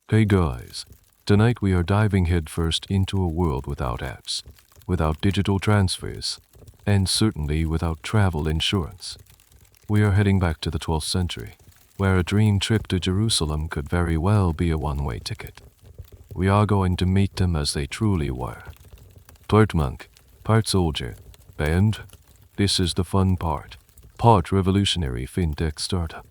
Hey guys, tonight we are diving headfirst into a world without apps, without digital transfers, and certainly without travel insurance. We are heading back to the 12th century, where a dream trip to Jerusalem could very well be a one-way ticket. We are going to meet them as they truly were. Part monk, part soldier, and this is the fun part revolutionary fintech startup.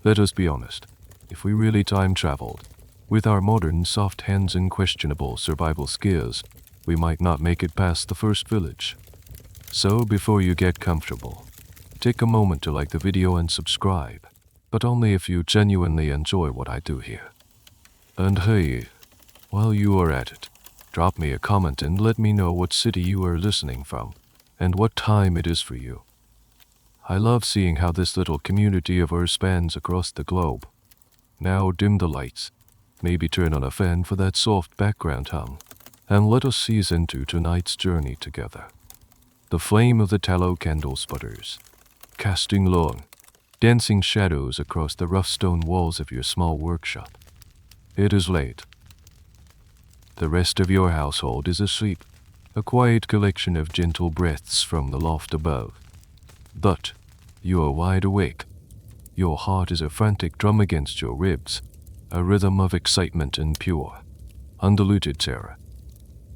Let us be honest, if we really time traveled, with our modern soft hands and questionable survival skills, we might not make it past the first village. So before you get comfortable, take a moment to like the video and subscribe, but only if you genuinely enjoy what I do here. And hey, while you are at it, drop me a comment and let me know what city you are listening from, and what time it is for you. I love seeing how this little community of ours spans across the globe. Now dim the lights, maybe turn on a fan for that soft background hum, and let us ease into tonight's journey together. The flame of the tallow candle sputters, casting long, dancing shadows across the rough stone walls of your small workshop. It is late. The rest of your household is asleep, a quiet collection of gentle breaths from the loft above. But you are wide awake. Your heart is a frantic drum against your ribs, a rhythm of excitement and pure, undiluted terror.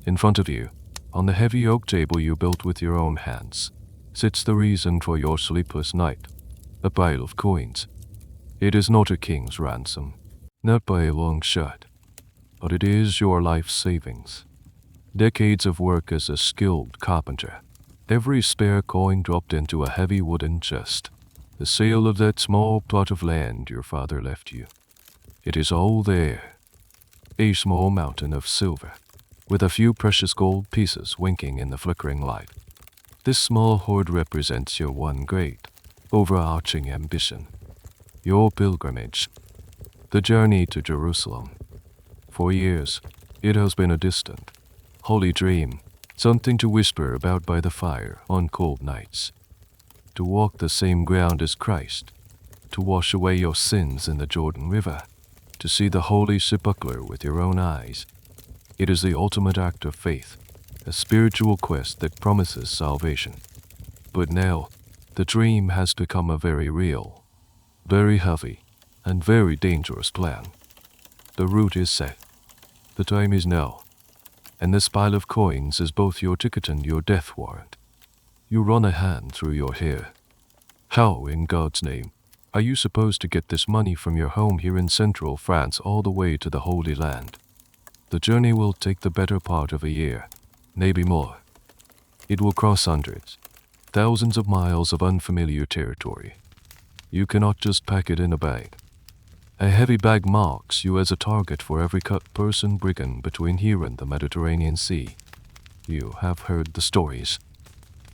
In front of you, on the heavy oak table you built with your own hands, sits the reason for your sleepless night, a pile of coins. It is not a king's ransom, not by a long shot, but it is your life savings. Decades of work as a skilled carpenter, every spare coin dropped into a heavy wooden chest, the sale of that small plot of land your father left you. It is all there, a small mountain of silver, with a few precious gold pieces winking in the flickering light. This small hoard represents your one great, overarching ambition, your pilgrimage, the journey to Jerusalem. For years, it has been a distant, holy dream, something to whisper about by the fire on cold nights. To walk the same ground as Christ, to wash away your sins in the Jordan River, to see the holy sepulchre with your own eyes. It is the ultimate act of faith, a spiritual quest that promises salvation. But now, the dream has become a very real, very heavy, and very dangerous plan. The route is set. The time is now. And this pile of coins is both your ticket and your death warrant. You run a hand through your hair. How, in God's name, are you supposed to get this money from your home here in central France all the way to the Holy Land? The journey will take the better part of a year, maybe more. It will cross hundreds, thousands of miles of unfamiliar territory. You cannot just pack it in a bag. A heavy bag marks you as a target for every cut-person brigand between here and the Mediterranean Sea. You have heard the stories.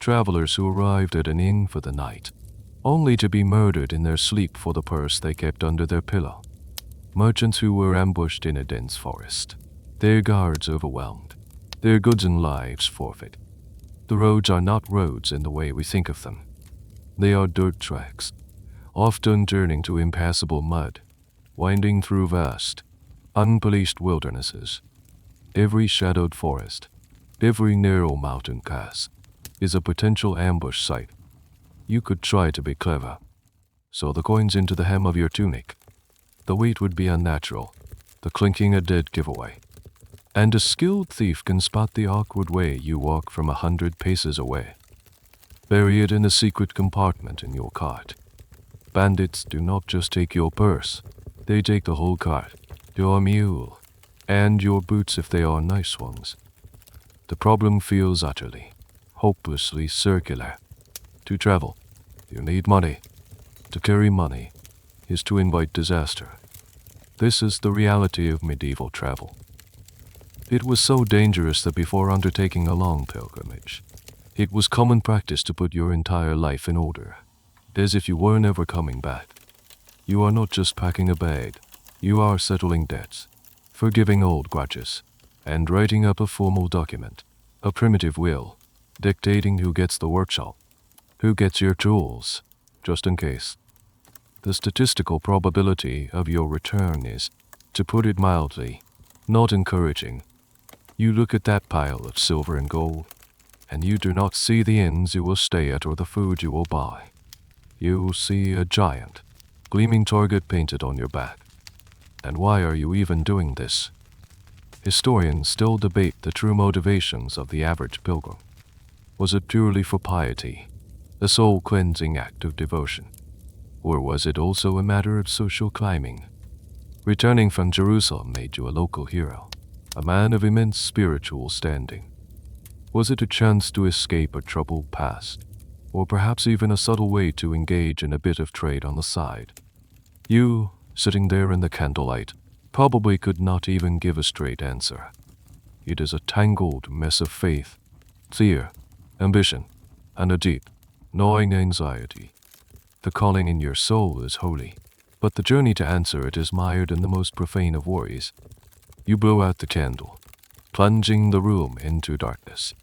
Travelers who arrived at an inn for the night, only to be murdered in their sleep for the purse they kept under their pillow. Merchants who were ambushed in a dense forest, their guards overwhelmed, their goods and lives forfeit. The roads are not roads in the way we think of them. They are dirt tracks, often turning to impassable mud, winding through vast, unpoliced wildernesses. Every shadowed forest, every narrow mountain pass, is a potential ambush site. You could try to be clever. Sew the coins into the hem of your tunic. The weight would be unnatural, the clinking a dead giveaway. And a skilled thief can spot the awkward way you walk from 100 paces away. Bury it in a secret compartment in your cart. Bandits do not just take your purse, they take the whole cart, your mule, and your boots if they are nice ones. The problem feels utterly, hopelessly circular. To travel, you need money. To carry money is to invite disaster. This is the reality of medieval travel. It was so dangerous that before undertaking a long pilgrimage, it was common practice to put your entire life in order, as if you were never coming back. You are not just packing a bag, you are settling debts, forgiving old grudges, and writing up a formal document, a primitive will, dictating who gets the workshop, who gets your tools, just in case. The statistical probability of your return is To put it mildly, not encouraging. You look at that pile of silver and gold, and you do not see the inns you will stay at or the food you will buy. You see a giant, gleaming target painted on your back. And why are you even doing this? Historians still debate the true motivations of the average pilgrim. Was it purely for piety, a soul-cleansing act of devotion? Or was it also a matter of social climbing? Returning from Jerusalem made you a local hero, a man of immense spiritual standing. Was it a chance to escape a troubled past, or perhaps even a subtle way to engage in a bit of trade on the side? You, sitting there in the candlelight, probably could not even give a straight answer. It is a tangled mess of faith, fear, ambition, and a deep, gnawing anxiety. The calling in your soul is holy, but the journey to answer it is mired in the most profane of worries. You blow out the candle, plunging the room into darkness.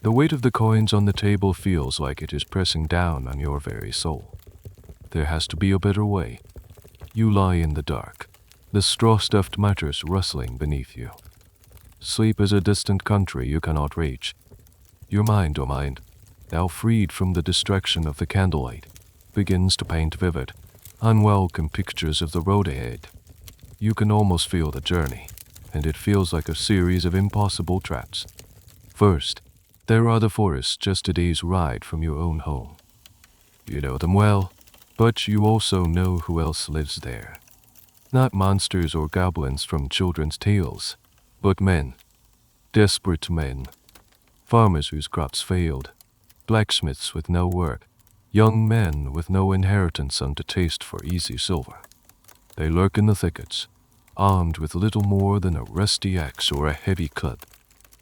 The weight of the coins on the table feels like it is pressing down on your very soul. There has to be a better way. You lie in the dark, the straw-stuffed mattress rustling beneath you. Sleep is a distant country you cannot reach. Your mind, O mind, now freed from the distraction of the candlelight, begins to paint vivid, unwelcome pictures of the road ahead. You can almost feel the journey, and it feels like a series of impossible traps. First, there are the forests just a day's ride from your own home. You know them well, but you also know who else lives there. Not monsters or goblins from children's tales, but men. Desperate men. Farmers whose crops failed. Blacksmiths with no work. Young men with no inheritance and a taste for easy silver. They lurk in the thickets, armed with little more than a rusty axe or a heavy club,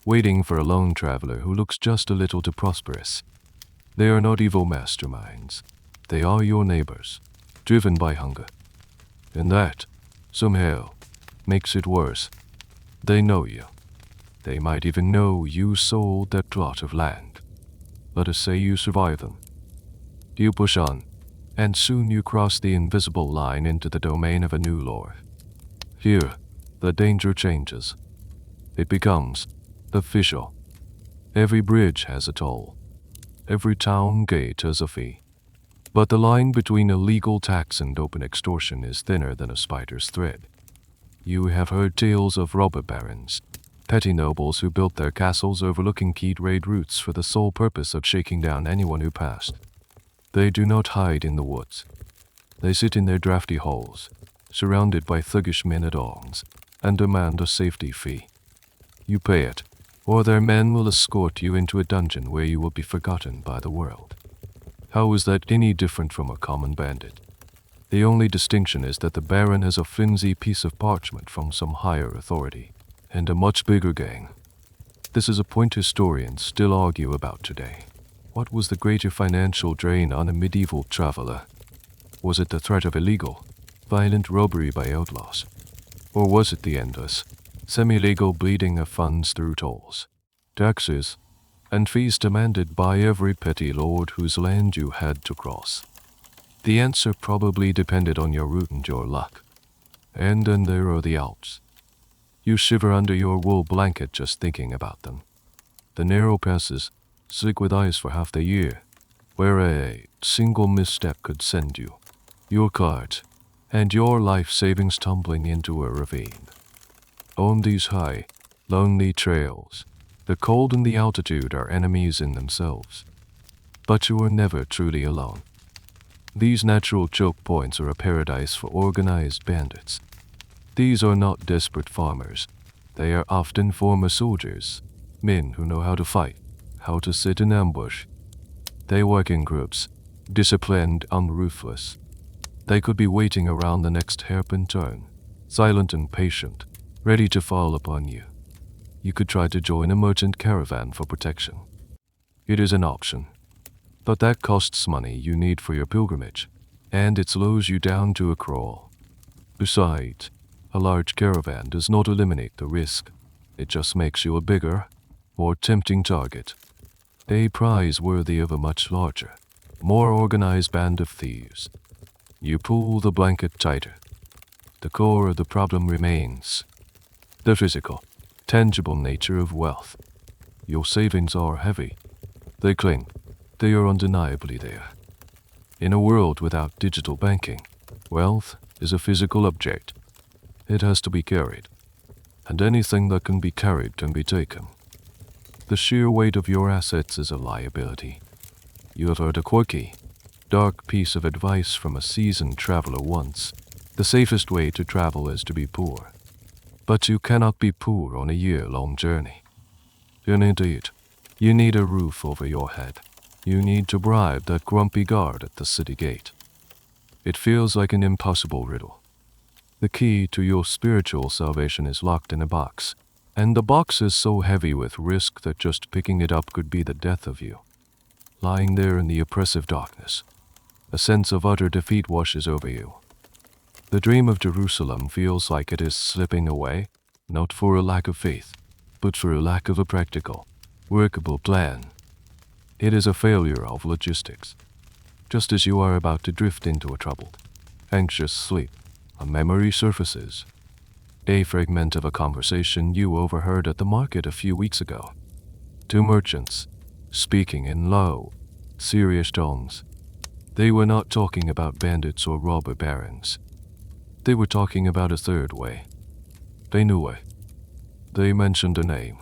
waiting for a lone traveler who looks just a little too prosperous. They are not evil masterminds. They are your neighbors, driven by hunger. And that, somehow, makes it worse. They know you. They might even know you sold that plot of land. Let us say you survive them. You push on, and soon you cross the invisible line into the domain of a new lord. Here, the danger changes. It becomes official. Every bridge has a toll. Every town gate has a fee. But the line between illegal tax and open extortion is thinner than a spider's thread. You have heard tales of robber barons, petty nobles who built their castles overlooking key trade routes for the sole purpose of shaking down anyone who passed. They do not hide in the woods. They sit in their drafty halls, surrounded by thuggish men-at-arms, and demand a safety fee. You pay it, or their men will escort you into a dungeon where you will be forgotten by the world. How is that any different from a common bandit? The only distinction is that the baron has a flimsy piece of parchment from some higher authority, and a much bigger gang. This is a point historians still argue about today. What was the greater financial drain on a medieval traveler? Was it the threat of illegal, violent robbery by outlaws? Or was it the endless, semi-legal bleeding of funds through tolls, taxes, and fees demanded by every petty lord whose land you had to cross? The answer probably depended on your route and your luck. And then there are the Alps. You shiver under your wool blanket just thinking about them. The narrow passes, slick with ice for half the year, where a single misstep could send you, your cart, and your life savings tumbling into a ravine. On these high, lonely trails, the cold and the altitude are enemies in themselves. But you are never truly alone. These natural choke points are a paradise for organized bandits. These are not desperate farmers. They are often former soldiers, men who know how to fight, how to sit in ambush. They work in groups, disciplined and ruthless. They could be waiting around the next hairpin turn, silent and patient, ready to fall upon you. You could try to join a merchant caravan for protection. It is an option, but that costs money you need for your pilgrimage, and it slows you down to a crawl. Besides, a large caravan does not eliminate the risk. It just makes you a bigger, more tempting target. A prize worthy of a much larger, more organized band of thieves. You pull the blanket tighter. the core of the problem remains the physical, tangible nature of wealth. Your savings are heavy. They cling. They are undeniably there. In a world without digital banking, wealth is a physical object. It has to be carried. And anything that can be carried can be taken. The sheer weight of your assets is a liability. You have heard a quirky, dark piece of advice from a seasoned traveler once. The safest way to travel is to be poor. But you cannot be poor on a year-long journey. And indeed, you need a roof over your head. You need to bribe that grumpy guard at the city gate. It feels like an impossible riddle. The key to your spiritual salvation is locked in a box, and the box is so heavy with risk that just picking it up could be the death of you. Lying there in the oppressive darkness, a sense of utter defeat washes over you. The dream of Jerusalem feels like it is slipping away, not for a lack of faith, but for a lack of a practical, workable plan. It is a failure of logistics. Just as you are about to drift into a troubled, anxious sleep, a memory surfaces. A fragment of a conversation you overheard at the market a few weeks ago. Two merchants, speaking in low, serious tones. They were not talking about bandits or robber barons. They were talking about a third way. They knew it. They mentioned a name,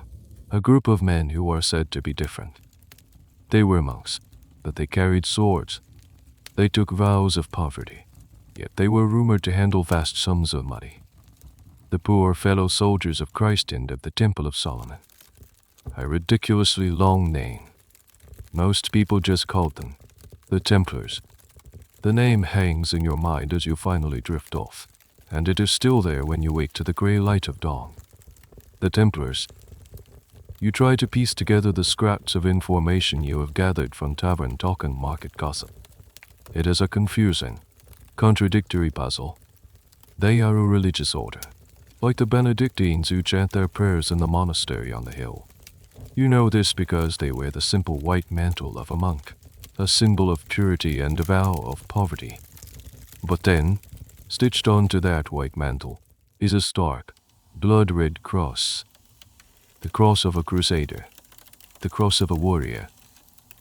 a group of men who are said to be different. They were monks, but they carried swords. They took vows of poverty, yet they were rumored to handle vast sums of money. The poor fellow soldiers of Christ and of the Temple of Solomon. A ridiculously long name. Most people just called them the Templars. The name hangs in your mind as you finally drift off, and it is still there when you wake to the gray light of dawn. The Templars. You try to piece together the scraps of information you have gathered from tavern talk and market gossip. It is a confusing, contradictory puzzle. They are a religious order, like the Benedictines who chant their prayers in the monastery on the hill. You know this because they wear the simple white mantle of a monk, a symbol of purity and a vow of poverty. But then, stitched onto that white mantle, is a stark, blood-red cross. The cross of a crusader, the cross of a warrior.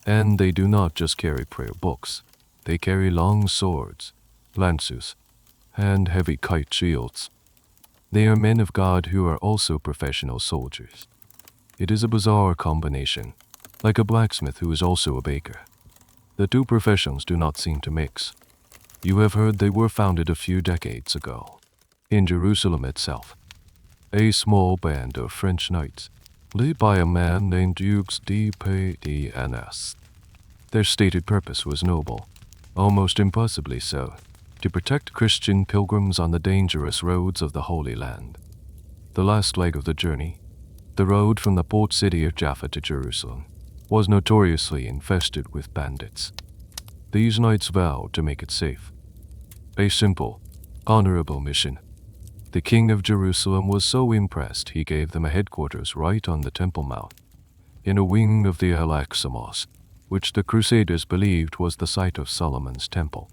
And they do not just carry prayer books. They carry long swords, lances, and heavy kite shields. They are men of God who are also professional soldiers. It is a bizarre combination, like a blacksmith who is also a baker. The two professions do not seem to mix. You have heard they were founded a few decades ago, in Jerusalem itself. A small band of French knights, led by a man named Dukes de P.D.N.S. Their stated purpose was noble, almost impossibly so, to protect Christian pilgrims on the dangerous roads of the Holy Land. The last leg of the journey, the road from the port city of Jaffa to Jerusalem, was notoriously infested with bandits. These knights vowed to make it safe. A simple, honorable mission. The king of Jerusalem was so impressed he gave them a headquarters right on the Temple Mount, in a wing of the Al-Aqsa Mosque, which the Crusaders believed was the site of Solomon's temple.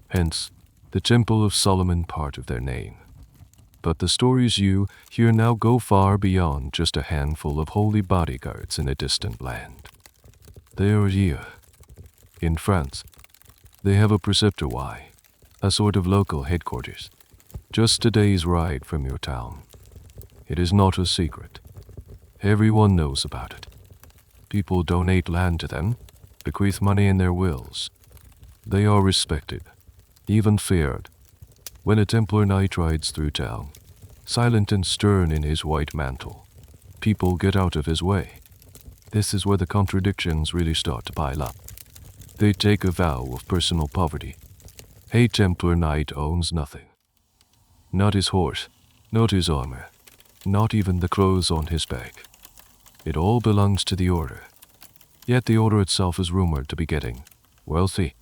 Hence, the Temple of Solomon part of their name. But the stories you hear now go far beyond just a handful of holy bodyguards in a distant land. They are here. In France, they have a preceptory, a sort of local headquarters, just a day's ride from your town. It is not a secret. Everyone knows about it. People donate land to them, bequeath money in their wills. They are respected, even feared. When a Templar knight rides through town, silent and stern in his white mantle, people get out of his way. This is where the contradictions really start to pile up. They take a vow of personal poverty. A Templar knight owns nothing. Not his horse, not his armor, not even the clothes on his back. It all belongs to the order. Yet the order itself is rumored to be getting wealthy.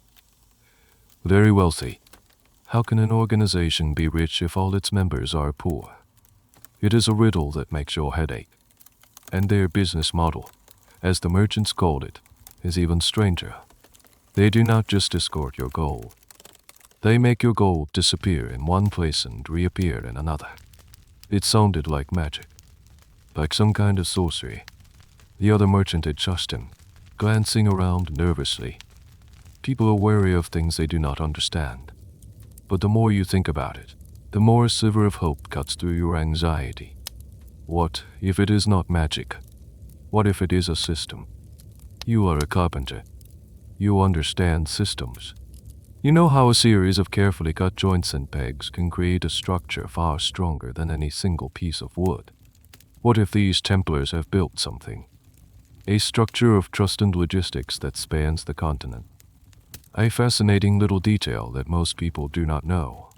Very wealthy. How can an organization be rich if all its members are poor? It is a riddle that makes your head ache. And their business model, as the merchants called it, is even stranger. They do not just escort your gold. They make your gold disappear in one place and reappear in another. It sounded like magic, like some kind of sorcery. The other merchant adjusted him, glancing around nervously. People are wary of things they do not understand. But the more you think about it, the more a sliver of hope cuts through your anxiety. What if it is not magic? What if it is a system? You are a carpenter. You understand systems. You know how a series of carefully cut joints and pegs can create a structure far stronger than any single piece of wood. What if these Templars have built something? A structure of trust and logistics that spans the continent. A fascinating little detail that most people do not know,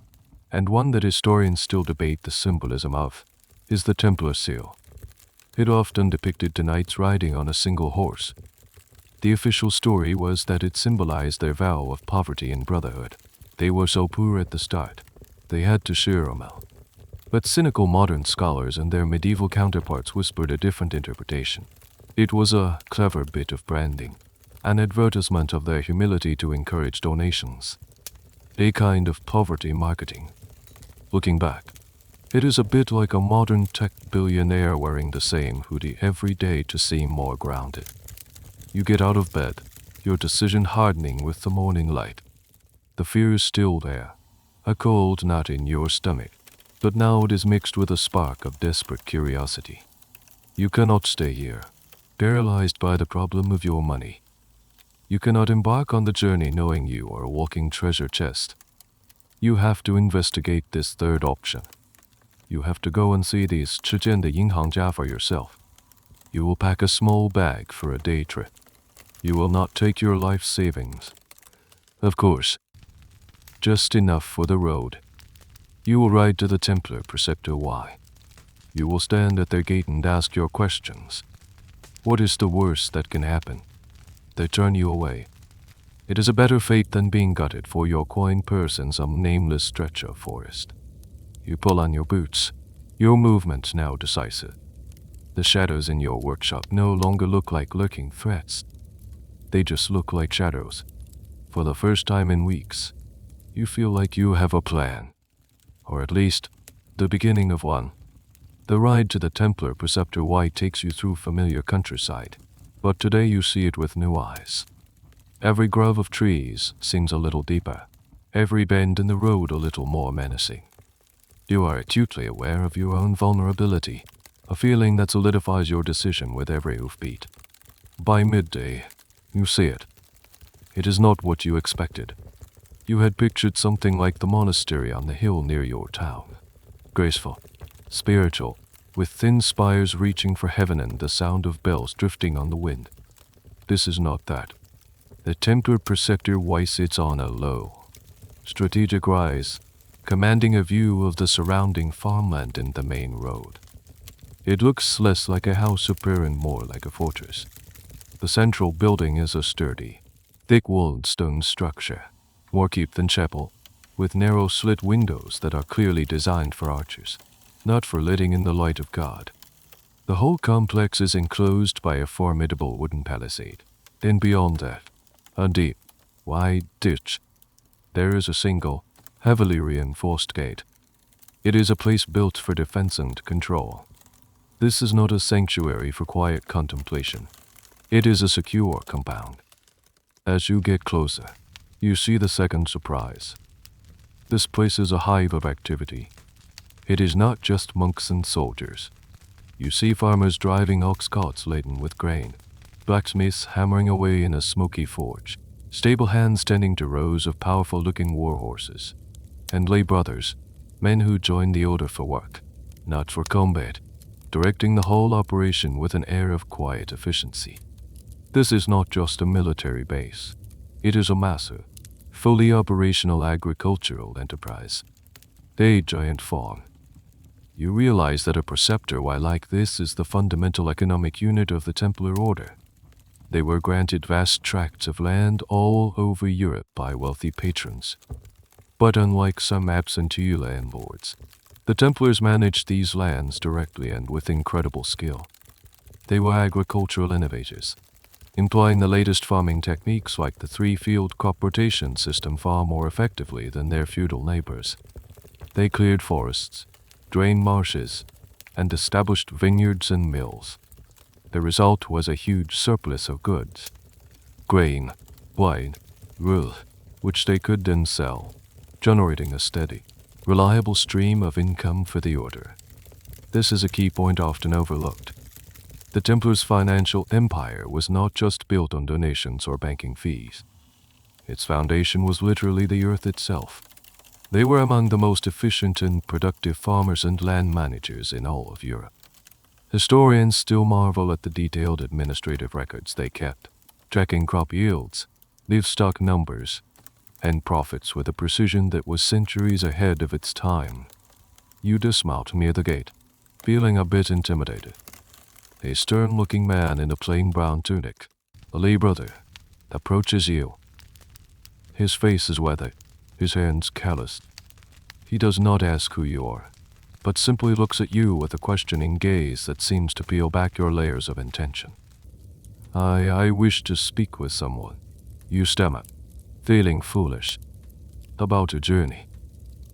and one that historians still debate the symbolism of, is the Templar seal. It often depicted knights riding on a single horse. The official story was that it symbolized their vow of poverty and brotherhood. They were so poor at the start, they had to share a meal. But cynical modern scholars and their medieval counterparts whispered a different interpretation. It was a clever bit of branding, an advertisement of their humility to encourage donations. A kind of poverty marketing. Looking back, it is a bit like a modern tech billionaire wearing the same hoodie every day to seem more grounded. You get out of bed, your decision hardening with the morning light. The fear is still there, a cold knot in your stomach, but now it is mixed with a spark of desperate curiosity. You cannot stay here, paralyzed by the problem of your money. You cannot embark on the journey knowing you are a walking treasure chest. You have to investigate this third option. You have to go and see these 吃见的银行家 for yourself. You will pack a small bag for a day trip. You will not take your life savings. Of course, just enough for the road. You will ride to the Templar Preceptor Y. You will stand at their gate and ask your questions. What is the worst that can happen? They turn you away. It is a better fate than being gutted for your coin purse in some nameless stretch of forest. You pull on your boots, your movement now decisive. The shadows in your workshop no longer look like lurking threats. They just look like shadows. For the first time in weeks, you feel like you have a plan. Or at least, the beginning of one. The ride to the Templar Preceptor Y takes you through familiar countryside, but today you see it with new eyes. Every grove of trees seems a little deeper, every bend in the road a little more menacing. You are acutely aware of your own vulnerability, a feeling that solidifies your decision with every hoofbeat. By midday, you see it. It is not what you expected. You had pictured something like the monastery on the hill near your town. Graceful, spiritual, with thin spires reaching for heaven and the sound of bells drifting on the wind. This is not that. The Templar Preceptor Y sits on a low, strategic rise, commanding a view of the surrounding farmland and the main road. It looks less like a house of prayer and more like a fortress. The central building is a sturdy, thick-walled stone structure, more keep than chapel, with narrow slit windows that are clearly designed for archers, not for letting in the light of God. The whole complex is enclosed by a formidable wooden palisade, and beyond that, a deep, wide ditch. There is a single, heavily reinforced gate. It is a place built for defense and control. This is not a sanctuary for quiet contemplation. It is a secure compound. As you get closer, you see the second surprise. This place is a hive of activity. It is not just monks and soldiers. You see farmers driving ox carts laden with grain, blacksmiths hammering away in a smoky forge, stable hands tending to rows of powerful-looking war horses, and lay brothers, men who join the order for work, not for combat, directing the whole operation with an air of quiet efficiency. This is not just a military base. It is a massive, fully operational agricultural enterprise. A giant farm. You realize that a preceptor Y like this is the fundamental economic unit of the Templar Order. They were granted vast tracts of land all over Europe by wealthy patrons. But unlike some absentee landlords, the Templars managed these lands directly and with incredible skill. They were agricultural innovators. employing the latest farming techniques like the three-field crop rotation system far more effectively than their feudal neighbors. They cleared forests, drained marshes, and established vineyards and mills. The result was a huge surplus of goods, grain, wine, wool, which they could then sell, generating a steady, reliable stream of income for the order. This is a key point often overlooked. The Templars' financial empire was not just built on donations or banking fees. Its foundation was literally the earth itself. They were among the most efficient and productive farmers and land managers in all of Europe. Historians still marvel at the detailed administrative records they kept, tracking crop yields, livestock numbers, and profits with a precision that was centuries ahead of its time. You dismount near the gate, feeling a bit intimidated. A stern-looking man in a plain brown tunic, a lay brother, approaches you. His face is weathered, his hands calloused. He does not ask who you are, but simply looks at you with a questioning gaze that seems to peel back your layers of intention. I wish to speak with someone, you stammer, feeling foolish. About a journey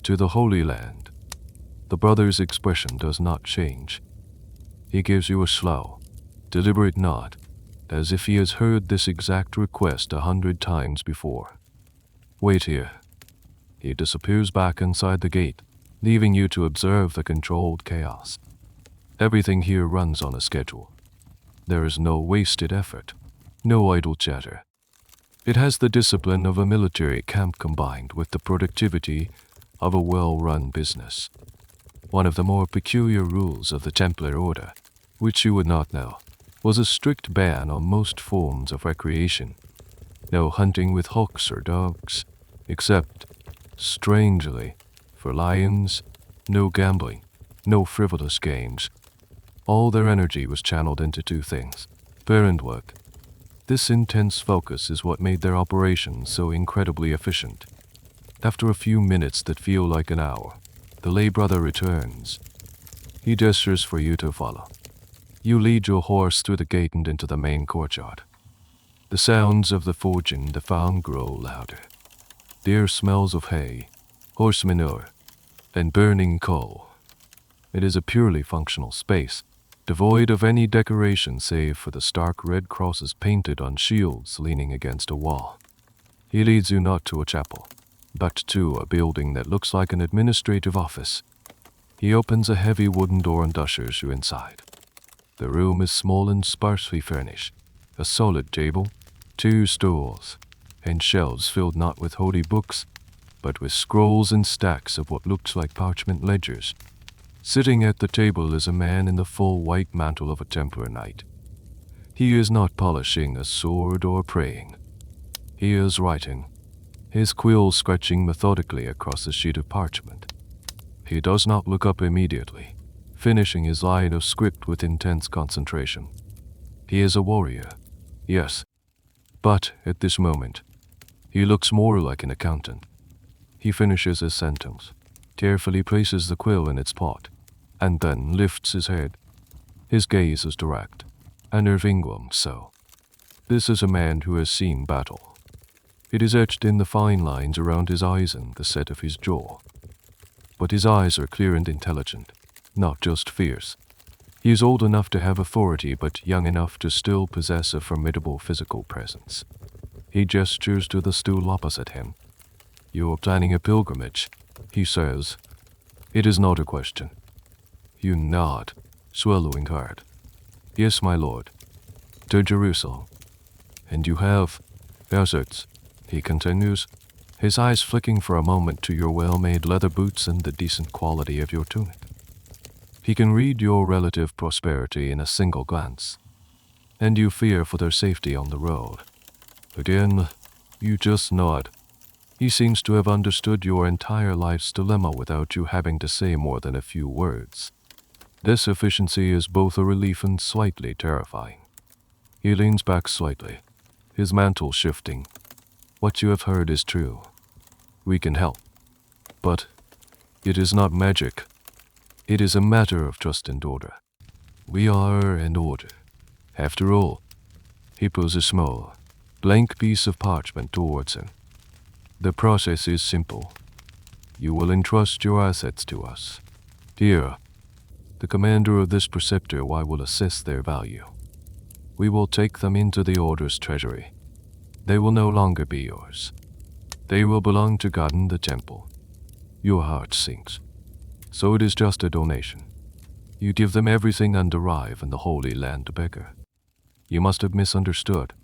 to the Holy Land. The brother's expression does not change. He gives you a slow, deliberate nod, as if he has heard this exact request 100 times before. Wait here. He disappears back inside the gate, leaving you to observe the controlled chaos. Everything here runs on a schedule. There is no wasted effort, no idle chatter. It has the discipline of a military camp combined with the productivity of a well-run business. One of the more peculiar rules of the Templar Order, which you would not know, was a strict ban on most forms of recreation. No hunting with hawks or dogs, except, strangely, for lions, no gambling, no frivolous games. All their energy was channeled into two things: prayer and work. This intense focus is what made their operations so incredibly efficient. After a few minutes that feel like an hour, the lay brother returns. He gestures for you to follow. You lead your horse through the gate and into the main courtyard. The sounds of the forging in the farm grow louder. The air smells of hay, horse manure, and burning coal. It is a purely functional space, devoid of any decoration save for the stark red crosses painted on shields leaning against a wall. He leads you not to a chapel, but to a building that looks like an administrative office. He opens a heavy wooden door and ushers you inside. The room is small and sparsely furnished. A solid table, 2 stools, and shelves filled not with holy books, but with scrolls and stacks of what looks like parchment ledgers. Sitting at the table is a man in the full white mantle of a Templar knight. He is not polishing a sword or praying. He is writing, his quill scratching methodically across a sheet of parchment. He does not look up immediately, finishing his line of script with intense concentration. He is a warrior, yes, but at this moment, he looks more like an accountant. He finishes his sentence, carefully places the quill in its pot, and then lifts his head. His gaze is direct, and Irvingwam so. This is a man who has seen battle. It is etched in the fine lines around his eyes and the set of his jaw. But his eyes are clear and intelligent, not just fierce. He is old enough to have authority, but young enough to still possess a formidable physical presence. He gestures to the stool opposite him. "You are planning a pilgrimage," he says. It is not a question. You nod, swallowing hard. "Yes, my lord. To Jerusalem." "And you have deserts," he continues, his eyes flicking for a moment to your well-made leather boots and the decent quality of your tunic. He can read your relative prosperity in a single glance, and you fear for their safety on the road. Again, you just nod. He seems to have understood your entire life's dilemma without you having to say more than a few words. This efficiency is both a relief and slightly terrifying. He leans back slightly, his mantle shifting. "What you have heard is true. We can help. But it is not magic. It is a matter of trust and order. We are an order. After all," He pulls a small, blank piece of parchment towards him. The process is simple. You will entrust your assets to us. Here, the commander of this preceptor will assess their value. We will take them into the Order's treasury. They will no longer be yours. They will belong to God in the temple. Your heart sinks. So it is just a donation. You give them everything and arrive in the Holy Land a beggar. You must have misunderstood.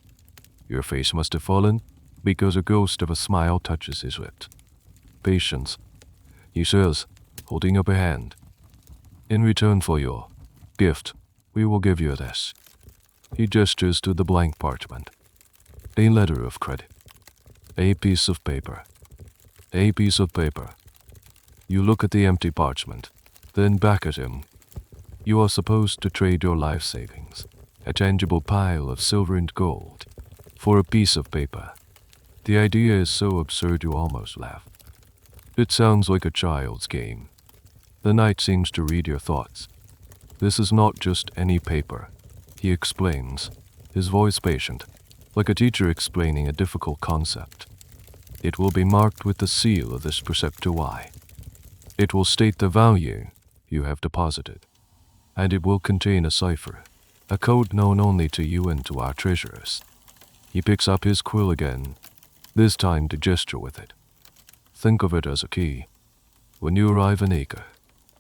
Your face must have fallen because a ghost of a smile touches his lips. Patience, he says, holding up a hand. In return for your gift, we will give you this. He gestures to the blank parchment. A letter of credit. A piece of paper. A piece of paper. You look at the empty parchment, then back at him. You are supposed to trade your life savings, a tangible pile of silver and gold, for a piece of paper. The idea is so absurd you almost laugh. It sounds like a child's game. The knight seems to read your thoughts. This is not just any paper, he explains, his voice patient, like a teacher explaining a difficult concept. It will be marked with the seal of this preceptor Y. It will state the value you have deposited, and it will contain a cipher, a code known only to you and to our treasurers. He picks up his quill again, this time to gesture with it. Think of it as a key. When you arrive in Acre,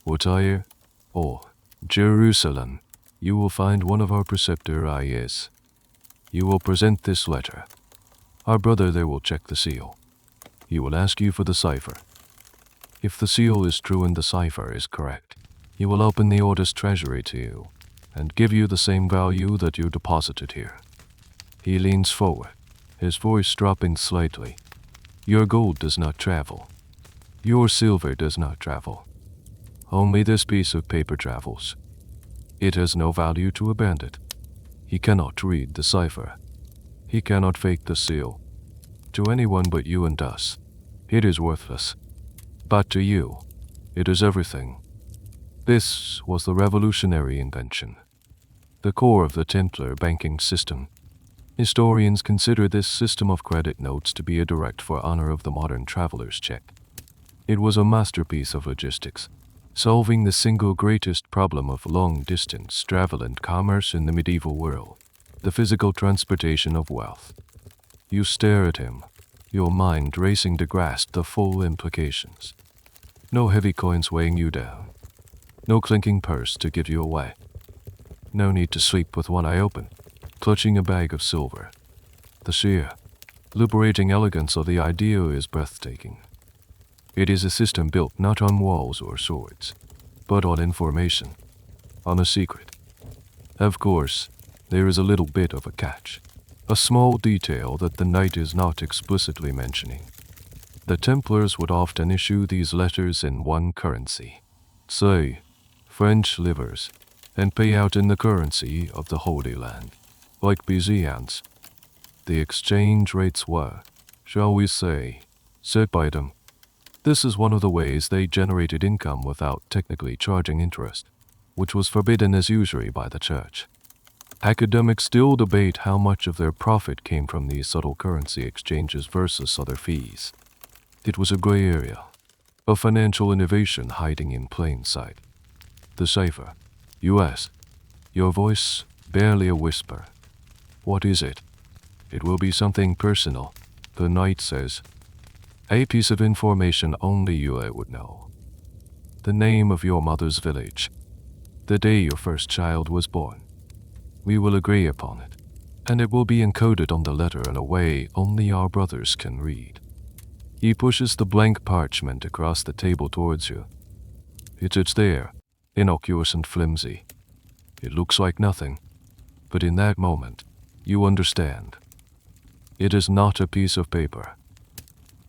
or Tyre, or Jerusalem, you will find one of our preceptor is. You will present this letter. Our brother there will check the seal. He will ask you for the cipher. If the seal is true and the cipher is correct, he will open the Order's treasury to you and give you the same value that you deposited here. He leans forward, his voice dropping slightly. Your gold does not travel. Your silver does not travel. Only this piece of paper travels. It has no value to a bandit. He cannot read the cipher. He cannot fake the seal. To anyone but you and us, it is worthless. But to you, it is everything. This was the revolutionary invention, the core of the Templar banking system. Historians consider this system of credit notes to be a direct forerunner of the modern traveler's check. It was a masterpiece of logistics, solving the single greatest problem of long-distance travel and commerce in the medieval world, the physical transportation of wealth. You stare at him, your mind racing to grasp the full implications. No heavy coins weighing you down. No clinking purse to give you away. No need to sleep with one eye open, clutching a bag of silver. The sheer, liberating elegance of the idea is breathtaking. It is a system built not on walls or swords, but on information, on a secret. Of course, there is a little bit of a catch, a small detail that the knight is not explicitly mentioning. The Templars would often issue these letters in one currency, say, French livres, and pay out in the currency of the Holy Land, like Byzance. The exchange rates were, shall we say, set by them. This is one of the ways they generated income without technically charging interest, which was forbidden as usury by the church. Academics still debate how much of their profit came from these subtle currency exchanges versus other fees. It was a gray area, a financial innovation hiding in plain sight. The cipher, U.S., your voice barely a whisper. What is it? It will be something personal, the knight says. A piece of information only you would know. The name of your mother's village, the day your first child was born. We will agree upon it, and it will be encoded on the letter in a way only our brothers can read. He pushes the blank parchment across the table towards you. It's there, innocuous and flimsy. It looks like nothing, but in that moment, you understand. It is not a piece of paper.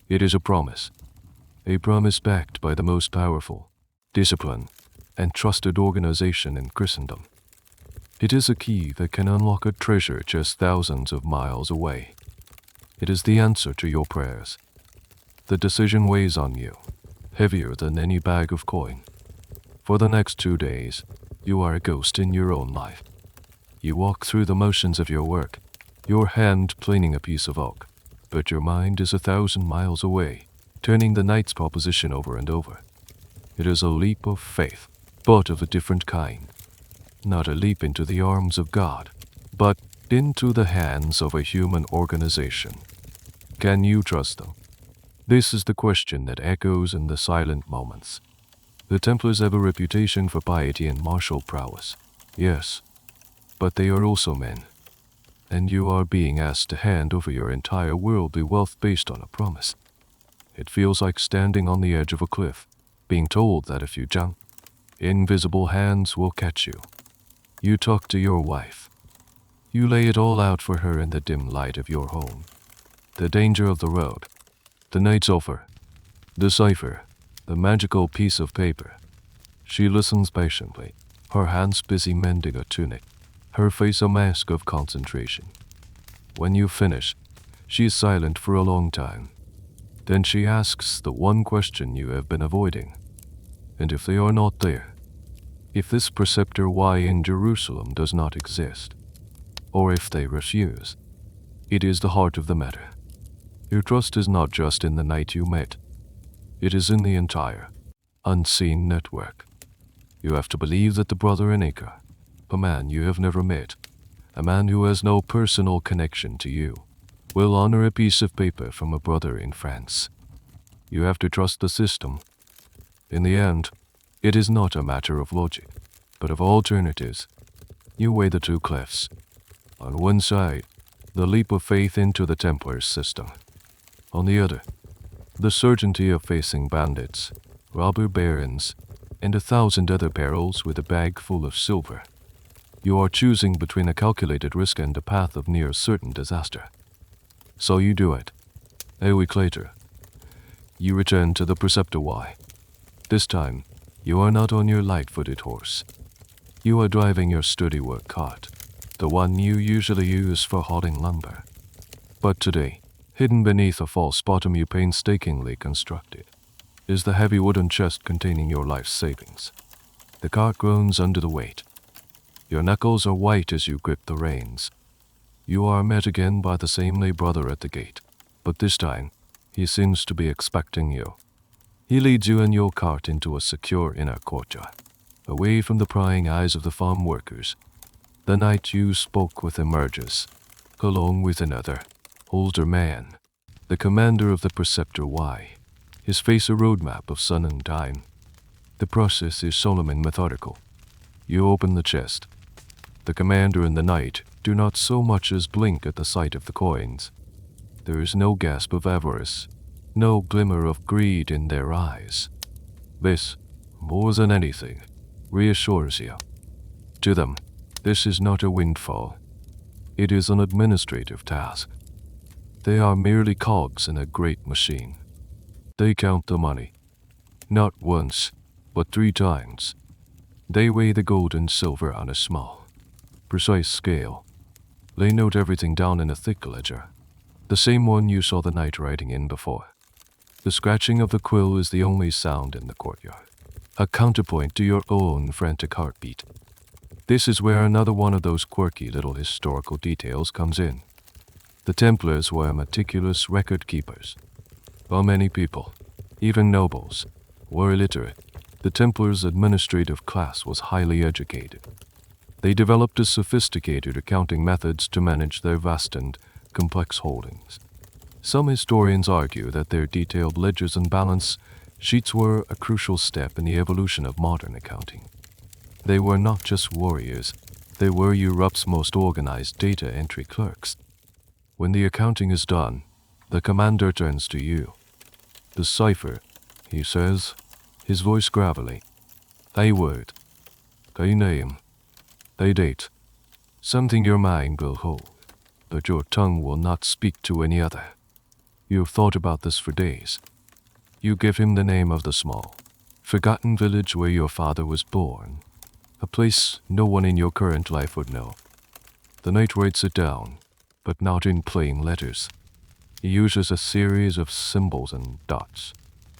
It is a promise backed by the most powerful, disciplined, and trusted organization in Christendom. It is a key that can unlock a treasure just thousands of miles away. It is the answer to your prayers. The decision weighs on you, heavier than any bag of coin. For the next 2 days, you are a ghost in your own life. You walk through the motions of your work, your hand planing a piece of oak, but your mind is 1,000 miles away, turning the knight's proposition over and over. It is a leap of faith, but of a different kind. Not a leap into the arms of God, but into the hands of a human organization. Can you trust them? This is the question that echoes in the silent moments. The Templars have a reputation for piety and martial prowess. Yes, but they are also men. And you are being asked to hand over your entire worldly wealth based on a promise. It feels like standing on the edge of a cliff, being told that if you jump, invisible hands will catch you. You talk to your wife. You lay it all out for her in the dim light of your home. The danger of the road, the knight's offer, the cipher, the magical piece of paper. She listens patiently, her hands busy mending a tunic, her face a mask of concentration. When you finish, she is silent for a long time. Then she asks the one question you have been avoiding. And if they are not there, if this preceptor Y in Jerusalem does not exist, or if they refuse, it is the heart of the matter. Your trust is not just in the knight you met. It is in the entire, unseen network. You have to believe that the brother in Acre, a man you have never met, a man who has no personal connection to you, will honor a piece of paper from a brother in France. You have to trust the system. In the end, it is not a matter of logic, but of alternatives. You weigh the two cliffs. On one side, the leap of faith into the Templars' system. On the other, the certainty of facing bandits, robber barons, and 1,000 other perils with a bag full of silver. You are choosing between a calculated risk and a path of near certain disaster. So you do it. A week later, you return to the Preceptor Y. This time, you are not on your light-footed horse. You are driving your sturdy work cart, the one you usually use for hauling lumber. But today, hidden beneath a false bottom you painstakingly constructed, is the heavy wooden chest containing your life's savings. The cart groans under the weight. Your knuckles are white as you grip the reins. You are met again by the same lay brother at the gate, but this time, he seems to be expecting you. He leads you and your cart into a secure inner courtyard, away from the prying eyes of the farm workers. The knight you spoke with emerges, along with another, older man, the commander of the Preceptor Y, his face a roadmap of sun and time. The process is solemn and methodical. You open the chest. The commander and the knight do not so much as blink at the sight of the coins. There is no gasp of avarice, no glimmer of greed in their eyes. This, more than anything, reassures you. To them, this is not a windfall. It is an administrative task. They are merely cogs in a great machine. They count the money. Not once, but 3 times. They weigh the gold and silver on a small, precise scale. They note everything down in a thick ledger, the same one you saw the knight writing in before. The scratching of the quill is the only sound in the courtyard, a counterpoint to your own frantic heartbeat. This is where another one of those quirky little historical details comes in. The Templars were meticulous record keepers. While many people, even nobles, were illiterate, the Templars' administrative class was highly educated. They developed a sophisticated accounting methods to manage their vast and complex holdings. Some historians argue that their detailed ledgers and balance sheets were a crucial step in the evolution of modern accounting. They were not just warriors, they were Europe's most organized data entry clerks. When the accounting is done, the commander turns to you. The cipher, he says, his voice gravelly. A word, a name, a date, something your mind will hold, but your tongue will not speak to any other. You've thought about this for days. You give him the name of the small, forgotten village where your father was born, a place no one in your current life would know. The knight writes it down, but not in plain letters. He uses a series of symbols and dots,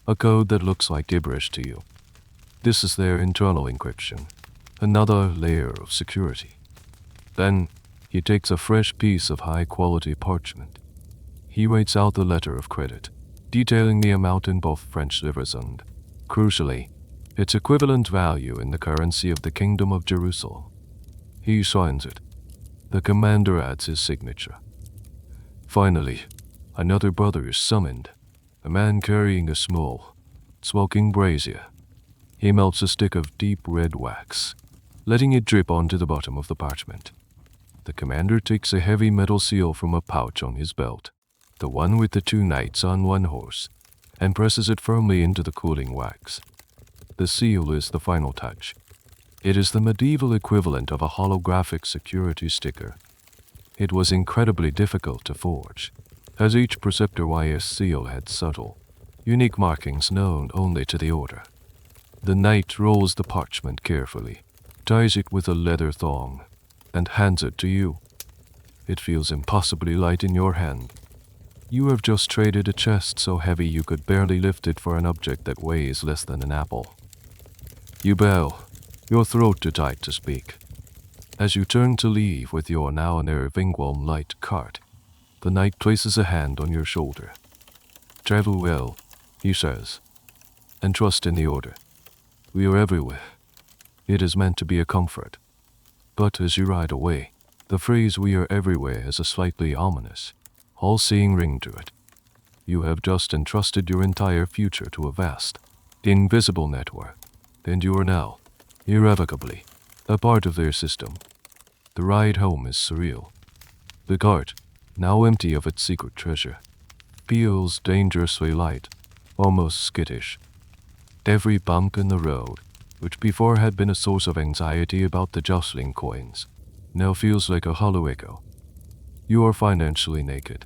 a code that looks like gibberish to you. This is their internal encryption, another layer of security. Then, He takes a fresh piece of high-quality parchment. He writes out the letter of credit, detailing the amount in both French livres and, crucially, its equivalent value in the currency of the Kingdom of Jerusalem. He signs it. The commander adds his signature. Finally, another brother is summoned, a man carrying a small, smoking brazier. He melts a stick of deep red wax, letting it drip onto the bottom of the parchment. The commander takes a heavy metal seal from a pouch on his belt, the one with the 2 knights on one horse, and presses it firmly into the cooling wax. The seal is the final touch. It is the medieval equivalent of a holographic security sticker. It was incredibly difficult to forge, as each Preceptor YS seal had subtle, unique markings known only to the order. The knight rolls the parchment carefully, ties it with a leather thong, and hands it to you. It feels impossibly light in your hand. You have just traded a chest so heavy you could barely lift it for an object that weighs less than an apple. You bow, your throat too tight to speak. As you turn to leave with your now Nervingwalm light cart, the knight places a hand on your shoulder. Travel well, he says, and trust in the order. We are everywhere. It is meant to be a comfort. But as you ride away, the phrase "we are everywhere" has a slightly ominous, all-seeing ring to it. You have just entrusted your entire future to a vast, invisible network, and you are now, irrevocably, a part of their system. The ride home is surreal. The cart, now empty of its secret treasure, feels dangerously light, almost skittish. Every bump in the road, which before had been a source of anxiety about the jostling coins, now feels like a hollow echo. You are financially naked,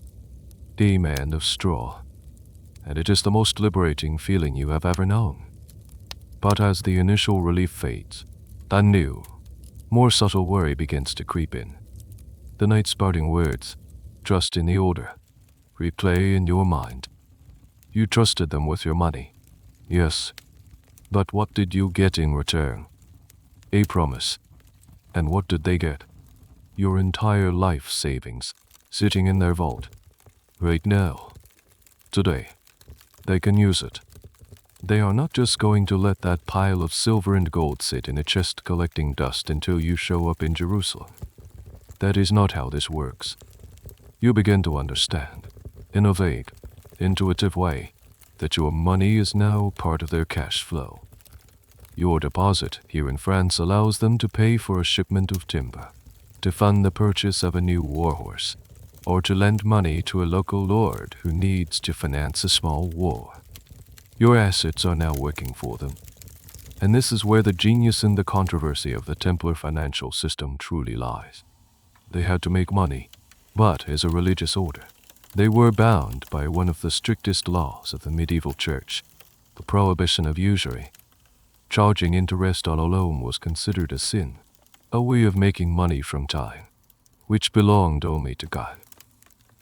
a man of straw, and it is the most liberating feeling you have ever known. But as the initial relief fades, a new, more subtle worry begins to creep in. The knight's parting words, "Trust in the order," replay in your mind. You trusted them with your money, yes, but what did you get in return? A promise. And what did they get? Your entire life savings, sitting in their vault. Right now. Today. They can use it. They are not just going to let that pile of silver and gold sit in a chest collecting dust until you show up in Jerusalem. That is not how this works. You begin to understand, in a vague, intuitive way, that your money is now part of their cash flow. Your deposit here in France allows them to pay for a shipment of timber, to fund the purchase of a new warhorse, or to lend money to a local lord who needs to finance a small war. Your assets are now working for them. And this is where the genius and the controversy of the Templar financial system truly lies. They had to make money, but as a religious order, they were bound by one of the strictest laws of the medieval church, the prohibition of usury. Charging interest on a loan was considered a sin, a way of making money from time, which belonged only to God.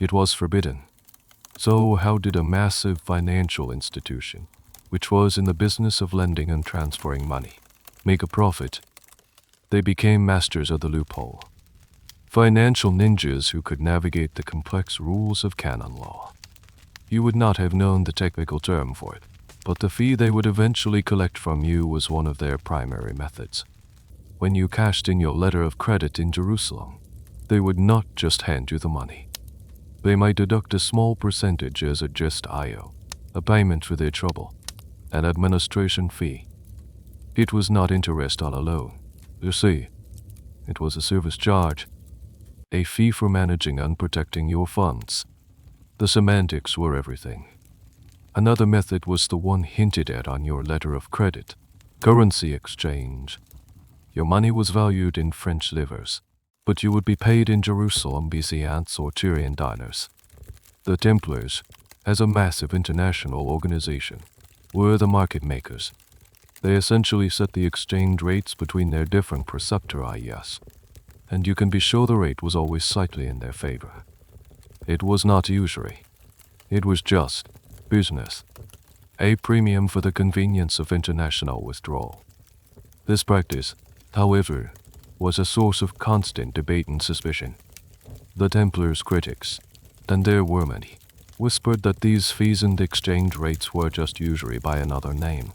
It was forbidden. So how did a massive financial institution, which was in the business of lending and transferring money, make a profit? They became masters of the loophole. Financial ninjas who could navigate the complex rules of canon law. You would not have known the technical term for it, but the fee they would eventually collect from you was one of their primary methods. When you cashed in your letter of credit in Jerusalem, they would not just hand you the money. They might deduct a small percentage as a just IO, a payment for their trouble, an administration fee. It was not interest on a loan, you see. It was a service charge, a fee for managing and protecting your funds. The semantics were everything. Another method was the one hinted at on your letter of credit, currency exchange. Your money was valued in French livres, but you would be paid in Jerusalem Byzantines or Tyrian dinars. The Templars, as a massive international organization, were the market makers. They essentially set the exchange rates between their different preceptories, and you can be sure the rate was always slightly in their favor. It was not usury. It was just business, a premium for the convenience of international withdrawal. This practice, however, was a source of constant debate and suspicion. The Templars' critics, and there were many, whispered that these fees and exchange rates were just usury by another name.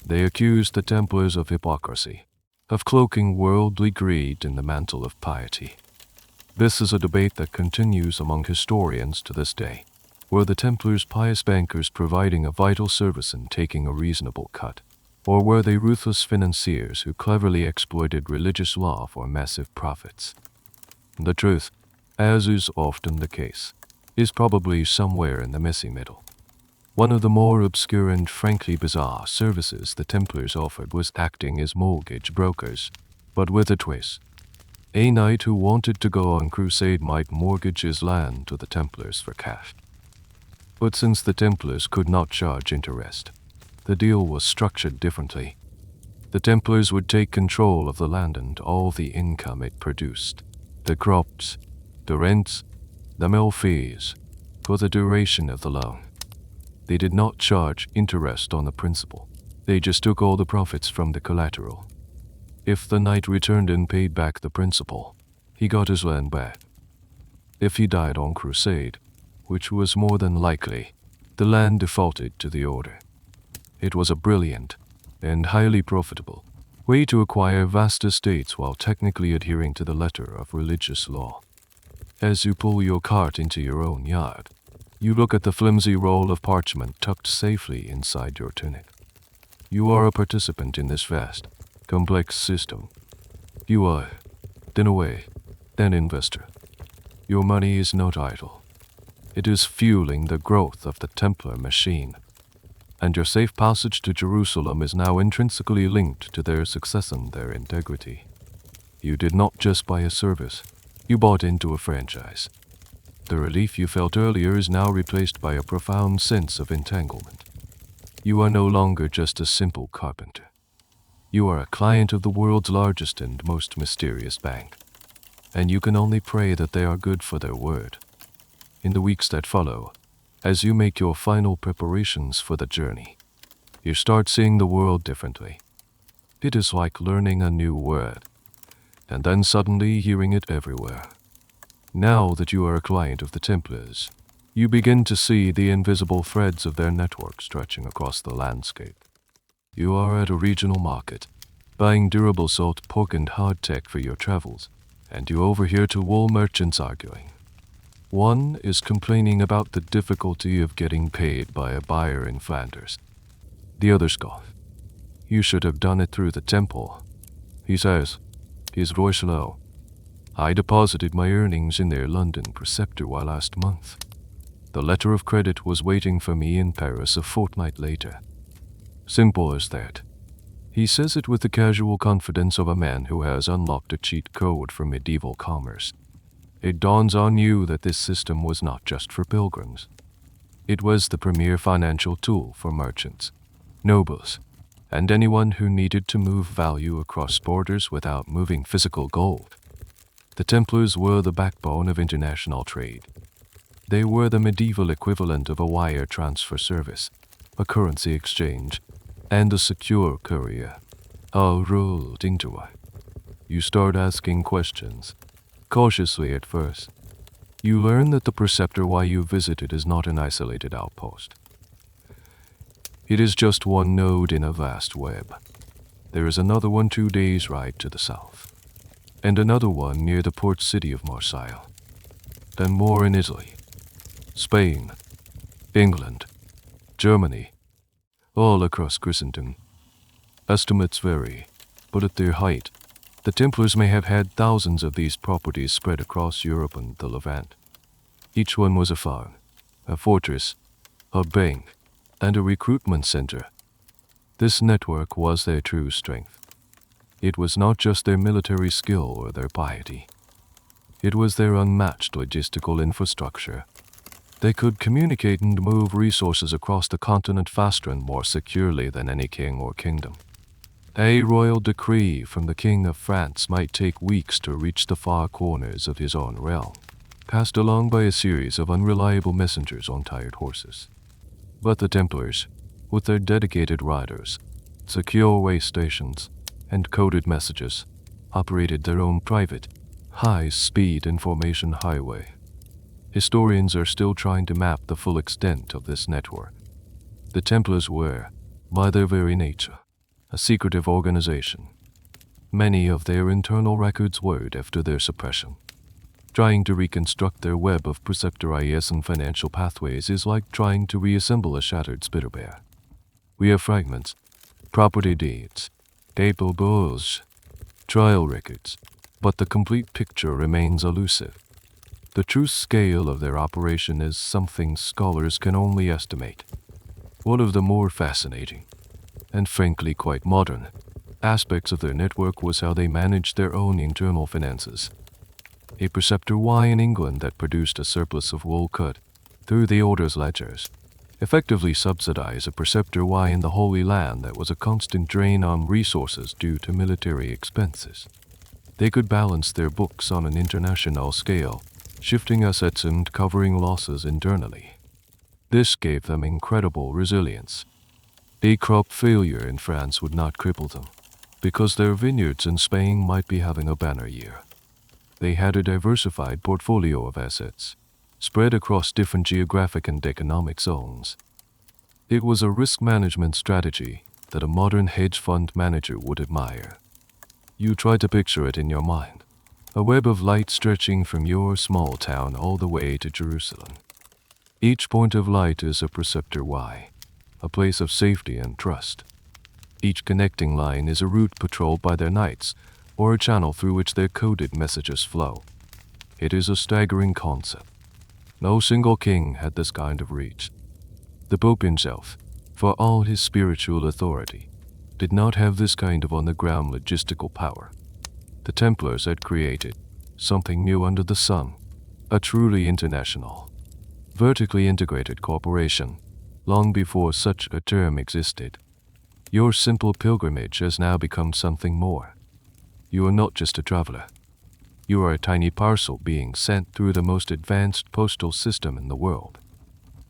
They accused the Templars of hypocrisy, of cloaking worldly greed in the mantle of piety. This is a debate that continues among historians to this day. Were the Templars pious bankers providing a vital service and taking a reasonable cut? Or were they ruthless financiers who cleverly exploited religious law for massive profits? The truth, as is often the case, is probably somewhere in the messy middle. One of the more obscure and frankly bizarre services the Templars offered was acting as mortgage brokers, but with a twist. A knight who wanted to go on crusade might mortgage his land to the Templars for cash. But since the Templars could not charge interest, the deal was structured differently. The Templars would take control of the land and all the income it produced, the crops, the rents, the mill fees, for the duration of the loan. They did not charge interest on the principal. They just took all the profits from the collateral. If the knight returned and paid back the principal, he got his land back. If he died on crusade, which was more than likely, the land defaulted to the order. It was a brilliant and highly profitable way to acquire vast estates while technically adhering to the letter of religious law. As you pull your cart into your own yard, you look at the flimsy roll of parchment tucked safely inside your tunic. You are a participant in this vast, complex system. You are, in a way, an investor. Your money is not idle. It is fueling the growth of the Templar machine, and your safe passage to Jerusalem is now intrinsically linked to their success and their integrity. You did not just buy a service, you bought into a franchise. The relief you felt earlier is now replaced by a profound sense of entanglement. You are no longer just a simple carpenter. You are a client of the world's largest and most mysterious bank, and you can only pray that they are good for their word. In the weeks that follow, as you make your final preparations for the journey, you start seeing the world differently. It is like learning a new word, and then suddenly hearing it everywhere. Now that you are a client of the Templars, you begin to see the invisible threads of their network stretching across the landscape. You are at a regional market, buying durable salt, pork, and hardtack for your travels, and you overhear two wool merchants arguing. One is complaining about the difficulty of getting paid by a buyer in Flanders. The other scoffs. You should have done it through the temple, he says, his voice low. I deposited my earnings in their London preceptory last month. The letter of credit was waiting for me in Paris a fortnight later. Simple as that. He says it with the casual confidence of a man who has unlocked a cheat code for medieval commerce. It dawns on you that this system was not just for pilgrims. It was the premier financial tool for merchants, nobles, and anyone who needed to move value across borders without moving physical gold. The Templars were the backbone of international trade. They were the medieval equivalent of a wire transfer service, a currency exchange, and a secure courier, all rolled into one. You start asking questions, cautiously at first. You learn that the preceptor why you visited is not an isolated outpost. It is just one node in a vast web. There is another one 2 days' ride to the south, and another one near the port city of Marseille, and more in Italy, Spain, England, Germany, all across Christendom. Estimates vary, but at their height, the Templars may have had thousands of these properties spread across Europe and the Levant. Each one was a farm, a fortress, a bank, and a recruitment center. This network was their true strength. It was not just their military skill or their piety. It was their unmatched logistical infrastructure. They could communicate and move resources across the continent faster and more securely than any king or kingdom. A royal decree from the King of France might take weeks to reach the far corners of his own realm, passed along by a series of unreliable messengers on tired horses. But the Templars, with their dedicated riders, secure way stations, and coded messages, operated their own private, high-speed information highway. Historians are still trying to map the full extent of this network. The Templars were, by their very nature, a secretive organization. Many of their internal records word after their suppression. Trying to reconstruct their web of preceptories and financial pathways is like trying to reassemble a shattered spitter. We have fragments, property deeds, paperboards, trial records, but the complete picture remains elusive. The true scale of their operation is something scholars can only estimate. One of the more fascinating, and frankly quite modern, aspects of their network was how they managed their own internal finances. A preceptor Y in England that produced a surplus of wool could, through the order's ledgers, effectively subsidize a preceptor Y in the Holy Land that was a constant drain on resources due to military expenses. They could balance their books on an international scale, shifting assets and covering losses internally. This gave them incredible resilience. A crop failure in France would not cripple them, because their vineyards in Spain might be having a banner year. They had a diversified portfolio of assets, spread across different geographic and economic zones. It was a risk management strategy that a modern hedge fund manager would admire. You try to picture it in your mind, a web of light stretching from your small town all the way to Jerusalem. Each point of light is a preceptor Y, a place of safety and trust. Each connecting line is a route patrolled by their knights, or a channel through which their coded messages flow. It is a staggering concept. No single king had this kind of reach. The Pope himself, for all his spiritual authority, did not have this kind of on-the-ground logistical power. The Templars had created something new under the sun, a truly international, vertically integrated corporation, long before such a term existed. Your simple pilgrimage has now become something more. You are not just a traveler. You are a tiny parcel being sent through the most advanced postal system in the world.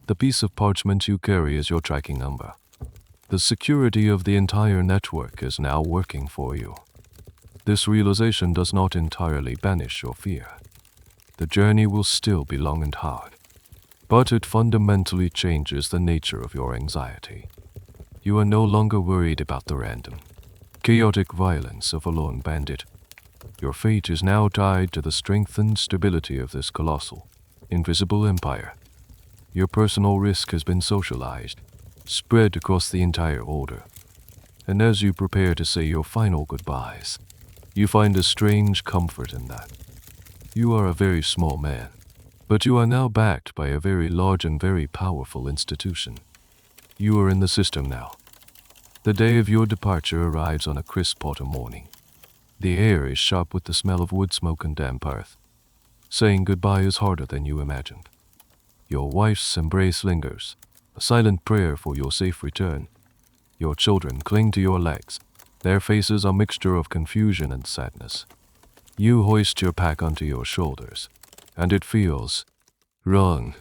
The piece of parchment you carry is your tracking number. The security of the entire network is now working for you. This realization does not entirely banish your fear. The journey will still be long and hard, but it fundamentally changes the nature of your anxiety. You are no longer worried about the random, chaotic violence of a lone bandit. Your fate is now tied to the strength and stability of this colossal, invisible empire. Your personal risk has been socialized, spread across the entire order. And as you prepare to say your final goodbyes, you find a strange comfort in that. You are a very small man, but you are now backed by a very large and very powerful institution. You are in the system now. The day of your departure arrives on a crisp autumn morning. The air is sharp with the smell of wood smoke and damp earth. Saying goodbye is harder than you imagined. Your wife's embrace lingers, a silent prayer for your safe return. Your children cling to your legs, their faces a mixture of confusion and sadness. You hoist your pack onto your shoulders, and it feels wrong.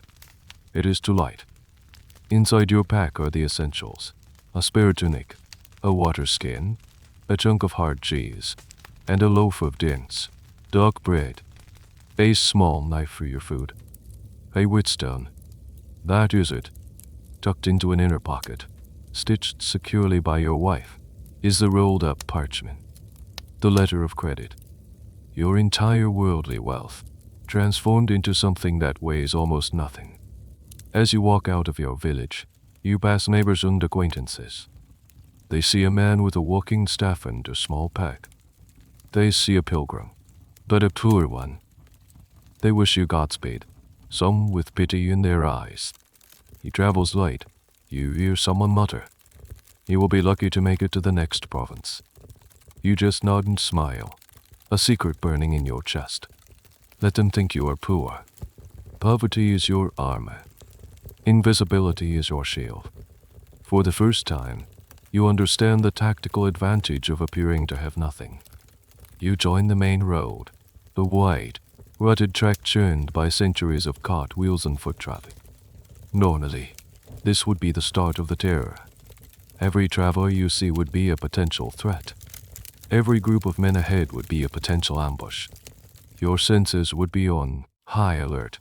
It is too light. Inside your pack are the essentials: a spare tunic, a water skin, a chunk of hard cheese, and a loaf of dense, dark bread, a small knife for your food, a whetstone. That is it. Tucked into an inner pocket, stitched securely by your wife, is the rolled-up parchment, the letter of credit. Your entire worldly wealth, transformed into something that weighs almost nothing. As you walk out of your village, you pass neighbors and acquaintances. They see a man with a walking staff and a small pack. They see a pilgrim, but a poor one. They wish you Godspeed, some with pity in their eyes. He travels light. You hear someone mutter, "He will be lucky to make it to the next province." You just nod and smile, a secret burning in your chest. Let them think you are poor. Poverty is your armor. Invisibility is your shield. For the first time, you understand the tactical advantage of appearing to have nothing. You join the main road, the wide, rutted track churned by centuries of cart wheels and foot traffic. Normally, this would be the start of the terror. Every traveler you see would be a potential threat. Every group of men ahead would be a potential ambush. Your senses would be on high alert,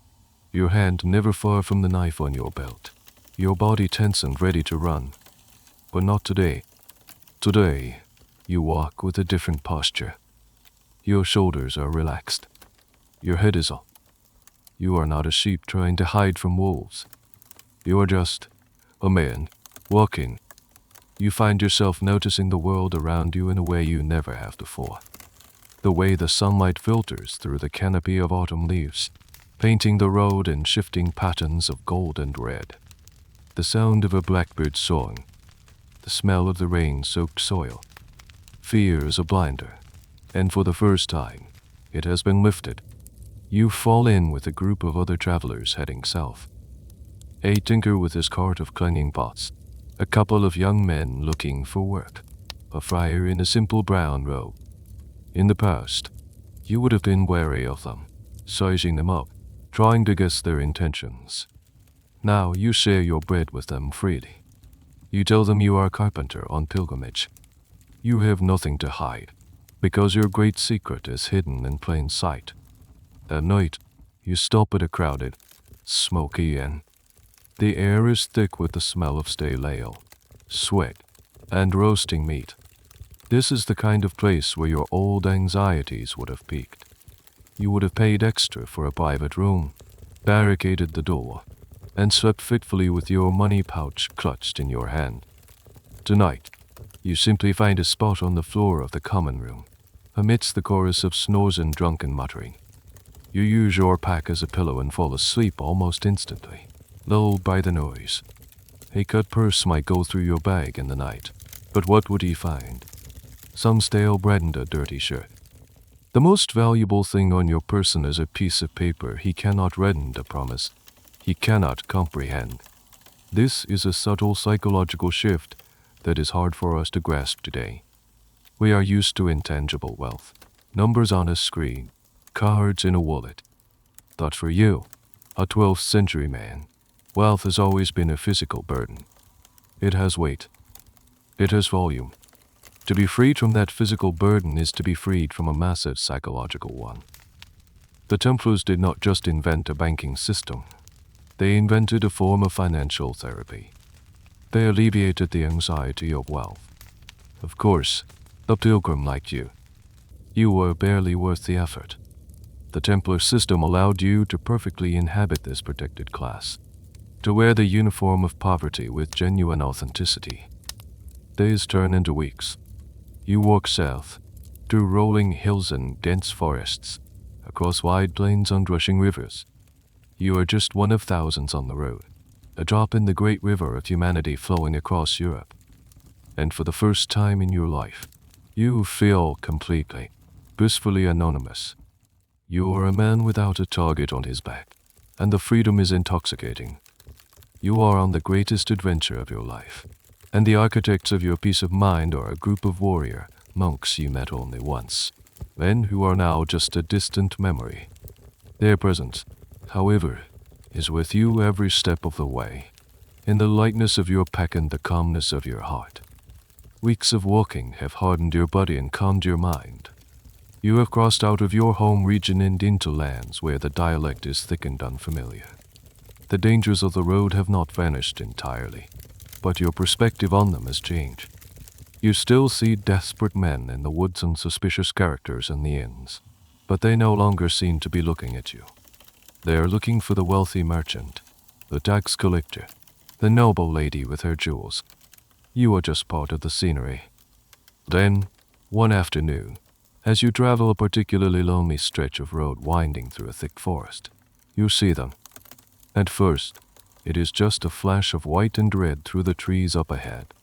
your hand never far from the knife on your belt, your body tense and ready to run. But not today. Today, you walk with a different posture. Your shoulders are relaxed. Your head is up. You are not a sheep trying to hide from wolves. You are just a man walking. You find yourself noticing the world around you in a way you never have before. The way the sunlight filters through the canopy of autumn leaves, painting the road in shifting patterns of gold and red. The sound of a blackbird's song, the smell of the rain-soaked soil. Fear is a blinder, and for the first time, it has been lifted. You fall in with a group of other travelers heading south. A tinker with his cart of clanging pots, a couple of young men looking for work, a friar in a simple brown robe. In the past, you would have been wary of them, sizing them up, trying to guess their intentions. Now you share your bread with them freely. You tell them you are a carpenter on pilgrimage. You have nothing to hide, because your great secret is hidden in plain sight. At night, you stop at a crowded, smoky inn. The air is thick with the smell of stale ale, sweat, and roasting meat. This is the kind of place where your old anxieties would have peaked. You would have paid extra for a private room, barricaded the door, and slept fitfully with your money pouch clutched in your hand. Tonight, you simply find a spot on the floor of the common room, amidst the chorus of snores and drunken muttering. You use your pack as a pillow and fall asleep almost instantly, lulled by the noise. A cut purse might go through your bag in the night, but what would he find? Some stale bread and a dirty shirt. The most valuable thing on your person is a piece of paper he cannot read and a promise he cannot comprehend. This is a subtle psychological shift that is hard for us to grasp today. We are used to intangible wealth, numbers on a screen, cards in a wallet. But for you, a 12th century man, wealth has always been a physical burden. It has weight. It has volume. To be freed from that physical burden is to be freed from a massive psychological one. The Templars did not just invent a banking system. They invented a form of financial therapy. They alleviated the anxiety of wealth. Of course, a pilgrim like you. You were barely worth the effort. The Templar system allowed you to perfectly inhabit this protected class, to wear the uniform of poverty with genuine authenticity. Days turn into weeks. You walk south, through rolling hills and dense forests, across wide plains and rushing rivers. You are just one of thousands on the road, a drop in the great river of humanity flowing across Europe. And for the first time in your life, you feel completely, blissfully anonymous. You are a man without a target on his back, and the freedom is intoxicating. You are on the greatest adventure of your life, and the architects of your peace of mind are a group of warrior monks you met only once, men who are now just a distant memory. Their presence, however, is with you every step of the way, in the lightness of your pack and the calmness of your heart. Weeks of walking have hardened your body and calmed your mind. You have crossed out of your home region and into lands where the dialect is thick and unfamiliar. The dangers of the road have not vanished entirely, but your perspective on them has changed. You still see desperate men in the woods and suspicious characters in the inns, but they no longer seem to be looking at you. They are looking for the wealthy merchant, the tax collector, the noble lady with her jewels. You are just part of the scenery. Then, one afternoon, as you travel a particularly lonely stretch of road winding through a thick forest, you see them. At first, it is just a flash of white and red through the trees up ahead.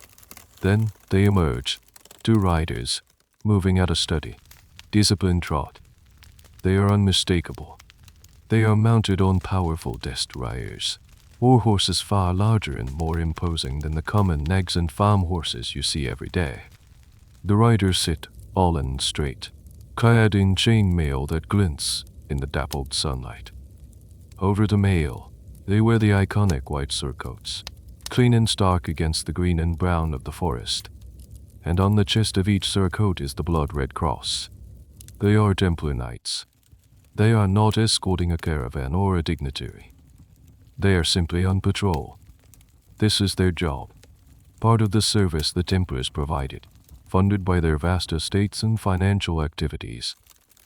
Then they emerge, two riders, moving at a steady, disciplined trot. They are unmistakable. They are mounted on powerful destriers, war horses far larger and more imposing than the common nags and farm horses you see every day. The riders sit, all and straight, clad in chain mail that glints in the dappled sunlight. Over the mail, they wear the iconic white surcoats, clean and stark against the green and brown of the forest, and on the chest of each surcoat is the blood-red cross. They are Templar knights. They are not escorting a caravan or a dignitary. They are simply on patrol. This is their job, part of the service the Templars provided, funded by their vast estates and financial activities,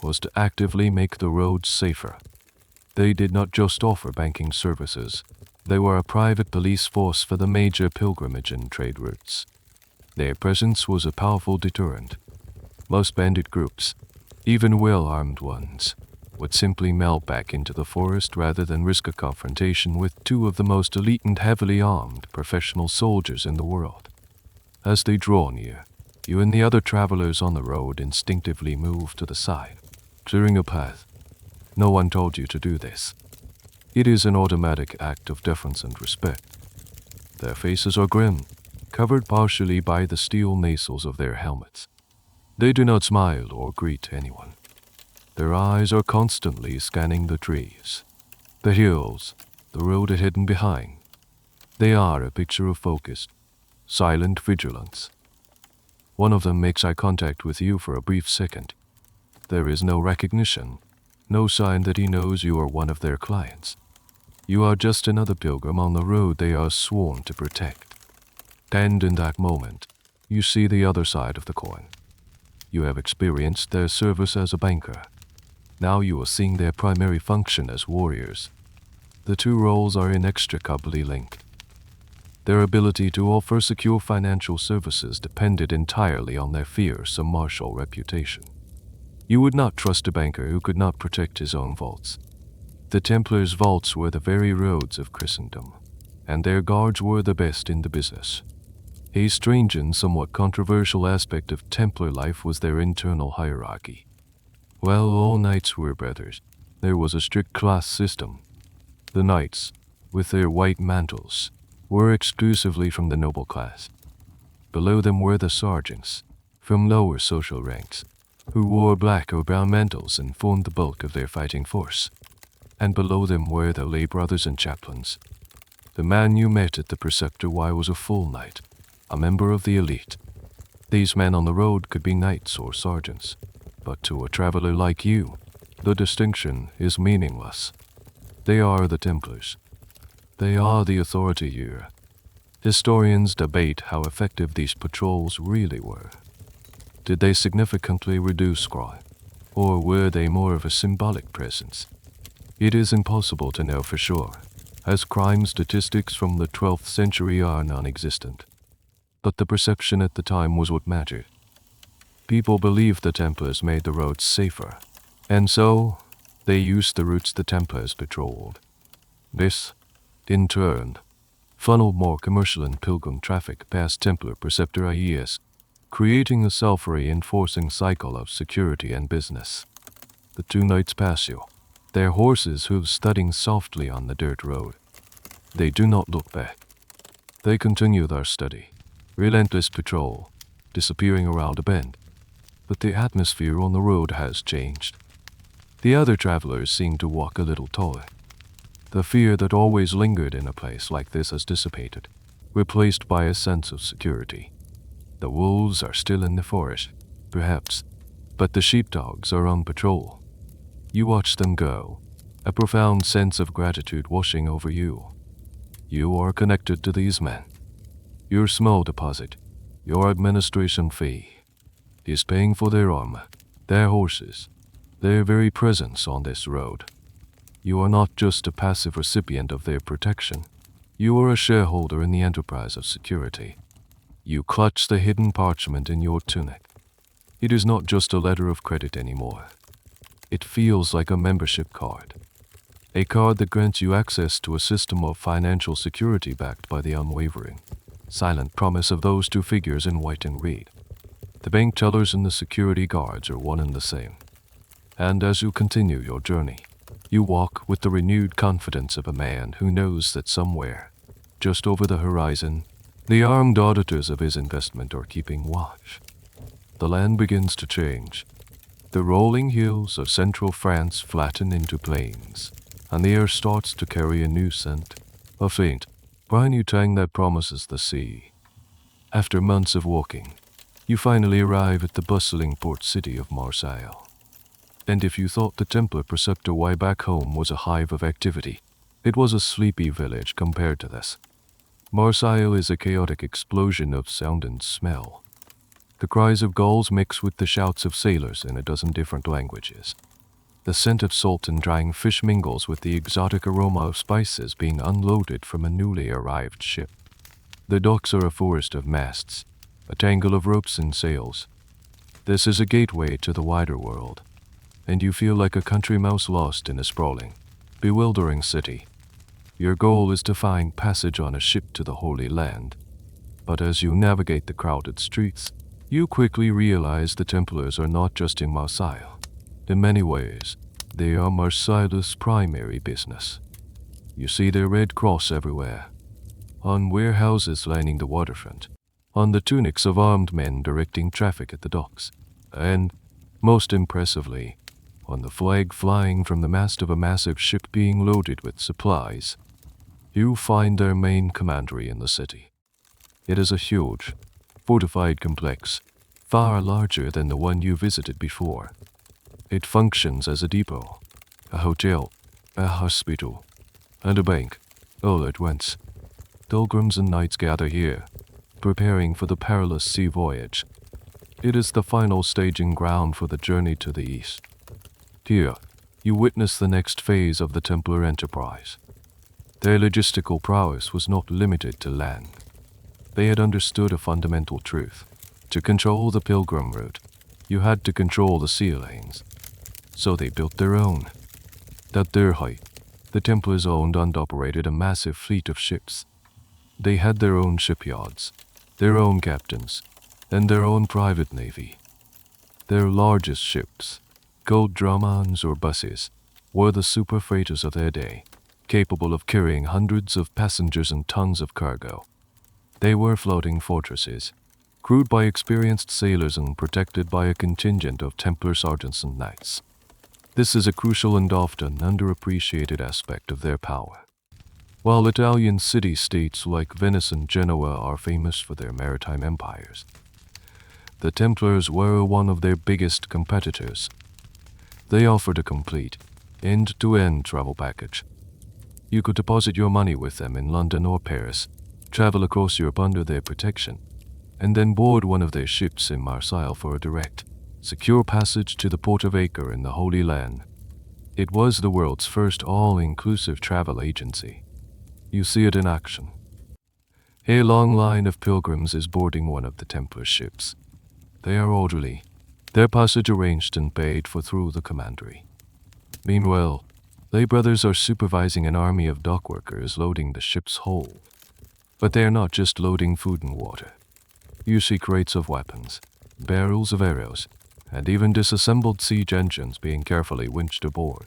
was to actively make the roads safer. They did not just offer banking services, they were a private police force for the major pilgrimage and trade routes. Their presence was a powerful deterrent. Most bandit groups, even well-armed ones, would simply melt back into the forest rather than risk a confrontation with two of the most elite and heavily armed professional soldiers in the world. As they draw near, you and the other travelers on the road instinctively move to the side, clearing a path. No one told you to do this. It is an automatic act of deference and respect. Their faces are grim, covered partially by the steel nasals of their helmets. They do not smile or greet anyone. Their eyes are constantly scanning the trees, the hills, the road ahead and behind. They are a picture of focused, silent vigilance. One of them makes eye contact with you for a brief second. There is no recognition, no sign that he knows you are one of their clients. You are just another pilgrim on the road they are sworn to protect. And in that moment, you see the other side of the coin. You have experienced their service as a banker. Now you are seeing their primary function as warriors. The two roles are inextricably linked. Their ability to offer secure financial services depended entirely on their fierce and martial reputation. You would not trust a banker who could not protect his own vaults. The Templars' vaults were the very roads of Christendom, and their guards were the best in the business. A strange and somewhat controversial aspect of Templar life was their internal hierarchy. While all knights were brothers, there was a strict class system. The knights, with their white mantles, were exclusively from the noble class. Below them were the sergeants, from lower social ranks, who wore black or brown mantles and formed the bulk of their fighting force. And below them were the lay brothers and chaplains. The man you met at the Preceptor Y was a full knight, a member of the elite. These men on the road could be knights or sergeants, but to a traveler like you, the distinction is meaningless. They are the Templars. They are the authority here. Historians debate how effective these patrols really were. Did they significantly reduce crime, or were they more of a symbolic presence? It is impossible to know for sure, as crime statistics from the 12th century are non-existent. But the perception at the time was what mattered. People believed the Templars made the roads safer, and so they used the routes the Templars patrolled. This, in turn, funneled more commercial and pilgrim traffic past Templar Preceptor IES, creating a self-reinforcing cycle of security and business. The two knights pass you, their horses' hooves thudding softly on the dirt road. They do not look back. They continue their steady, relentless patrol, disappearing around a bend. But the atmosphere on the road has changed. The other travelers seem to walk a little taller. The fear that always lingered in a place like this has dissipated, replaced by a sense of security. The wolves are still in the forest, perhaps, but the sheepdogs are on patrol. You watch them go, a profound sense of gratitude washing over you. You are connected to these men. Your small deposit, your administration fee, is paying for their armor, their horses, their very presence on this road. You are not just a passive recipient of their protection. You are a shareholder in the enterprise of security. You clutch the hidden parchment in your tunic. It is not just a letter of credit anymore. It feels like a membership card. A card that grants you access to a system of financial security backed by the unwavering, silent promise of those two figures in white and red. The bank tellers and the security guards are one and the same. And as you continue your journey, you walk with the renewed confidence of a man who knows that somewhere, just over the horizon, the armed auditors of his investment are keeping watch. The land begins to change. The rolling hills of central France flatten into plains, and the air starts to carry a new scent, a faint, briny tang that promises the sea. After months of walking, you finally arrive at the bustling port city of Marseille. And if you thought the Templar preceptor way back home was a hive of activity, it was a sleepy village compared to this. Marseille is a chaotic explosion of sound and smell. The cries of gulls mix with the shouts of sailors in a dozen different languages. The scent of salt and drying fish mingles with the exotic aroma of spices being unloaded from a newly arrived ship. The docks are a forest of masts, a tangle of ropes and sails. This is a gateway to the wider world, and you feel like a country mouse lost in a sprawling, bewildering city. Your goal is to find passage on a ship to the Holy Land, but as you navigate the crowded streets, you quickly realize the Templars are not just in Marseille. In many ways, they are Marseille's primary business. You see their red cross everywhere, on warehouses lining the waterfront, on the tunics of armed men directing traffic at the docks, and, most impressively, on the flag flying from the mast of a massive ship being loaded with supplies. You find their main commandery in the city. It is a huge, fortified complex, far larger than the one you visited before. It functions as a depot, a hotel, a hospital, and a bank, all at once. Pilgrims and knights gather here, preparing for the perilous sea voyage. It is the final staging ground for the journey to the east. Here, you witness the next phase of the Templar enterprise. Their logistical prowess was not limited to land. They had understood a fundamental truth. To control the pilgrim route, you had to control the sea lanes. So they built their own. At their height, the Templars owned and operated a massive fleet of ships. They had their own shipyards, their own captains, and their own private navy. Their largest ships, called dramans or buses, were the super freighters of their day, capable of carrying hundreds of passengers and tons of cargo. They were floating fortresses, crewed by experienced sailors and protected by a contingent of Templar sergeants and knights. This is a crucial and often underappreciated aspect of their power. While Italian city-states like Venice and Genoa are famous for their maritime empires, the Templars were one of their biggest competitors. They offered a complete, end-to-end travel package. You could deposit your money with them in London or Paris, travel across Europe under their protection, and then board one of their ships in Marseille for a direct, secure passage to the port of Acre in the Holy Land. It was the world's first all-inclusive travel agency. You see it in action. A long line of pilgrims is boarding one of the Templar ships. They are orderly, their passage arranged and paid for through the commandery. Meanwhile, lay brothers are supervising an army of dock workers loading the ship's hold. But they are not just loading food and water. You see crates of weapons, barrels of arrows, and even disassembled siege engines being carefully winched aboard.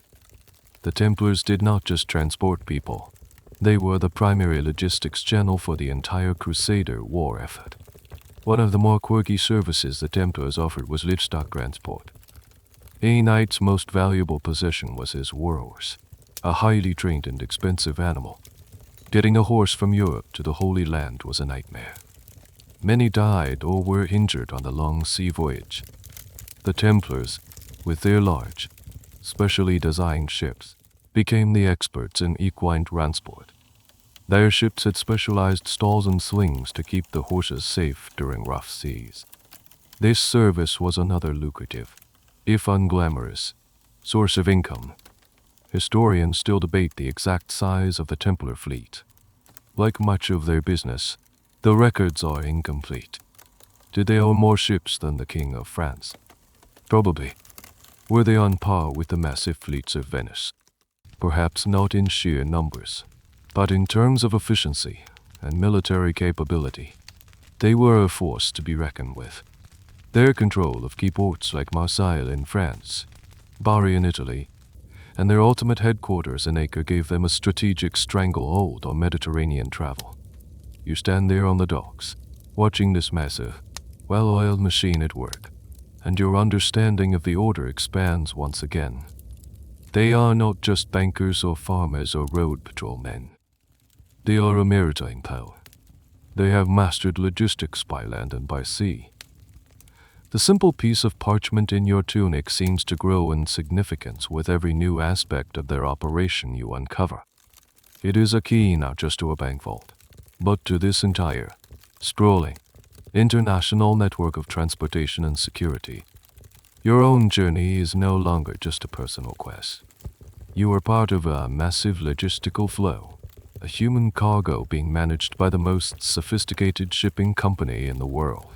The Templars did not just transport people. They were the primary logistics channel for the entire Crusader war effort. One of the more quirky services the Templars offered was livestock transport. A knight's most valuable possession was his warhorse, a highly trained and expensive animal. Getting a horse from Europe to the Holy Land was a nightmare. Many died or were injured on the long sea voyage. The Templars, with their large, specially designed ships, became the experts in equine transport. Their ships had specialized stalls and slings to keep the horses safe during rough seas. This service was another lucrative, if unglamorous, source of income. Historians still debate the exact size of the Templar fleet. Like much of their business, the records are incomplete. Did they own more ships than the King of France? Probably. Were they on par with the massive fleets of Venice? Perhaps not in sheer numbers, but in terms of efficiency and military capability, they were a force to be reckoned with. Their control of key ports like Marseille in France, Bari in Italy, and their ultimate headquarters in Acre gave them a strategic stranglehold on Mediterranean travel. You stand there on the docks, watching this massive, well-oiled machine at work, and your understanding of the order expands once again. They are not just bankers or farmers or road patrolmen. They are a maritime power. They have mastered logistics by land and by sea. The simple piece of parchment in your tunic seems to grow in significance with every new aspect of their operation you uncover. It is a key not just to a bank vault, but to this entire, sprawling, international network of transportation and security. Your own journey is no longer just a personal quest. You are part of a massive logistical flow, a human cargo being managed by the most sophisticated shipping company in the world.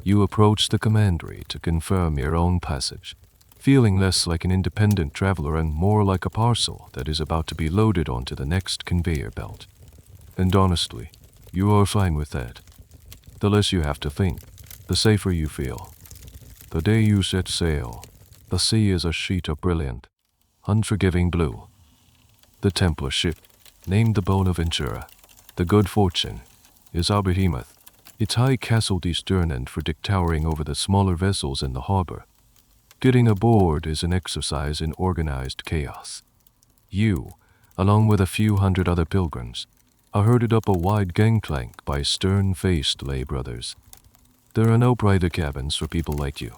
You approach the commandery to confirm your own passage, feeling less like an independent traveler and more like a parcel that is about to be loaded onto the next conveyor belt. And honestly, you are fine with that. The less you have to think, the safer you feel. The day you set sail, the sea is a sheet of brilliant, unforgiving blue. The Templar ship, named the Bonaventura, the Good Fortune, is our behemoth, its high castled stern and verdict towering over the smaller vessels in the harbor. Getting aboard is an exercise in organized chaos. You, along with a few hundred other pilgrims, are herded up a wide gangplank by stern-faced lay brothers. There are no private cabins for people like you.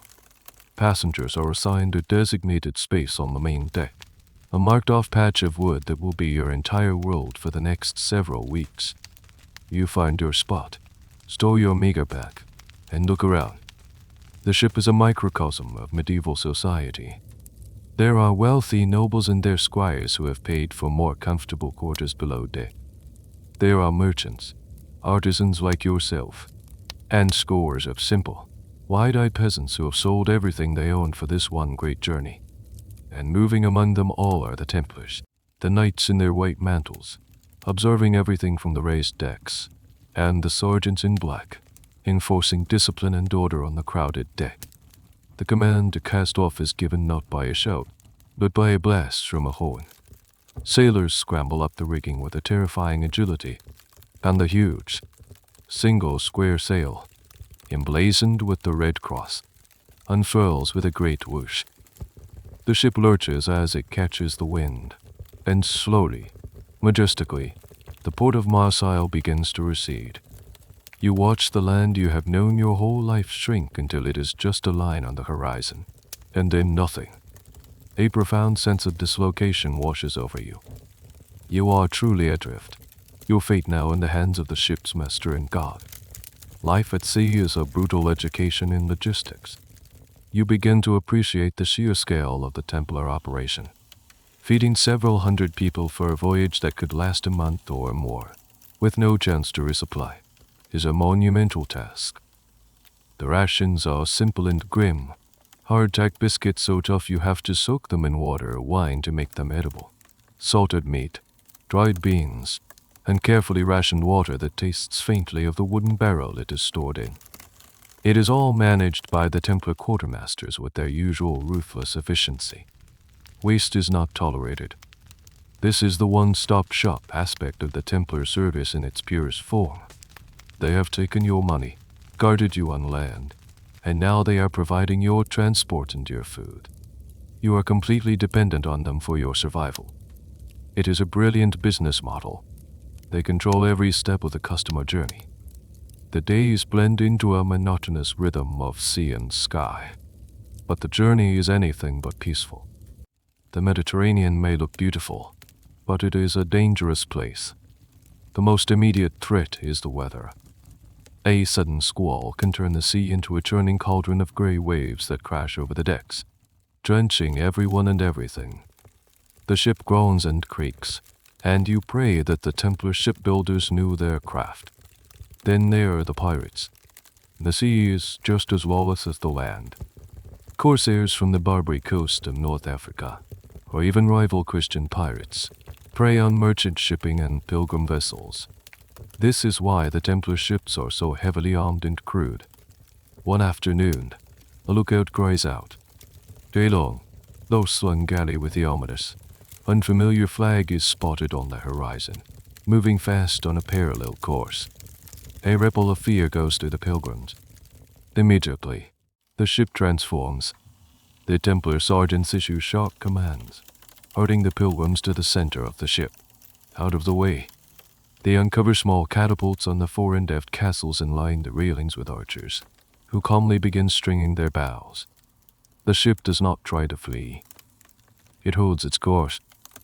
Passengers are assigned a designated space on the main deck, a marked-off patch of wood that will be your entire world for the next several weeks. You find your spot, store your meager pack, and look around. The ship is a microcosm of medieval society. There are wealthy nobles and their squires who have paid for more comfortable quarters below deck. There are merchants, artisans like yourself, and scores of simple, wide-eyed peasants who have sold everything they own for this one great journey. And moving among them all are the Templars, the knights in their white mantles, observing everything from the raised decks, and the sergeants in black, enforcing discipline and order on the crowded deck. The command to cast off is given not by a shout, but by a blast from a horn. Sailors scramble up the rigging with a terrifying agility, and the huge, single square sail, emblazoned with the Red Cross, unfurls with a great whoosh. The ship lurches as it catches the wind, and slowly, majestically, the port of Marseille begins to recede. You watch the land you have known your whole life shrink until it is just a line on the horizon, and then nothing. A profound sense of dislocation washes over you. You are truly adrift, your fate now in the hands of the ship's master and God. Life at sea is a brutal education in logistics. You begin to appreciate the sheer scale of the Templar operation. Feeding several hundred people for a voyage that could last a month or more, with no chance to resupply, is a monumental task. The rations are simple and grim. Hardtack biscuits so tough you have to soak them in water or wine to make them edible. Salted meat, dried beans, and carefully rationed water that tastes faintly of the wooden barrel it is stored in. It is all managed by the Templar quartermasters with their usual ruthless efficiency. Waste is not tolerated. This is the one-stop shop aspect of the Templar service in its purest form. They have taken your money, guarded you on land, and now they are providing your transport and your food. You are completely dependent on them for your survival. It is a brilliant business model. They control every step of the customer journey. The days blend into a monotonous rhythm of sea and sky, but the journey is anything but peaceful. The Mediterranean may look beautiful, but it is a dangerous place. The most immediate threat is the weather. A sudden squall can turn the sea into a churning cauldron of gray waves that crash over the decks, drenching everyone and everything. The ship groans and creaks, and you pray that the Templar shipbuilders knew their craft. Then there are the pirates. The sea is just as lawless as the land. Corsairs from the Barbary coast of North Africa, or even rival Christian pirates, prey on merchant shipping and pilgrim vessels. This is why the Templar ships are so heavily armed and crewed. One afternoon, a lookout cries out, "Daylong, low slung galley with the ominous, unfamiliar flag is spotted on the horizon, moving fast on a parallel course." A ripple of fear goes through the pilgrims. Immediately, the ship transforms. The Templar sergeants issue sharp commands, herding the pilgrims to the center of the ship. Out of the way, they uncover small catapults on the fore and aft castles and line the railings with archers, who calmly begin stringing their bows. The ship does not try to flee. It holds its course,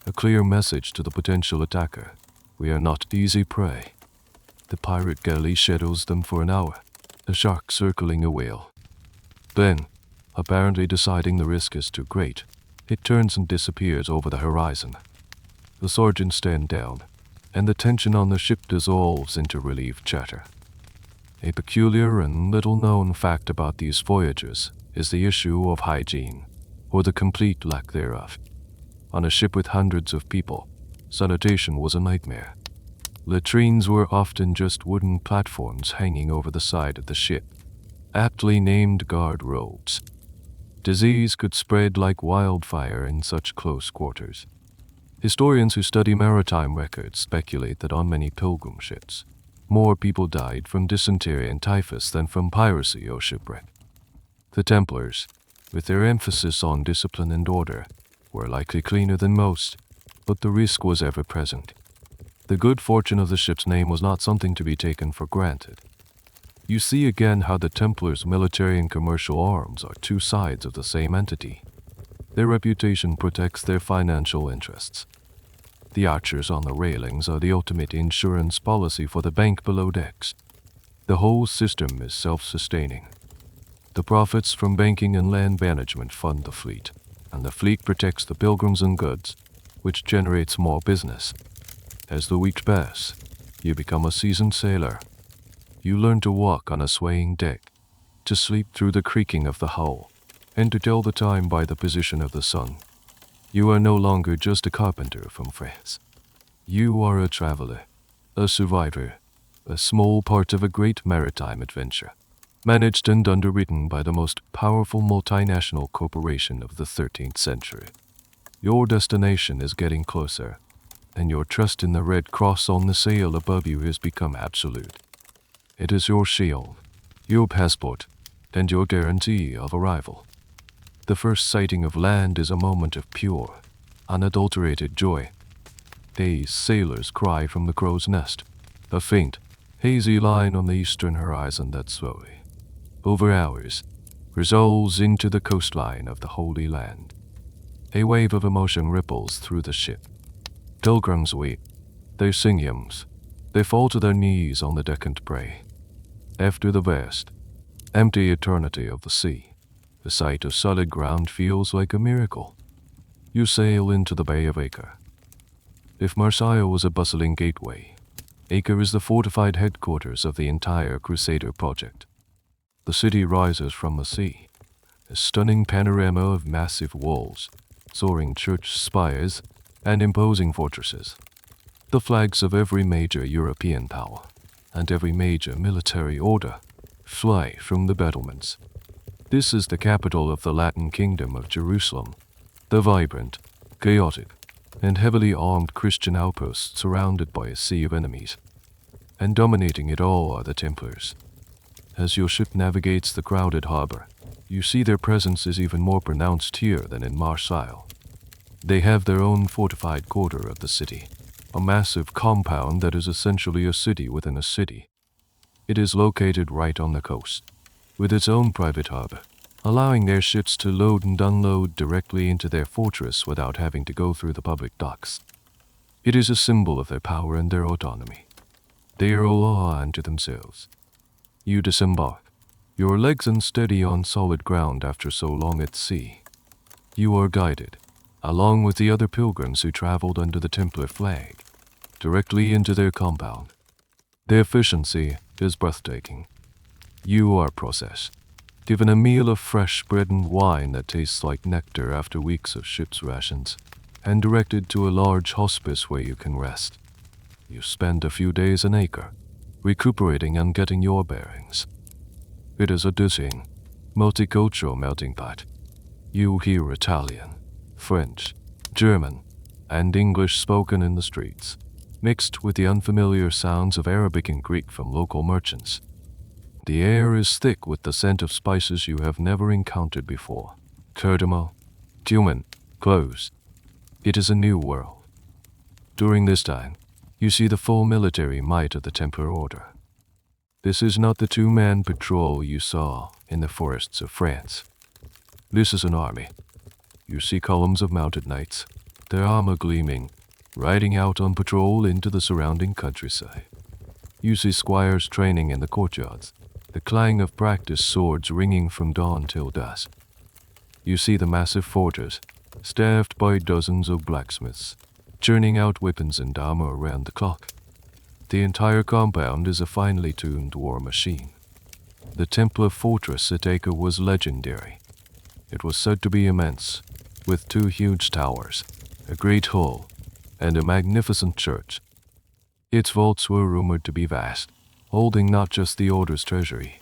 a clear message to the potential attacker. We are not easy prey. The pirate galley shadows them for an hour, a shark circling a whale. Then, apparently deciding the risk is too great, it turns and disappears over the horizon. The sergeants stand down, and the tension on the ship dissolves into relieved chatter. A peculiar and little-known fact about these voyages is the issue of hygiene, or the complete lack thereof. On a ship with hundreds of people, sanitation was a nightmare. Latrines were often just wooden platforms hanging over the side of the ship, aptly named guard robes. Disease could spread like wildfire in such close quarters. Historians who study maritime records speculate that on many pilgrim ships, more people died from dysentery and typhus than from piracy or shipwreck. The Templars, with their emphasis on discipline and order, were likely cleaner than most, but the risk was ever present. The good fortune of the ship's name was not something to be taken for granted. You see again how the Templars' military and commercial arms are two sides of the same entity. Their reputation protects their financial interests. The archers on the railings are the ultimate insurance policy for the bank below decks. The whole system is self-sustaining. The profits from banking and land management fund the fleet, and the fleet protects the pilgrims and goods, which generates more business. As the weeks pass, you become a seasoned sailor. You learn to walk on a swaying deck, to sleep through the creaking of the hull, and to tell the time by the position of the sun. You are no longer just a carpenter from France. You are a traveler, a survivor, a small part of a great maritime adventure, managed and underwritten by the most powerful multinational corporation of the 13th century. Your destination is getting closer, and your trust in the Red Cross on the sail above you has become absolute. It is your shield, your passport, and your guarantee of arrival. The first sighting of land is a moment of pure, unadulterated joy. A sailor's cry from the crow's nest, a faint, hazy line on the eastern horizon that slowly, over hours, resolves into the coastline of the Holy Land. A wave of emotion ripples through the ship. Pilgrims weep, they sing hymns, they fall to their knees on the deck and pray. After the vast, empty eternity of the sea, the sight of solid ground feels like a miracle. You sail into the Bay of Acre. If Marseille was a bustling gateway, Acre is the fortified headquarters of the entire Crusader project. The city rises from the sea, a stunning panorama of massive walls, soaring church spires, and imposing fortresses. The flags of every major European power and every major military order fly from the battlements. This is the capital of the Latin Kingdom of Jerusalem, the vibrant, chaotic, and heavily armed Christian outpost surrounded by a sea of enemies. And dominating it all are the Templars. As your ship navigates the crowded harbor, you see their presence is even more pronounced here than in Marseille. They have their own fortified quarter of the city, a massive compound that is essentially a city within a city. It is located right on the coast, with its own private harbor, allowing their ships to load and unload directly into their fortress without having to go through the public docks. It is a symbol of their power and their autonomy. They are a law unto themselves. You disembark, your legs unsteady on solid ground after so long at sea. You are guided, along with the other pilgrims who traveled under the Templar flag, directly into their compound. The efficiency is breathtaking. You are processed, given a meal of fresh bread and wine that tastes like nectar after weeks of ship's rations, and directed to a large hospice where you can rest. You spend a few days in Acre, recuperating and getting your bearings. It is a dizzying, multicultural melting pot. You hear Italian, French, German, and English spoken in the streets, mixed with the unfamiliar sounds of Arabic and Greek from local merchants. The air is thick with the scent of spices you have never encountered before. Cardamom, cumin, cloves. It is a new world. During this time, you see the full military might of the Templar Order. This is not the two-man patrol you saw in the forests of France. This is an army. You see columns of mounted knights, their armor gleaming, riding out on patrol into the surrounding countryside. You see squires training in the courtyards, the clang of practice swords ringing from dawn till dusk. You see the massive fortress, staffed by dozens of blacksmiths, churning out weapons and armor around the clock. The entire compound is a finely tuned war machine. The Templar fortress at Acre was legendary. It was said to be immense, with 2 huge towers, a great hall, and a magnificent church. Its vaults were rumored to be vast, holding not just the Order's treasury,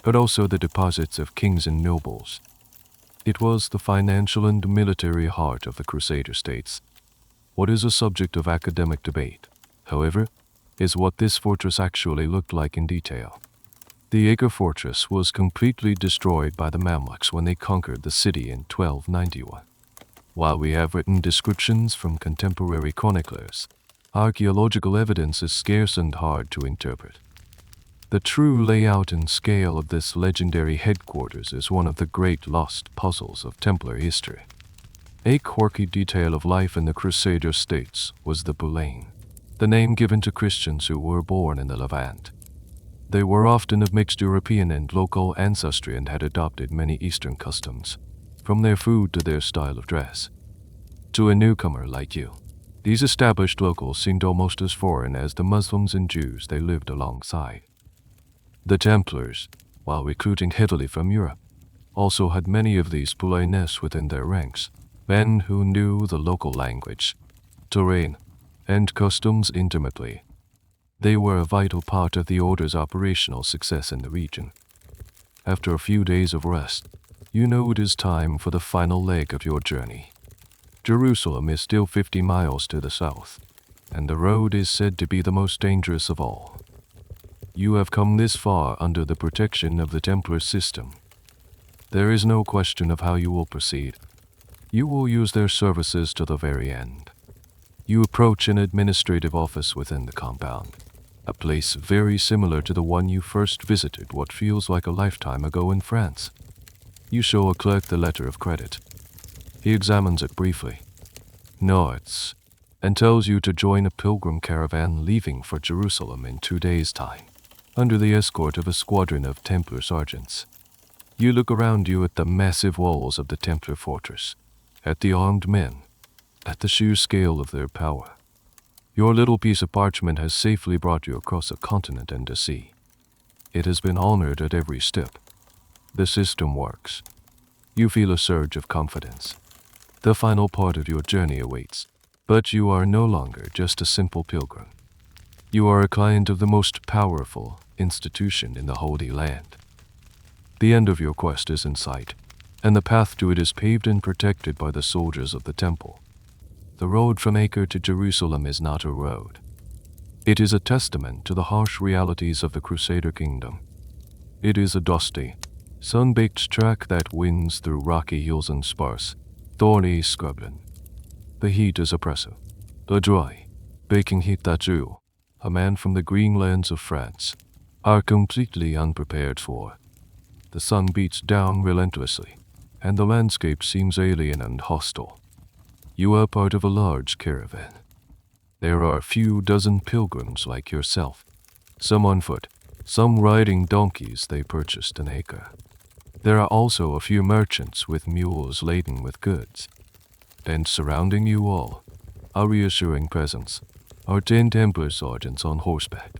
but also the deposits of kings and nobles. It was the financial and military heart of the Crusader states. What is a subject of academic debate, however, is what this fortress actually looked like in detail. The Acre fortress was completely destroyed by the Mamluks when they conquered the city in 1291. While we have written descriptions from contemporary chroniclers, archaeological evidence is scarce and hard to interpret. The true layout and scale of this legendary headquarters is one of the great lost puzzles of Templar history. A quirky detail of life in the Crusader states was the Boulain, the name given to Christians who were born in the Levant. They were often of mixed European and local ancestry and had adopted many Eastern customs, from their food to their style of dress. To a newcomer like you, these established locals seemed almost as foreign as the Muslims and Jews they lived alongside. The Templars, while recruiting heavily from Europe, also had many of these Boulainais within their ranks, men who knew the local language, terrain, and customs intimately. They were a vital part of the Order's operational success in the region. After a few days of rest, you know it is time for the final leg of your journey. Jerusalem is still 50 miles to the south, and the road is said to be the most dangerous of all. You have come this far under the protection of the Templar system. There is no question of how you will proceed. You will use their services to the very end. You approach an administrative office within the compound, a place very similar to the one you first visited what feels like a lifetime ago in France. You show a clerk the letter of credit. He examines it briefly, nods, and tells you to join a pilgrim caravan leaving for Jerusalem in 2 days' time, under the escort of a squadron of Templar sergeants. You look around you at the massive walls of the Templar fortress, at the armed men, at the sheer scale of their power. Your little piece of parchment has safely brought you across a continent and a sea. It has been honored at every step. The system works. You feel a surge of confidence. The final part of your journey awaits, but you are no longer just a simple pilgrim. You are a client of the most powerful institution in the Holy Land. The end of your quest is in sight, and the path to it is paved and protected by the soldiers of the temple. The road from Acre to Jerusalem is not a road. It is a testament to the harsh realities of the Crusader kingdom. It is a dusty, sun-baked track that winds through rocky hills and sparse, thorny scrubland. The heat is oppressive. The dry, baking heat that you, a man from the green lands of France, are completely unprepared for. The sun beats down relentlessly, and the landscape seems alien and hostile. You are part of a large caravan. There are a few dozen pilgrims like yourself, some on foot, some riding donkeys they purchased in Acre. There are also a few merchants with mules laden with goods. And surrounding you all, a reassuring presence, are 10 Templar sergeants on horseback.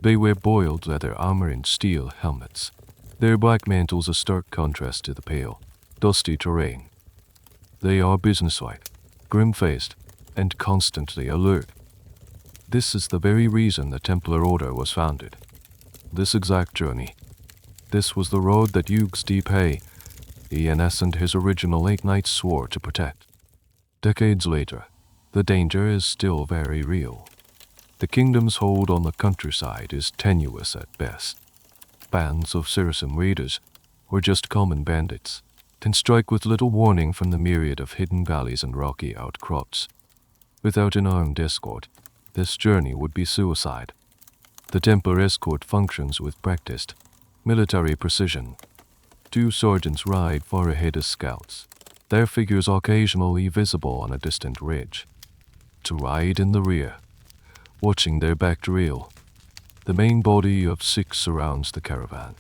They wear boiled leather armor and steel helmets, their black mantles a stark contrast to the pale, dusty terrain. They are businesslike, grim-faced, and constantly alert. This is the very reason the Templar Order was founded. This exact journey. This was the road that Hugues de Pay, ENS and his original 8 knights swore to protect. Decades later, the danger is still very real. The kingdom's hold on the countryside is tenuous at best. Bands of Saracen raiders, or just common bandits, can strike with little warning from the myriad of hidden valleys and rocky outcrops. Without an armed escort, this journey would be suicide. The Templar escort functions with practiced military precision. 2 sergeants ride far ahead as scouts, their figures occasionally visible on a distant ridge. To ride in the rear, watching their back drill. The main body of 6 surrounds the caravan,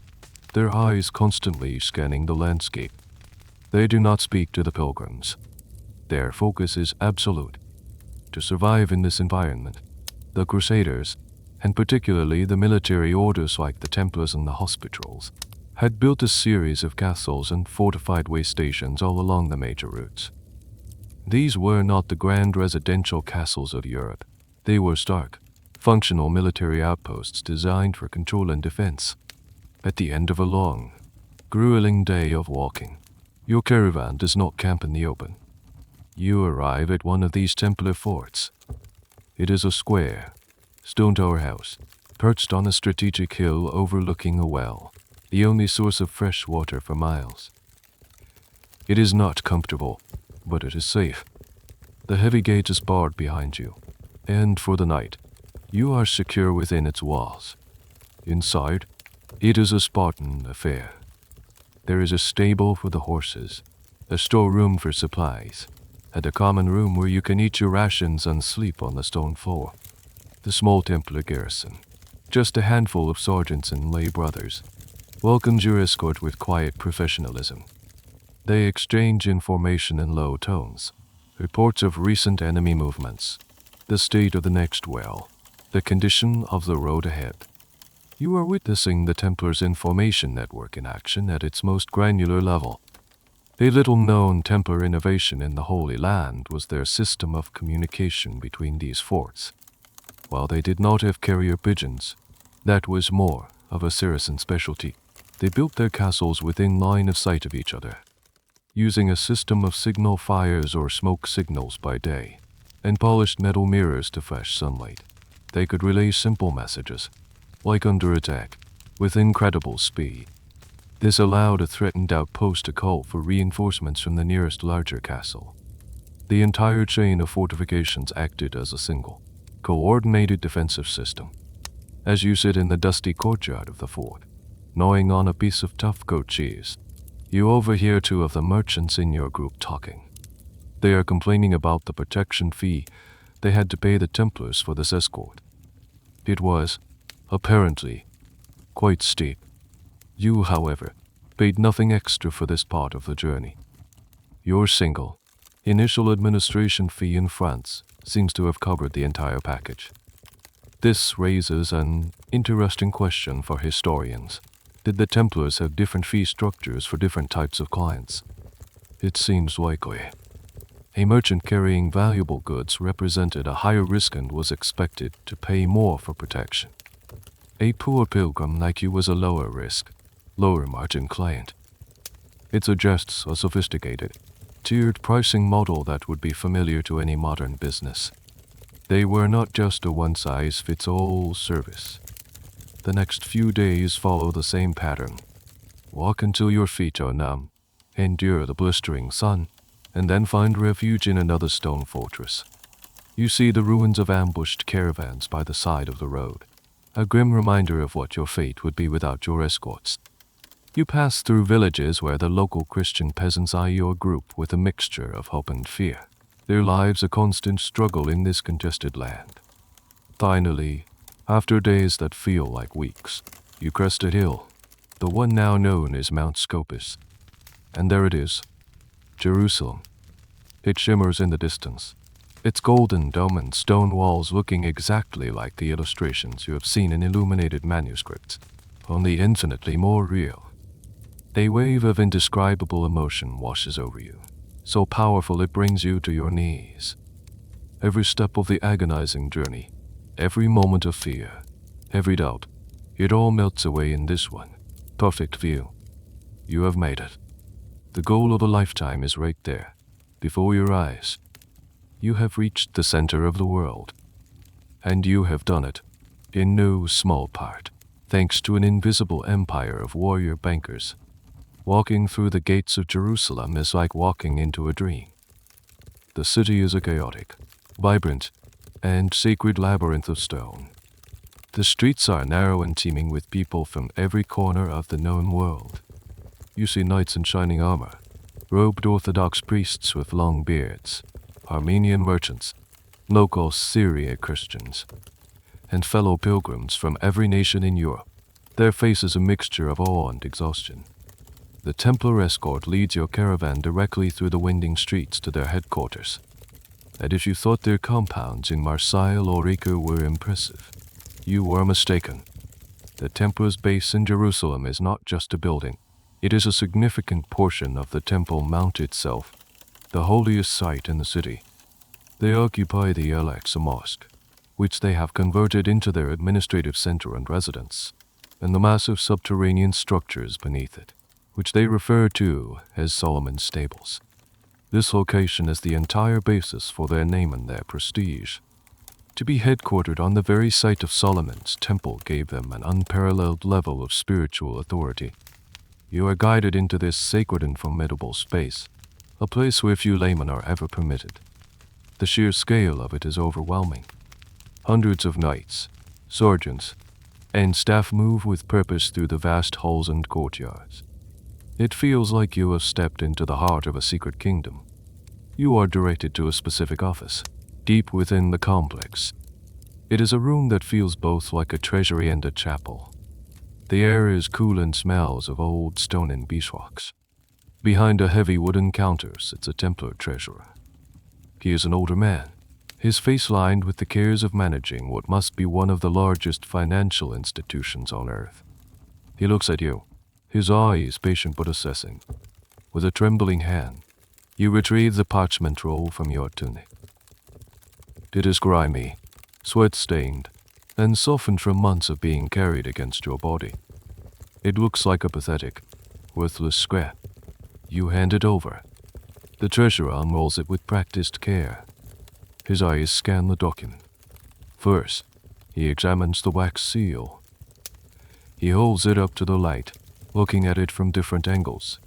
their eyes constantly scanning the landscape. They do not speak to the pilgrims. Their focus is absolute. To survive in this environment, the Crusaders, and particularly the military orders like the Templars and the Hospitals, had built a series of castles and fortified way stations all along the major routes. These were not the grand residential castles of Europe. They were stark, functional military outposts designed for control and defense. At the end of a long, grueling day of walking, your caravan does not camp in the open. You arrive at one of these Templar forts. It is a square, stone tower house, perched on a strategic hill overlooking a well, the only source of fresh water for miles. It is not comfortable, but it is safe. The heavy gate is barred behind you, and for the night, you are secure within its walls. Inside, it is a Spartan affair. There is a stable for the horses, a storeroom for supplies, and a common room where you can eat your rations and sleep on the stone floor. The small Templar garrison, just a handful of sergeants and lay brothers, welcomes your escort with quiet professionalism. They exchange information in low tones, reports of recent enemy movements, the state of the next well, the condition of the road ahead. You are witnessing the Templars' information network in action at its most granular level. A little-known Templar innovation in the Holy Land was their system of communication between these forts. While they did not have carrier pigeons, that was more of a Saracen specialty. They built their castles within line of sight of each other, using a system of signal fires or smoke signals by day, and polished metal mirrors to flash sunlight. They could relay simple messages, like under attack, with incredible speed. This allowed a threatened outpost to call for reinforcements from the nearest larger castle. The entire chain of fortifications acted as a single, coordinated defensive system. As you sit in the dusty courtyard of the fort, gnawing on a piece of tough goat cheese, you overhear 2 of the merchants in your group talking. They are complaining about the protection fee they had to pay the Templars for this escort. It was, apparently, quite steep. You, however, paid nothing extra for this part of the journey. Your single, initial administration fee in France seems to have covered the entire package. This raises an interesting question for historians. Did the Templars have different fee structures for different types of clients? It seems likely. A merchant carrying valuable goods represented a higher risk and was expected to pay more for protection. A poor pilgrim like you was a lower risk, lower margin client. It suggests a sophisticated, tiered pricing model that would be familiar to any modern business. They were not just a one-size-fits-all service. The next few days follow the same pattern. Walk until your feet are numb, endure the blistering sun, and then find refuge in another stone fortress. You see the ruins of ambushed caravans by the side of the road, a grim reminder of what your fate would be without your escorts. You pass through villages where the local Christian peasants eye your group with a mixture of hope and fear, their lives a constant struggle in this congested land. Finally, after days that feel like weeks, you crest a hill, the one now known as Mount Scopus. And there it is, Jerusalem. It shimmers in the distance, its golden dome and stone walls looking exactly like the illustrations you have seen in illuminated manuscripts, only infinitely more real. A wave of indescribable emotion washes over you, so powerful it brings you to your knees. Every step of the agonizing journey, every moment of fear, every doubt, it all melts away in this one perfect view. You have made it. The goal of a lifetime is right there, before your eyes. You have reached the center of the world. And you have done it, in no small part, thanks to an invisible empire of warrior bankers. Walking through the gates of Jerusalem is like walking into a dream. The city is a chaotic, vibrant, and sacred labyrinth of stone. The streets are narrow and teeming with people from every corner of the known world. You see knights in shining armor, robed Orthodox priests with long beards, Armenian merchants, local Syriac Christians, and fellow pilgrims from every nation in Europe. Their faces a mixture of awe and exhaustion. The Templar escort leads your caravan directly through the winding streets to their headquarters. And if you thought their compounds in Marseille or Acre were impressive, you were mistaken. The Templars' base in Jerusalem is not just a building. It is a significant portion of the Temple Mount itself, the holiest site in the city. They occupy the Al-Aqsa Mosque, which they have converted into their administrative center and residence, and the massive subterranean structures beneath it, which they refer to as Solomon's Stables. This location is the entire basis for their name and their prestige. To be headquartered on the very site of Solomon's temple gave them an unparalleled level of spiritual authority. You are guided into this sacred and formidable space, a place where few laymen are ever permitted. The sheer scale of it is overwhelming. Hundreds of knights, sergeants, and staff move with purpose through the vast halls and courtyards. It feels like you have stepped into the heart of a secret kingdom. You are directed to a specific office, deep within the complex. It is a room that feels both like a treasury and a chapel. The air is cool and smells of old stone and beeswax. Behind a heavy wooden counter sits a Templar treasurer. He is an older man, his face lined with the cares of managing what must be one of the largest financial institutions on earth. He looks at you, his eyes patient but assessing. With a trembling hand, you retrieve the parchment roll from your tunic. It is grimy, sweat-stained, and softened from months of being carried against your body. It looks like a pathetic, worthless scrap. You hand it over. The treasurer unrolls it with practiced care. His eyes scan the document. First, he examines the wax seal. He holds it up to the light, looking at it from different angles.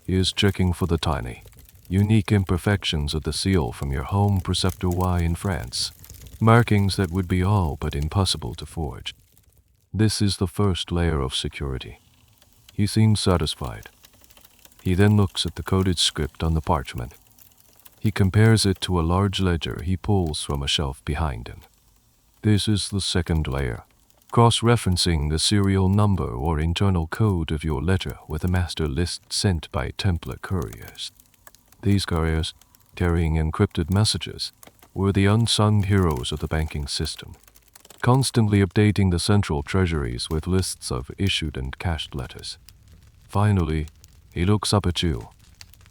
He is checking for the tiny, unique imperfections of the seal from your home Preceptor Y in France, markings that would be all but impossible to forge. This is the first layer of security. He seems satisfied. He then looks at the coded script on the parchment. He compares it to a large ledger he pulls from a shelf behind him. This is the second layer, cross-referencing the serial number or internal code of your letter with a master list sent by Templar couriers. These couriers, carrying encrypted messages, were the unsung heroes of the banking system, constantly updating the central treasuries with lists of issued and cashed letters. Finally, he looks up at you.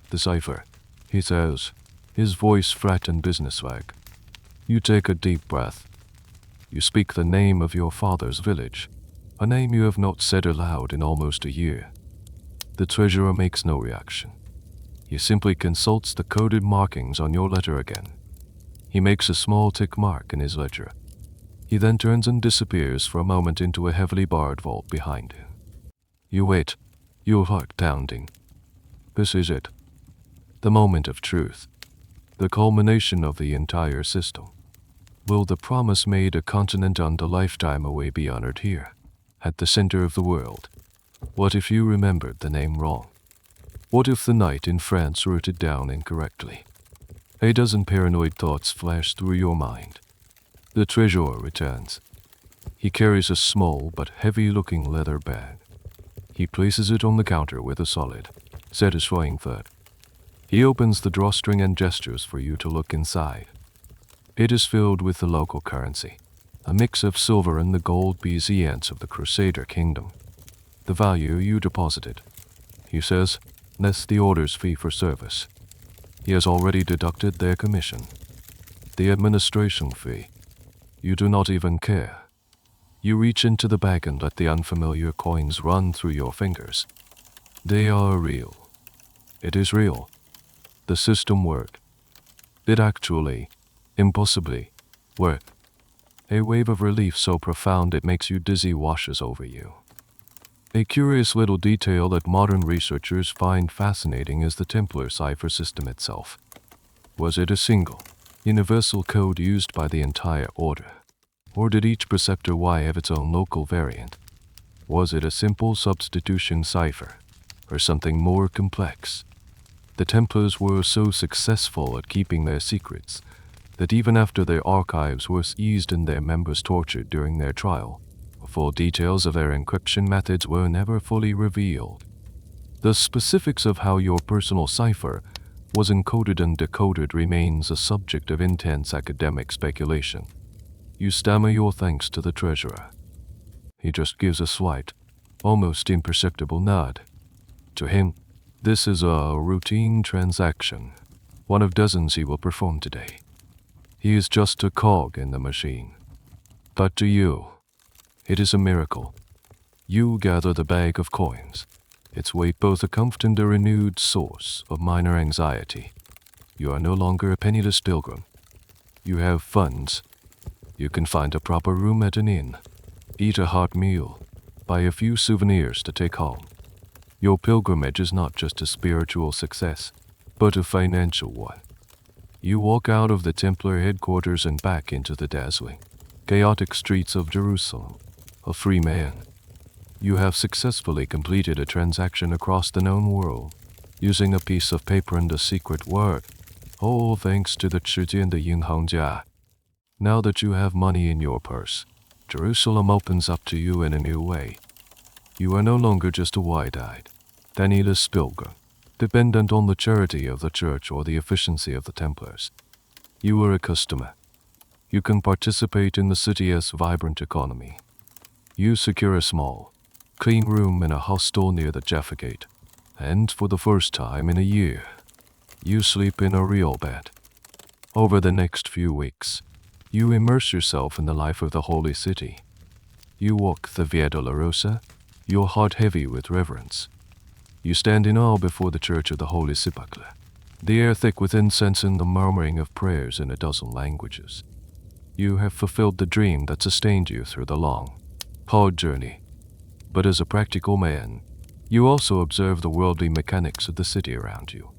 The cipher, he says, his voice flat and businesslike. You take a deep breath. You speak the name of your father's village, a name you have not said aloud in almost a year. The treasurer makes no reaction. He simply consults the coded markings on your letter again. He makes a small tick mark in his ledger. He then turns and disappears for a moment into a heavily barred vault behind him. You wait, your heart pounding. This is it. The moment of truth. The culmination of the entire system. Will the promise made a continent and a lifetime away be honored here, at the center of the world? What if you remembered the name wrong? What if the knight in France wrote it down incorrectly? A dozen paranoid thoughts flash through your mind. The treasurer returns. He carries a small but heavy-looking leather bag. He places it on the counter with a solid, satisfying thud. He opens the drawstring and gestures for you to look inside. It is filled with the local currency, a mix of silver and the gold Byzants of the Crusader kingdom. The value you deposited, he says, less the order's fee for service. He has already deducted their commission. The administration fee. You do not even care. You reach into the bag and let the unfamiliar coins run through your fingers. They are real. It is real. The system worked. It actually, impossibly, worked. A wave of relief so profound it makes you dizzy washes over you. A curious little detail that modern researchers find fascinating is the Templar cipher system itself. Was it a single, universal code used by the entire order? Or did each preceptor Y have its own local variant? Was it a simple substitution cipher, or something more complex? The Templars were so successful at keeping their secrets that even after their archives were seized and their members tortured during their trial, the full details of their encryption methods were never fully revealed. The specifics of how your personal cipher was encoded and decoded remains a subject of intense academic speculation. You stammer your thanks to the treasurer. He just gives a slight, almost imperceptible nod. To him, this is a routine transaction, one of dozens he will perform today. He is just a cog in the machine. But to you, it is a miracle. You gather the bag of coins, its weight both a comfort and a renewed source of minor anxiety. You are no longer a penniless pilgrim. You have funds. You can find a proper room at an inn, eat a hot meal, buy a few souvenirs to take home. Your pilgrimage is not just a spiritual success, but a financial one. You walk out of the Templar headquarters and back into the dazzling, chaotic streets of Jerusalem, a free man. You have successfully completed a transaction across the known world, using a piece of paper and a secret word, all thanks to the 时间的银行家. Now that you have money in your purse, Jerusalem opens up to you in a new way. You are no longer just a wide-eyed, penniless pilgrim, dependent on the charity of the church or the efficiency of the Templars. You are a customer. You can participate in the city's vibrant economy. You secure a small, clean room in a hostel near the Jaffa Gate, and for the first time in a year, you sleep in a real bed. Over the next few weeks, you immerse yourself in the life of the holy city. You walk the Via Dolorosa, your heart heavy with reverence. You stand in awe before the Church of the Holy Sepulchre, the air thick with incense and the murmuring of prayers in a dozen languages. You have fulfilled the dream that sustained you through the long, hard journey. But as a practical man, you also observe the worldly mechanics of the city around you.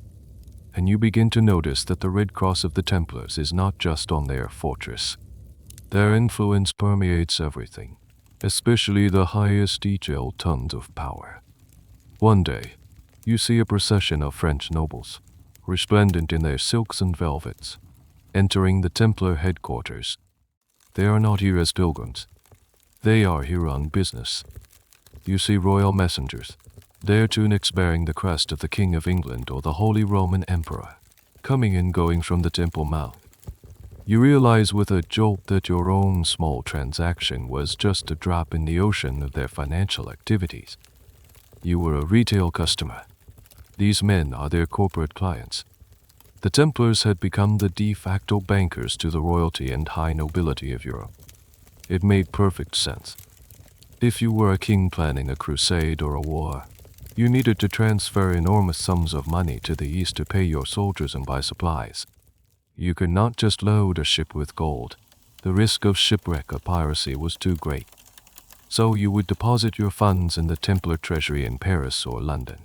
And you begin to notice that the Red Cross of the Templars is not just on their fortress. Their influence permeates everything, especially the highest detailed tons of power. One day, you see a procession of French nobles, resplendent in their silks and velvets, entering the Templar headquarters. They are not here as pilgrims. They are here on business. You see royal messengers, their tunics bearing the crest of the King of England or the Holy Roman Emperor, coming and going from the Temple Mount. You realize with a jolt that your own small transaction was just a drop in the ocean of their financial activities. You were a retail customer. These men are their corporate clients. The Templars had become the de facto bankers to the royalty and high nobility of Europe. It made perfect sense. If you were a king planning a crusade or a war, you needed to transfer enormous sums of money to the east to pay your soldiers and buy supplies. You could not just load a ship with gold. The risk of shipwreck or piracy was too great. So you would deposit your funds in the Templar treasury in Paris or London.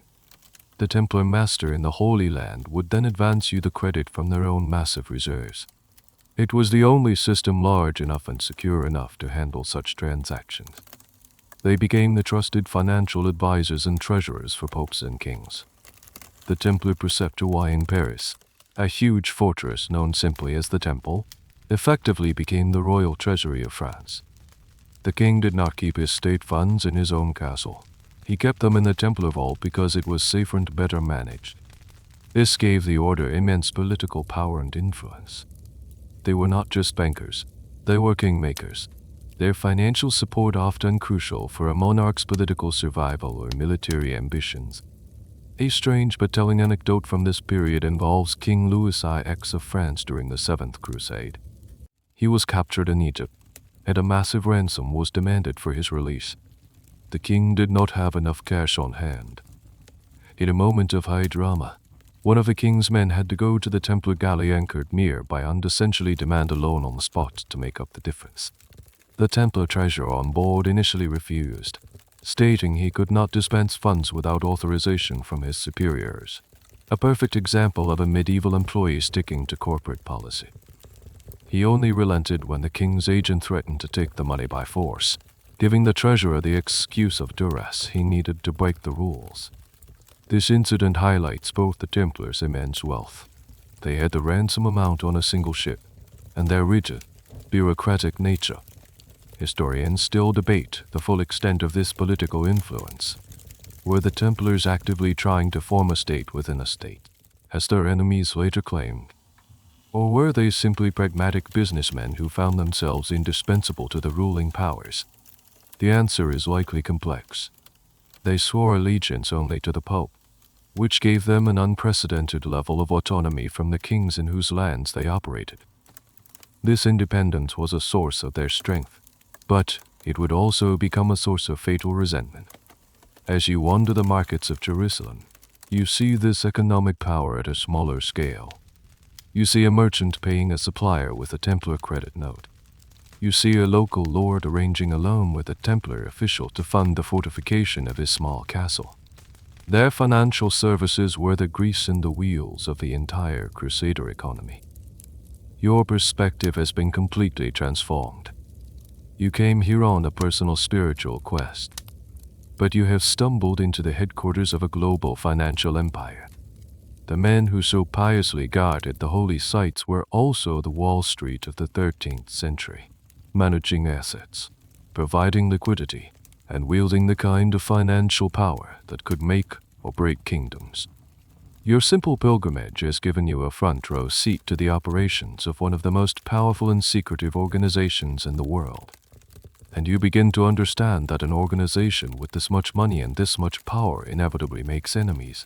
The Templar master in the Holy Land would then advance you the credit from their own massive reserves. It was the only system large enough and secure enough to handle such transactions. They became the trusted financial advisors and treasurers for popes and kings. The Templar Preceptor Y in Paris, a huge fortress known simply as the Temple, effectively became the royal treasury of France. The king did not keep his state funds in his own castle. He kept them in the Templar vault because it was safer and better managed. This gave the order immense political power and influence. They were not just bankers, they were kingmakers. Their financial support often crucial for a monarch's political survival or military ambitions. A strange but telling anecdote from this period involves King Louis IX of France during the Seventh Crusade. He was captured in Egypt, and a massive ransom was demanded for his release. The king did not have enough cash on hand. In a moment of high drama, one of the king's men had to go to the Templar galley anchored nearby and essentially demand a loan on the spot to make up the difference. The Templar treasurer on board initially refused, stating he could not dispense funds without authorization from his superiors, a perfect example of a medieval employee sticking to corporate policy. He only relented when the king's agent threatened to take the money by force, giving the treasurer the excuse of duress he needed to break the rules. This incident highlights both the Templars' immense wealth. They had the ransom amount on a single ship, and their rigid, bureaucratic nature. Historians still debate the full extent of this political influence. Were the Templars actively trying to form a state within a state, as their enemies later claimed? Or were they simply pragmatic businessmen who found themselves indispensable to the ruling powers? The answer is likely complex. They swore allegiance only to the Pope, which gave them an unprecedented level of autonomy from the kings in whose lands they operated. This independence was a source of their strength, but it would also become a source of fatal resentment. As you wander the markets of Jerusalem, you see this economic power at a smaller scale. You see a merchant paying a supplier with a Templar credit note. You see a local lord arranging a loan with a Templar official to fund the fortification of his small castle. Their financial services were the grease in the wheels of the entire Crusader economy. Your perspective has been completely transformed. You came here on a personal spiritual quest, but you have stumbled into the headquarters of a global financial empire. The men who so piously guarded the holy sites were also the Wall Street of the 13th century, managing assets, providing liquidity, and wielding the kind of financial power that could make or break kingdoms. Your simple pilgrimage has given you a front-row seat to the operations of one of the most powerful and secretive organizations in the world. And you begin to understand that an organization with this much money and this much power inevitably makes enemies.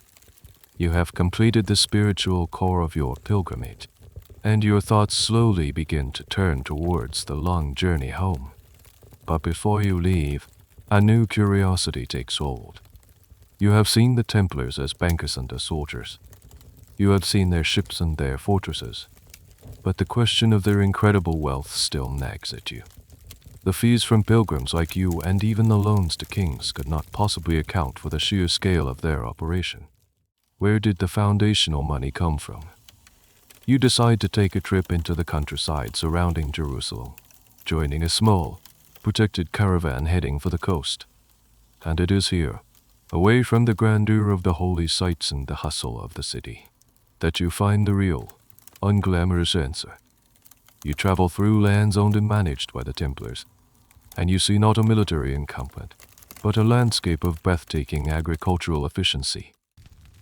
You have completed the spiritual core of your pilgrimage, and your thoughts slowly begin to turn towards the long journey home. But before you leave, a new curiosity takes hold. You have seen the Templars as bankers and as soldiers. You have seen their ships and their fortresses. But the question of their incredible wealth still nags at you. The fees from pilgrims like you and even the loans to kings could not possibly account for the sheer scale of their operation. Where did the foundational money come from? You decide to take a trip into the countryside surrounding Jerusalem, joining a small, protected caravan heading for the coast. And it is here, away from the grandeur of the holy sites and the hustle of the city, that you find the real, unglamorous answer. You travel through lands owned and managed by the Templars, and you see not a military encampment, but a landscape of breathtaking agricultural efficiency.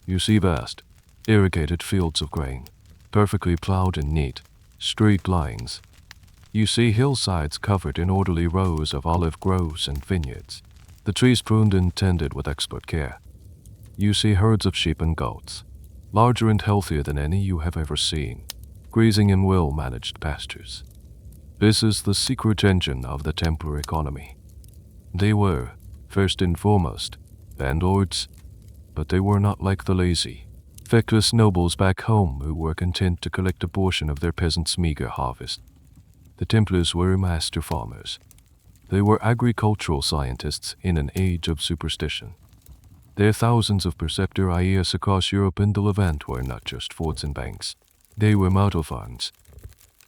You see vast, irrigated fields of grain, perfectly plowed and neat, straight lines. You see hillsides covered in orderly rows of olive groves and vineyards, the trees pruned and tended with expert care. You see herds of sheep and goats, larger and healthier than any you have ever seen, grazing in well-managed pastures. This is the secret engine of the Templar economy. They were, first and foremost, landlords, but they were not like the lazy, feckless nobles back home who were content to collect a portion of their peasants' meager harvest. The Templars were master farmers. They were agricultural scientists in an age of superstition. Their thousands of preceptorias across Europe and the Levant were not just forts and banks. They were model farms.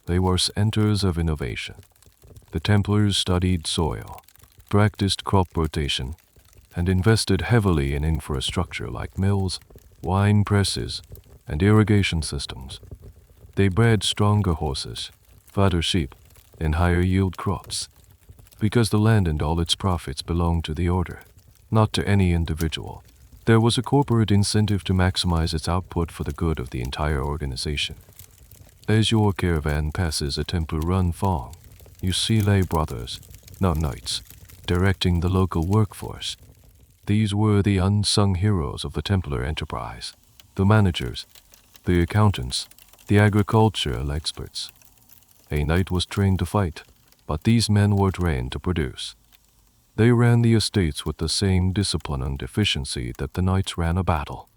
They were centers of innovation. The Templars studied soil, practiced crop rotation, and invested heavily in infrastructure like mills, wine presses, and irrigation systems. They bred stronger horses, fatter sheep, and higher yield crops, because the land and all its profits belonged to the order, not to any individual. There was a corporate incentive to maximize its output for the good of the entire organization. As your caravan passes a Templar-run farm, you see lay brothers, not knights, directing the local workforce. These were the unsung heroes of the Templar enterprise, the managers, the accountants, the agricultural experts. A knight was trained to fight, but these men were trained to produce. They ran the estates with the same discipline and efficiency that the knights ran a battle.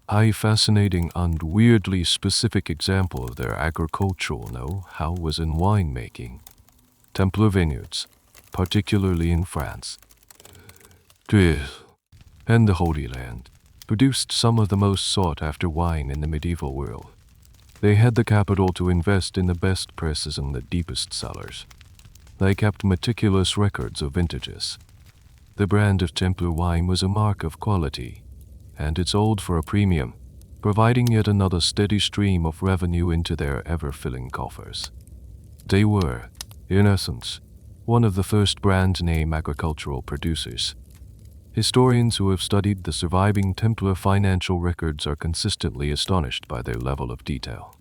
A fascinating and weirdly specific example of their agricultural know-how was in winemaking. Templar vineyards, particularly in France, and the Holy Land, produced some of the most sought-after wine in the medieval world. They had the capital to invest in the best presses and the deepest cellars. They kept meticulous records of vintages. The brand of Templar wine was a mark of quality, and it sold for a premium, providing yet another steady stream of revenue into their ever-filling coffers. They were, in essence, one of the first brand-name agricultural producers. Historians who have studied the surviving Templar financial records are consistently astonished by their level of detail.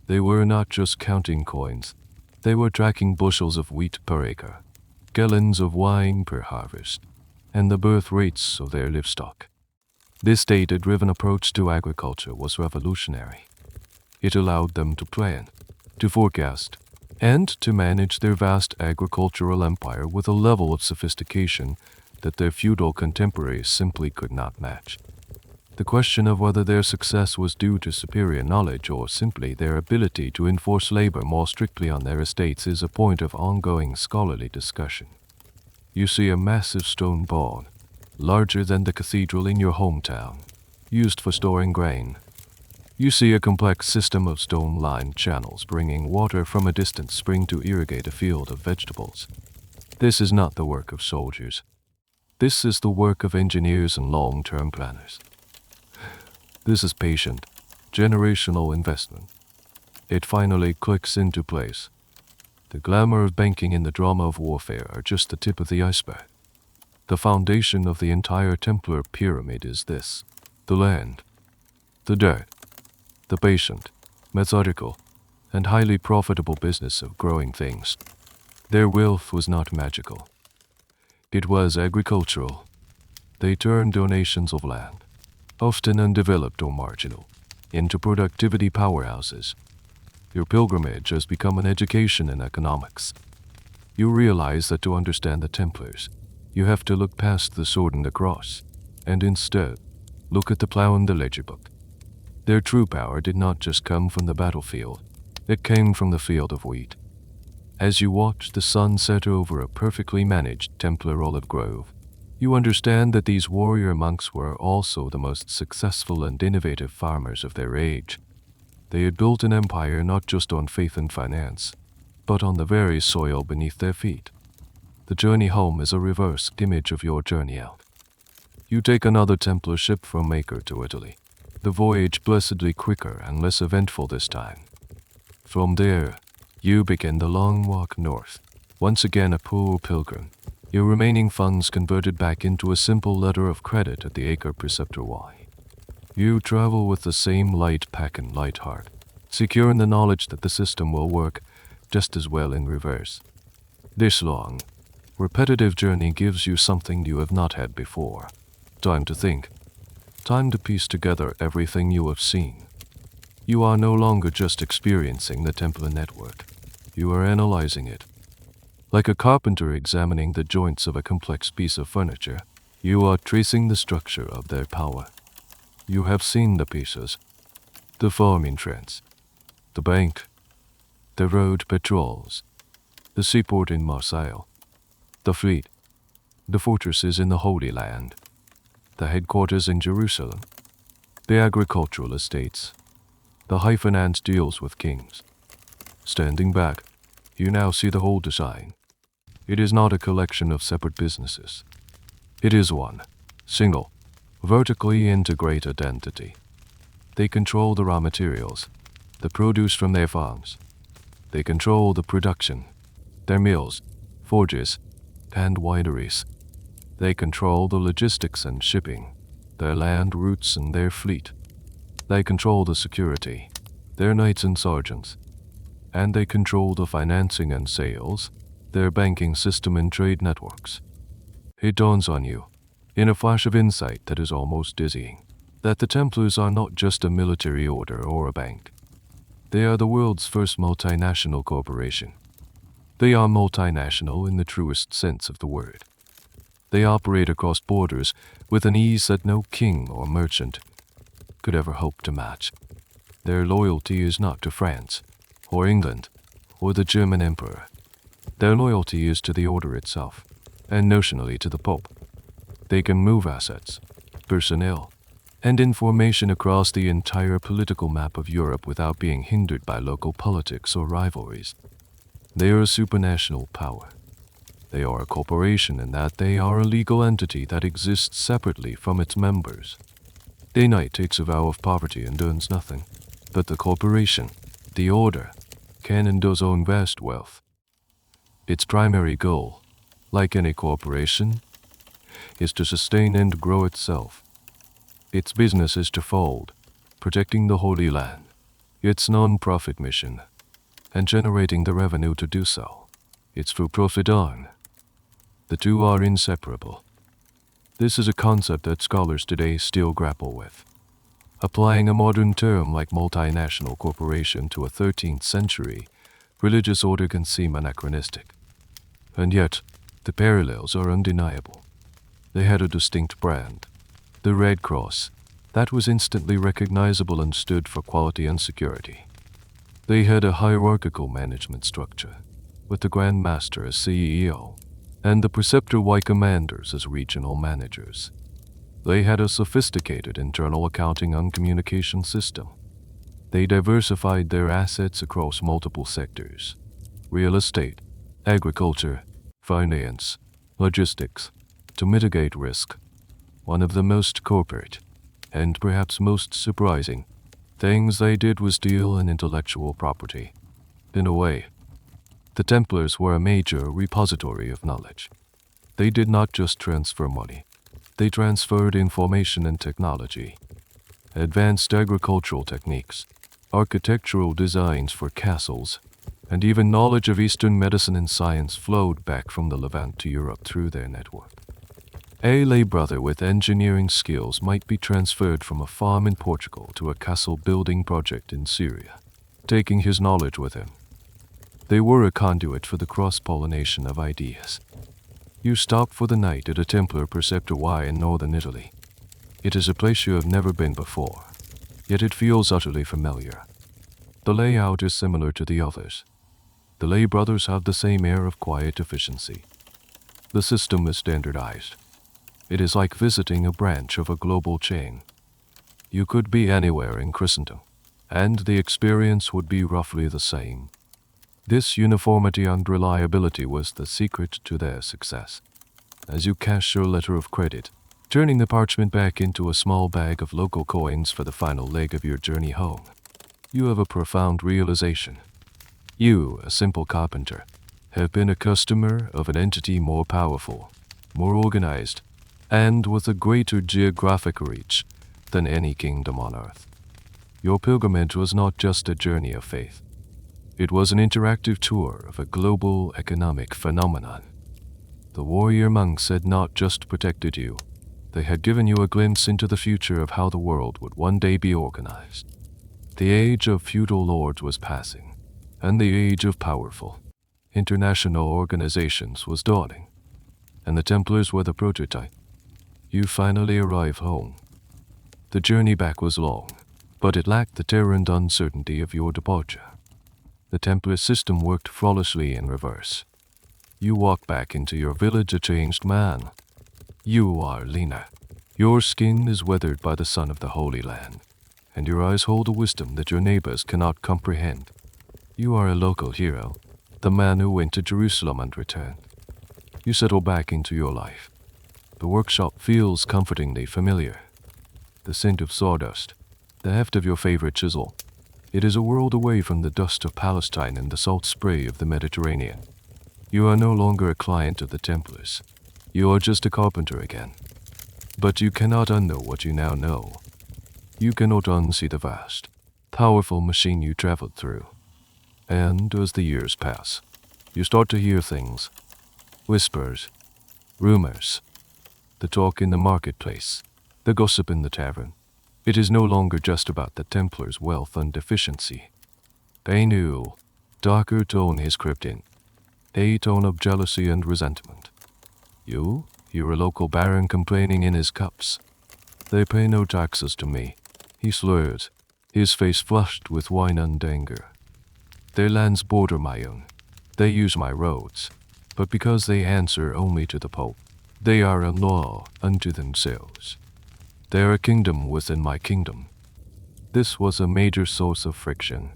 They were not just counting coins, they were tracking bushels of wheat per acre, gallons of wine per harvest, and the birth rates of their livestock. This data-driven approach to agriculture was revolutionary. It allowed them to plan, to forecast, and to manage their vast agricultural empire with a level of sophistication that their feudal contemporaries simply could not match. The question of whether their success was due to superior knowledge or simply their ability to enforce labor more strictly on their estates is a point of ongoing scholarly discussion. You see a massive stone barn, larger than the cathedral in your hometown, used for storing grain. You see a complex system of stone-lined channels bringing water from a distant spring to irrigate a field of vegetables. This is not the work of soldiers. This is the work of engineers and long-term planners. This is patient, generational investment. It finally clicks into place. The glamour of banking and the drama of warfare are just the tip of the iceberg. The foundation of the entire Templar pyramid is this: the land, the dirt, the patient, methodical, and highly profitable business of growing things. Their wealth was not magical. It was agricultural. They turned donations of land, often undeveloped or marginal, into productivity powerhouses. Your pilgrimage has become an education in economics. You realize that to understand the Templars, you have to look past the sword and the cross, and instead, look at the plow and the ledger book. Their true power did not just come from the battlefield, it came from the field of wheat. As you watch the sun set over a perfectly managed Templar olive grove, you understand that these warrior monks were also the most successful and innovative farmers of their age. They had built an empire not just on faith and finance, but on the very soil beneath their feet. The journey home is a reversed image of your journey out. You take another Templar ship from Acre to Italy, the voyage blessedly quicker and less eventful this time. From there, you begin the long walk north, once again a poor pilgrim, your remaining funds converted back into a simple letter of credit at the Acre Preceptor Y. You travel with the same light pack and light heart, secure in the knowledge that the system will work just as well in reverse. This long, repetitive journey gives you something you have not had before: time to think, time to piece together everything you have seen. You are no longer just experiencing the Templar network. You are analyzing it. Like a carpenter examining the joints of a complex piece of furniture, you are tracing the structure of their power. You have seen the pieces: the farming trends, the bank, the road patrols, the seaport in Marseille, the fleet, the fortresses in the Holy Land, the headquarters in Jerusalem, the agricultural estates, the high-finance deals with kings. Standing back, you now see the whole design. It is not a collection of separate businesses. It is one, single, vertically integrated entity. They control the raw materials, the produce from their farms. They control the production, their mills, forges, and wineries. They control the logistics and shipping, their land routes and their fleet. They control the security, their knights and sergeants. And they control the financing and sales, their banking system and trade networks. It dawns on you, in a flash of insight that is almost dizzying, that the Templars are not just a military order or a bank. They are the world's first multinational corporation. They are multinational in the truest sense of the word. They operate across borders with an ease that no king or merchant could ever hope to match. Their loyalty is not to France, or England, or the German Emperor. Their loyalty is to the order itself, and notionally to the Pope. They can move assets, personnel, and information across the entire political map of Europe without being hindered by local politics or rivalries. They are a supranational power. They are a corporation in that they are a legal entity that exists separately from its members. Day-Night takes a vow of poverty and earns nothing, but the corporation, the order, can and does own vast wealth. Its primary goal, like any corporation, is to sustain and grow itself. Its business is twofold: protecting the Holy Land, its non-profit mission, and generating the revenue to do so, its for-profit arm. The two are inseparable. This is a concept that scholars today still grapple with. Applying a modern term like multinational corporation to a 13th century religious order can seem anachronistic. And yet, the parallels are undeniable. They had a distinct brand, the Red Cross, that was instantly recognizable and stood for quality and security. They had a hierarchical management structure, with the Grand Master as CEO, and the Preceptor Y commanders as regional managers. They had a sophisticated internal accounting and communication system. They diversified their assets across multiple sectors: real estate, agriculture, finance, logistics, to mitigate risk. One of the most corporate, and perhaps most surprising, things they did was deal in intellectual property. In a way, the Templars were a major repository of knowledge. They did not just transfer money. They transferred information and technology. Advanced agricultural techniques, architectural designs for castles, and even knowledge of Eastern medicine and science flowed back from the Levant to Europe through their network. A lay brother with engineering skills might be transferred from a farm in Portugal to a castle building project in Syria, taking his knowledge with him. They were a conduit for the cross-pollination of ideas. You stop for the night at a Templar Preceptor Y in northern Italy. It is a place you have never been before, yet it feels utterly familiar. The layout is similar to the others. The lay brothers have the same air of quiet efficiency. The system is standardized. It is like visiting a branch of a global chain. You could be anywhere in Christendom, and the experience would be roughly the same. This uniformity and reliability was the secret to their success. As you cash your letter of credit, turning the parchment back into a small bag of local coins for the final leg of your journey home, you have a profound realization. You, a simple carpenter, have been a customer of an entity more powerful, more organized, and with a greater geographic reach than any kingdom on earth. Your pilgrimage was not just a journey of faith. It was an interactive tour of a global economic phenomenon. The warrior monks had not just protected you, they had given you a glimpse into the future of how the world would one day be organized. The age of feudal lords was passing, and the age of powerful, international organizations was dawning, and the Templars were the prototype. You finally arrive home. The journey back was long, but it lacked the terror and uncertainty of your departure. The Templar system worked flawlessly in reverse. You walk back into your village a changed man. You are leaner. Your skin is weathered by the sun of the Holy Land, and your eyes hold a wisdom that your neighbors cannot comprehend. You are a local hero, the man who went to Jerusalem and returned. You settle back into your life. The workshop feels comfortingly familiar. The scent of sawdust, the heft of your favorite chisel. It is a world away from the dust of Palestine and the salt spray of the Mediterranean. You are no longer a client of the Templars. You are just a carpenter again. But you cannot unknow what you now know. You cannot unsee the vast, powerful machine you traveled through. And as the years pass, you start to hear things. Whispers, rumors, the talk in the marketplace, the gossip in the tavern. It is no longer just about the Templars' wealth and efficiency. A new, darker tone is crept in, a tone of jealousy and resentment. You hear a local baron complaining in his cups. They pay no taxes to me, he slurs, his face flushed with wine and anger. Their lands border my own. They use my roads, but because they answer only to the Pope, they are a law unto themselves. They are a kingdom within my kingdom. This was a major source of friction.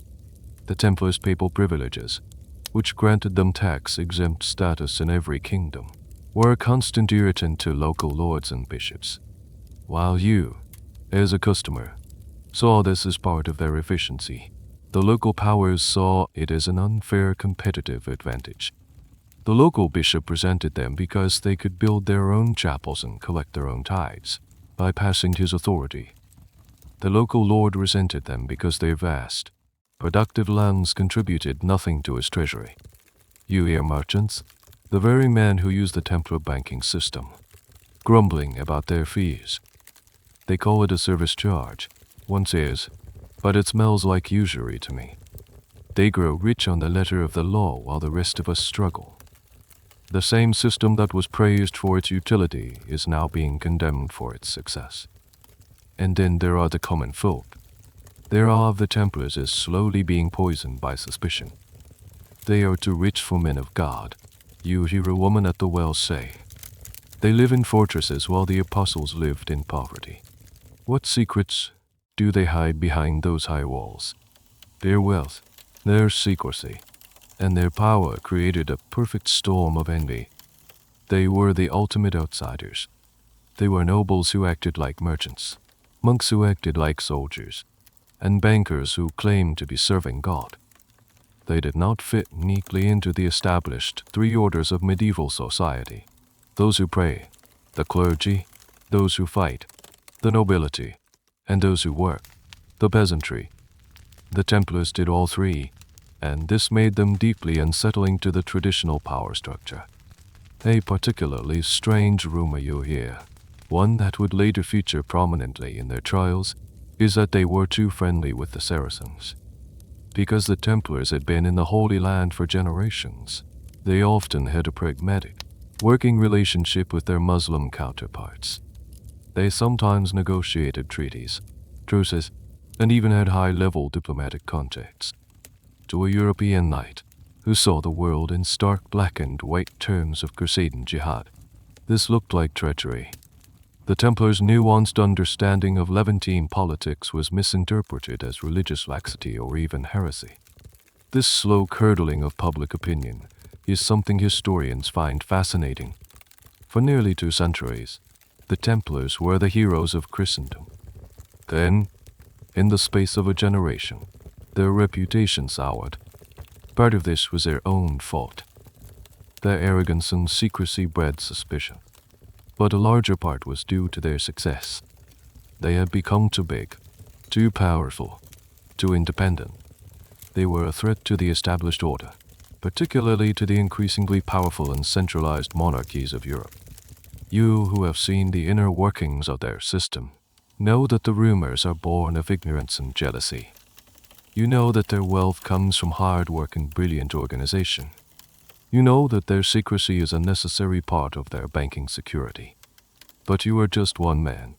The Templars' papal privileges, which granted them tax-exempt status in every kingdom, were a constant irritant to local lords and bishops, while you, as a customer, saw this as part of their efficiency. The local powers saw it as an unfair competitive advantage. The local bishop resented them because they could build their own chapels and collect their own tithes, bypassing his authority. The local lord resented them because their vast, productive lands contributed nothing to his treasury. You hear merchants, the very men who use the Templar banking system, grumbling about their fees. They call it a service charge. One says, but it smells like usury to me. They grow rich on the letter of the law while the rest of us struggle. The same system that was praised for its utility is now being condemned for its success. And then there are the common folk. Their awe of the Templars is slowly being poisoned by suspicion. They are too rich for men of God, you hear a woman at the well say. They live in fortresses while the apostles lived in poverty. What secrets do they hide behind those high walls? Their wealth, their secrecy, and their power created a perfect storm of envy. They were the ultimate outsiders. They were nobles who acted like merchants, monks who acted like soldiers, and bankers who claimed to be serving God. They did not fit neatly into the established three orders of medieval society: those who pray, the clergy, those who fight, the nobility, and those who work, the peasantry. The Templars did all three, and this made them deeply unsettling to the traditional power structure. A particularly strange rumor you hear, one that would later feature prominently in their trials, is that they were too friendly with the Saracens. Because the Templars had been in the Holy Land for generations, they often had a pragmatic, working relationship with their Muslim counterparts. They sometimes negotiated treaties, truces, and even had high-level diplomatic contacts. To a European knight who saw the world in stark black and white terms of crusade and jihad, this looked like treachery. The Templars' nuanced understanding of Levantine politics was misinterpreted as religious laxity or even heresy. This slow curdling of public opinion is something historians find fascinating. For nearly 2 centuries, the Templars were the heroes of Christendom. Then, in the space of a generation, their reputation soured. Part of this was their own fault. Their arrogance and secrecy bred suspicion. But a larger part was due to their success. They had become too big, too powerful, too independent. They were a threat to the established order, particularly to the increasingly powerful and centralized monarchies of Europe. You who have seen the inner workings of their system know that the rumors are born of ignorance and jealousy. You know that their wealth comes from hard work and brilliant organization. You know that their secrecy is a necessary part of their banking security. But you are just one man.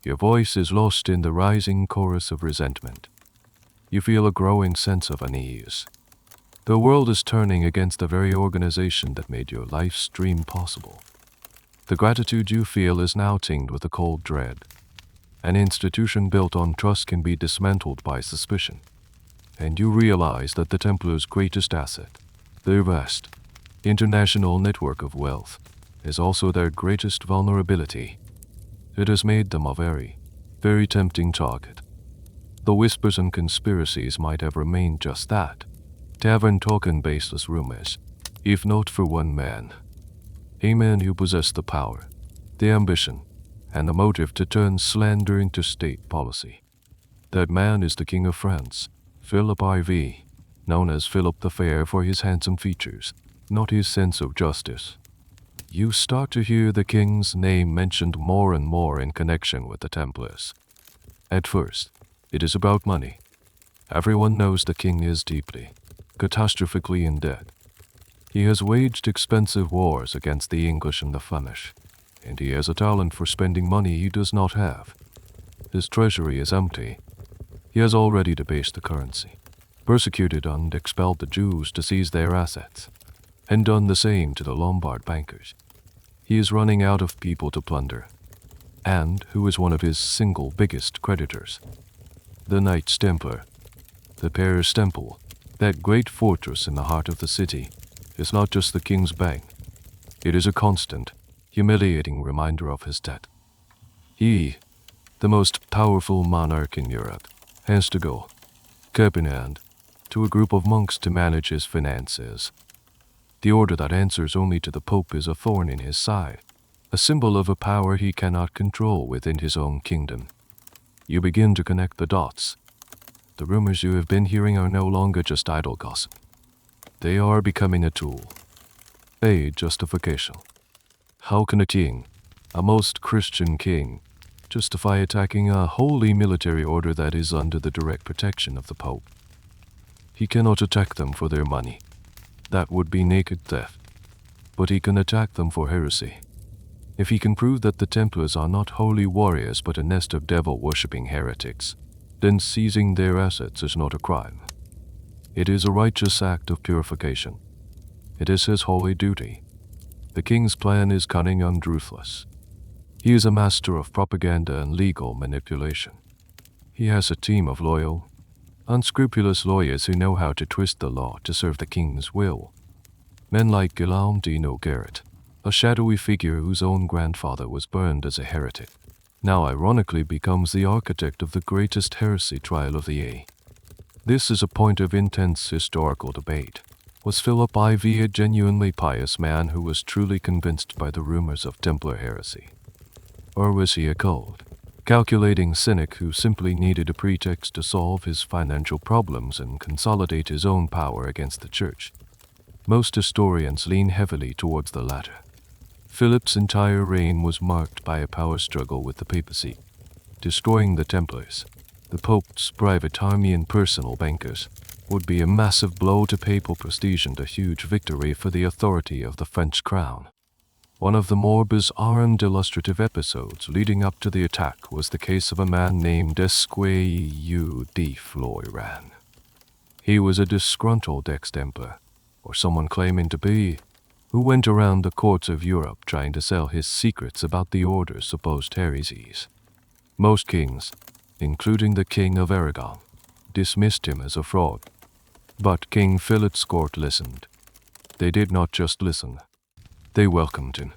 Your voice is lost in the rising chorus of resentment. You feel a growing sense of unease. The world is turning against the very organization that made your life's dream possible. The gratitude you feel is now tinged with a cold dread. An institution built on trust can be dismantled by suspicion. And you realize that the Templars' greatest asset, their vast, international network of wealth, is also their greatest vulnerability. It has made them a very, very tempting target. The whispers and conspiracies might have remained just that, tavern talk and baseless rumors, if not for one man. A man who possessed the power, the ambition, and the motive to turn slander into state policy. That man is the King of France, Philip IV, known as Philip the Fair for his handsome features, not his sense of justice. You start to hear the king's name mentioned more and more in connection with the Templars. At first, it is about money. Everyone knows the king is deeply, catastrophically in debt. He has waged expensive wars against the English and the Flemish, and he has a talent for spending money he does not have. His treasury is empty. He has already debased the currency, persecuted and expelled the Jews to seize their assets, and done the same to the Lombard bankers. He is running out of people to plunder, and who is one of his single biggest creditors. The Knights Templar, the Paris Temple, that great fortress in the heart of the city, is not just the king's bank. It is a constant, humiliating reminder of his debt. He, the most powerful monarch in Europe, has to go, cap in hand, to a group of monks to manage his finances. The order that answers only to the Pope is a thorn in his side, a symbol of a power he cannot control within his own kingdom. You begin to connect the dots. The rumors you have been hearing are no longer just idle gossip. They are becoming a tool, a justification. How can a king, a most Christian king, justify attacking a holy military order that is under the direct protection of the Pope? He cannot attack them for their money. That would be naked theft. But he can attack them for heresy. If he can prove that the Templars are not holy warriors but a nest of devil-worshipping heretics, then seizing their assets is not a crime. It is a righteous act of purification. It is his holy duty. The king's plan is cunning and ruthless. He is a master of propaganda and legal manipulation. He has a team of loyal, unscrupulous lawyers who know how to twist the law to serve the king's will. Men like Guillaume de Nogaret, a shadowy figure whose own grandfather was burned as a heretic, now ironically becomes the architect of the greatest heresy trial of the age. This is a point of intense historical debate. Was Philip IV a genuinely pious man who was truly convinced by the rumors of Templar heresy? Or was he a cold, calculating cynic who simply needed a pretext to solve his financial problems and consolidate his own power against the Church? Most historians lean heavily towards the latter. Philip's entire reign was marked by a power struggle with the papacy. Destroying the Templars, the Pope's private army and personal bankers, would be a massive blow to papal prestige and a huge victory for the authority of the French crown. One of the more bizarre and illustrative episodes leading up to the attack was the case of a man named Escort de Floiran. He was a disgruntled ex-Templar, or someone claiming to be, who went around the courts of Europe trying to sell his secrets about the order's supposed heresies. Most kings, including the King of Aragon, dismissed him as a fraud. But King Philip's court listened. They did not just listen. They welcomed him.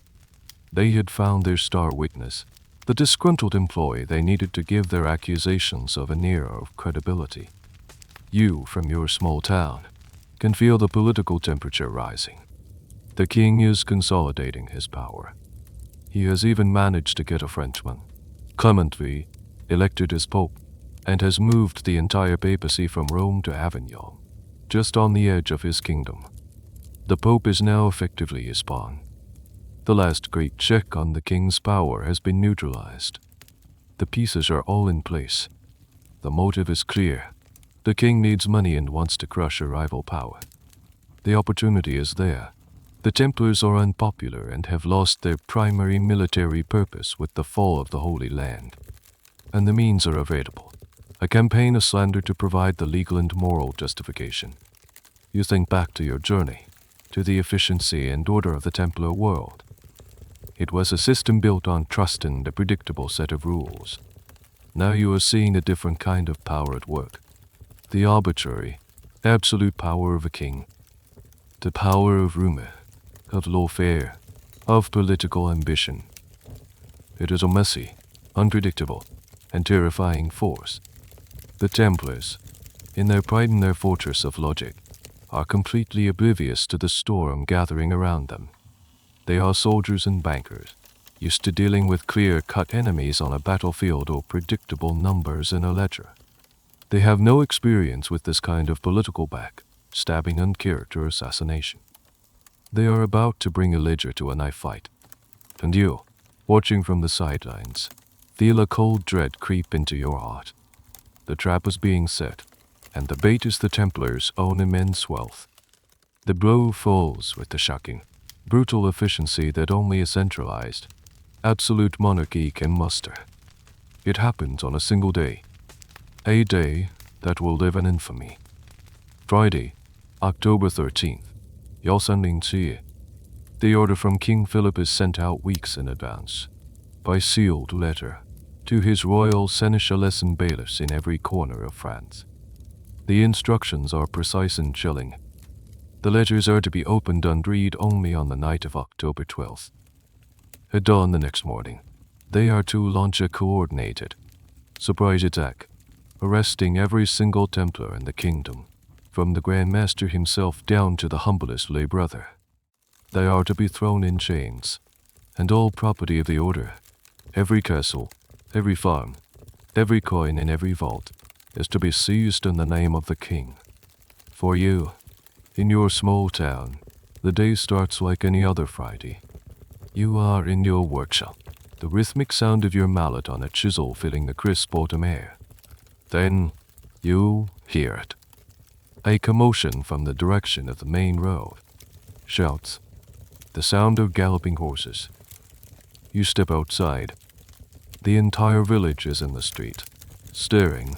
They had found their star witness, the disgruntled employee they needed to give their accusations of an air of credibility. You, from your small town, can feel the political temperature rising. The king is consolidating his power. He has even managed to get a Frenchman, Clement V, elected as Pope, and has moved the entire papacy from Rome to Avignon, just on the edge of his kingdom. The Pope is now effectively his pawn. The last great check on the king's power has been neutralized. The pieces are all in place. The motive is clear. The king needs money and wants to crush a rival power. The opportunity is there. The Templars are unpopular and have lost their primary military purpose with the fall of the Holy Land. And the means are available. A campaign of slander to provide the legal and moral justification. You think back to your journey, to the efficiency and order of the Templar world. It was a system built on trust and a predictable set of rules. Now you are seeing a different kind of power at work. The arbitrary, absolute power of a king. The power of rumor, of lawfare, of political ambition. It is a messy, unpredictable, and terrifying force. The Templars, in their pride in their fortress of logic, are completely oblivious to the storm gathering around them. They are soldiers and bankers, used to dealing with clear-cut enemies on a battlefield or predictable numbers in a ledger. They have no experience with this kind of political stabbing and character assassination. They are about to bring a ledger to a knife fight. And you, watching from the sidelines, feel a cold dread creep into your heart. The trap is being set, and the bait is the Templars' own immense wealth. The blow falls with the shocking, brutal efficiency that only a centralized, absolute monarchy can muster. It happens on a single day, a day that will live in infamy. Friday, October 13th, Yosanding Tsi. The order from King Philip is sent out weeks in advance. by sealed letter to his royal seneschals and bailiffs in every corner of France. The instructions are precise and chilling. The letters are to be opened and read only on the night of October 12th. At dawn the next morning, they are to launch a coordinated surprise attack, arresting every single Templar in the kingdom, from the Grand Master himself down to the humblest lay brother. They are to be thrown in chains, and all property of the order, every castle, every farm, every coin in every vault, is to be seized in the name of the king. For you, in your small town, the day starts like any other Friday. You are in your workshop, the rhythmic sound of your mallet on a chisel filling the crisp autumn air. Then you hear it. A commotion from the direction of the main road. Shouts. The sound of galloping horses. You step outside. The entire village is in the street, staring.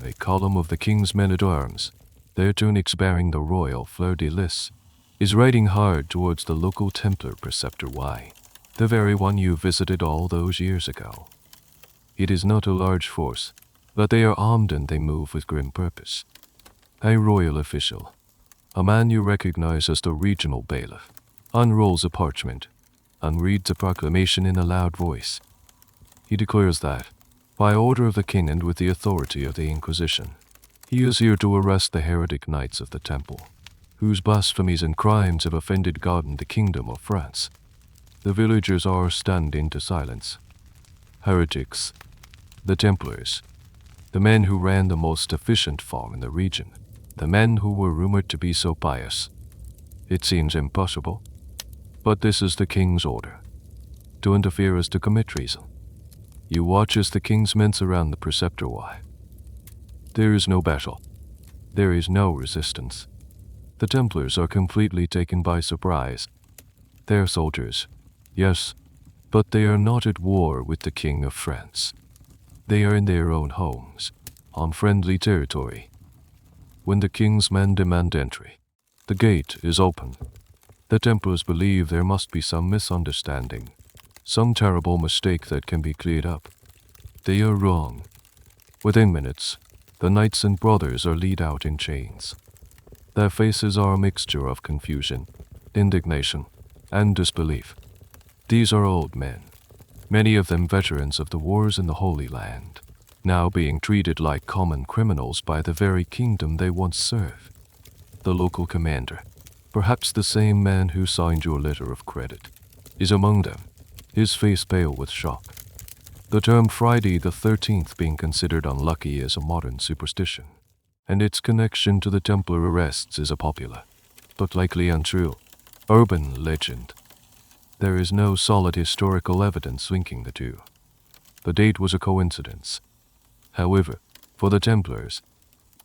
A column of the king's men-at-arms, their tunics bearing the royal fleur-de-lis, is riding hard towards the local Templar Preceptor Y, the very one you visited all those years ago. It is not a large force, but they are armed and they move with grim purpose. A royal official, a man you recognize as the regional bailiff, unrolls a parchment and reads a proclamation in a loud voice. He declares that, by order of the king and with the authority of the Inquisition, he is here to arrest the heretic knights of the Temple, whose blasphemies and crimes have offended God and the kingdom of France. The villagers are standing to silence. Heretics, the Templars, the men who ran the most efficient farm in the region, the men who were rumored to be so pious. It seems impossible, but this is the king's order. To interfere is to commit treason. You watch as the king's men surround the Preceptor Y. There is no battle. There is no resistance. The Templars are completely taken by surprise. They are soldiers, yes, but they are not at war with the King of France. They are in their own homes, on friendly territory. When the king's men demand entry, the gate is open. The Templars believe there must be some misunderstanding, some terrible mistake that can be cleared up. They are wrong. Within minutes, the knights and brothers are led out in chains. Their faces are a mixture of confusion, indignation, and disbelief. These are old men, many of them veterans of the wars in the Holy Land, now being treated like common criminals by the very kingdom they once served. The local commander, perhaps the same man who signed your letter of credit, is among them, his face pale with shock. The term Friday the 13th being considered unlucky as a modern superstition, and its connection to the Templar arrests is a popular, but likely untrue, urban legend. There is no solid historical evidence linking the two. The date was a coincidence. However, for the Templars,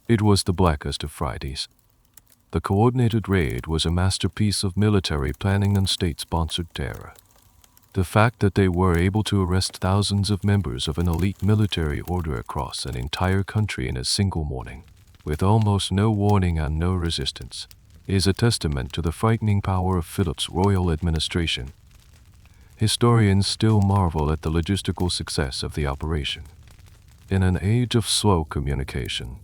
it was the blackest of Fridays. The coordinated raid was a masterpiece of military planning and state-sponsored terror. The fact that they were able to arrest thousands of members of an elite military order across an entire country in a single morning, with almost no warning and no resistance, is a testament to the frightening power of Philip's royal administration. Historians still marvel at the logistical success of the operation. In an age of slow communication,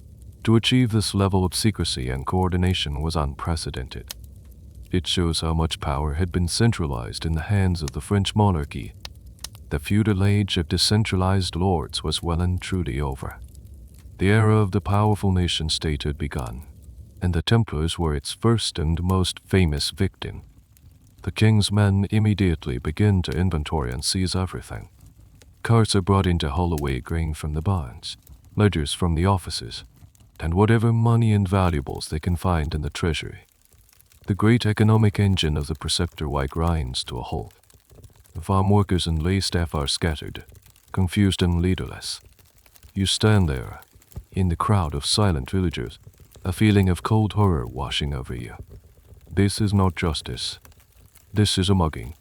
to achieve this level of secrecy and coordination was unprecedented. It shows how much power had been centralized in the hands of the French monarchy. The feudal age of decentralized lords was well and truly over. The era of the powerful nation-state had begun, and the Templars were its first and most famous victim. The king's men immediately begin to inventory and seize everything. Carts are brought in to haul away grain from the barns, ledgers from the offices, and whatever money and valuables they can find in the treasury. The great economic engine of the Preceptor Y grinds to a halt. The farm workers and lay staff are scattered, confused and leaderless. You stand there, in the crowd of silent villagers, a feeling of cold horror washing over you. This is not justice. This is a mugging.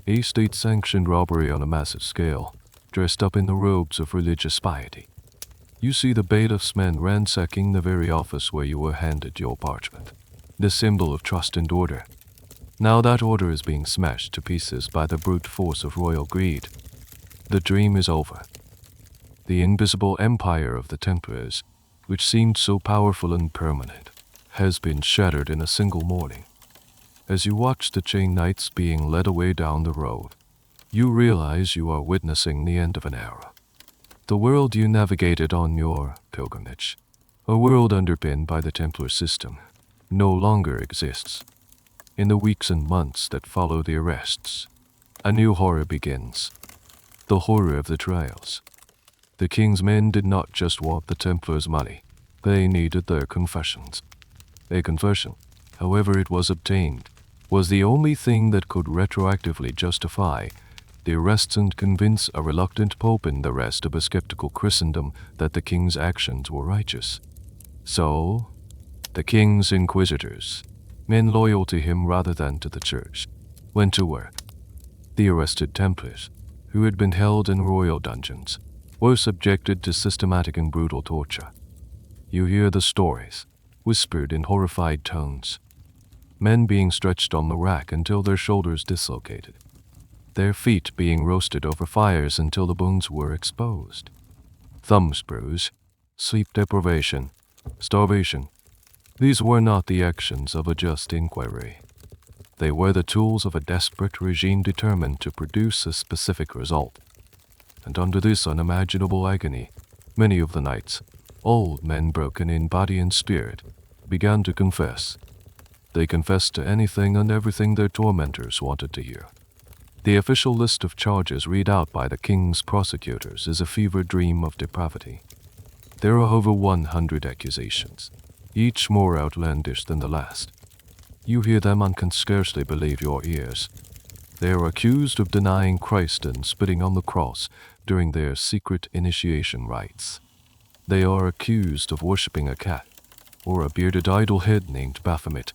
A state-sanctioned robbery on a massive scale, dressed up in the robes of religious piety. You see the bailiff's men ransacking the very office where you were handed your parchment, the symbol of trust and order. Now that order is being smashed to pieces by the brute force of royal greed. The dream is over. The invisible empire of the Templars, which seemed so powerful and permanent, has been shattered in a single morning. As you watch the chain knights being led away down the road, you realize you are witnessing the end of an era. The world you navigated on your pilgrimage, a world underpinned by the Templar system, no longer exists. In the weeks and months that follow the arrests, a new horror begins. The horror of the trials. The king's men did not just want the Templars' money, they needed their confessions. A confession, however it was obtained, was the only thing that could retroactively justify the arrests and convince a reluctant pope and the rest of a skeptical Christendom that the king's actions were righteous. So, the king's inquisitors, men loyal to him rather than to the church, went to work. The arrested Templars, who had been held in royal dungeons, were subjected to systematic and brutal torture. You hear the stories, whispered in horrified tones. Men being stretched on the rack until their shoulders dislocated. Their feet being roasted over fires until the bones were exposed. Thumb screws, sleep deprivation, starvation. These were not the actions of a just inquiry. They were the tools of a desperate regime determined to produce a specific result. And under this unimaginable agony, many of the knights, old men broken in body and spirit, began to confess. They confessed to anything and everything their tormentors wanted to hear. The official list of charges read out by the king's prosecutors is a fever dream of depravity. There are over 100 accusations, each more outlandish than the last. You hear them and can scarcely believe your ears. They are accused of denying Christ and spitting on the cross during their secret initiation rites. They are accused of worshipping a cat, or a bearded idol head named Baphomet.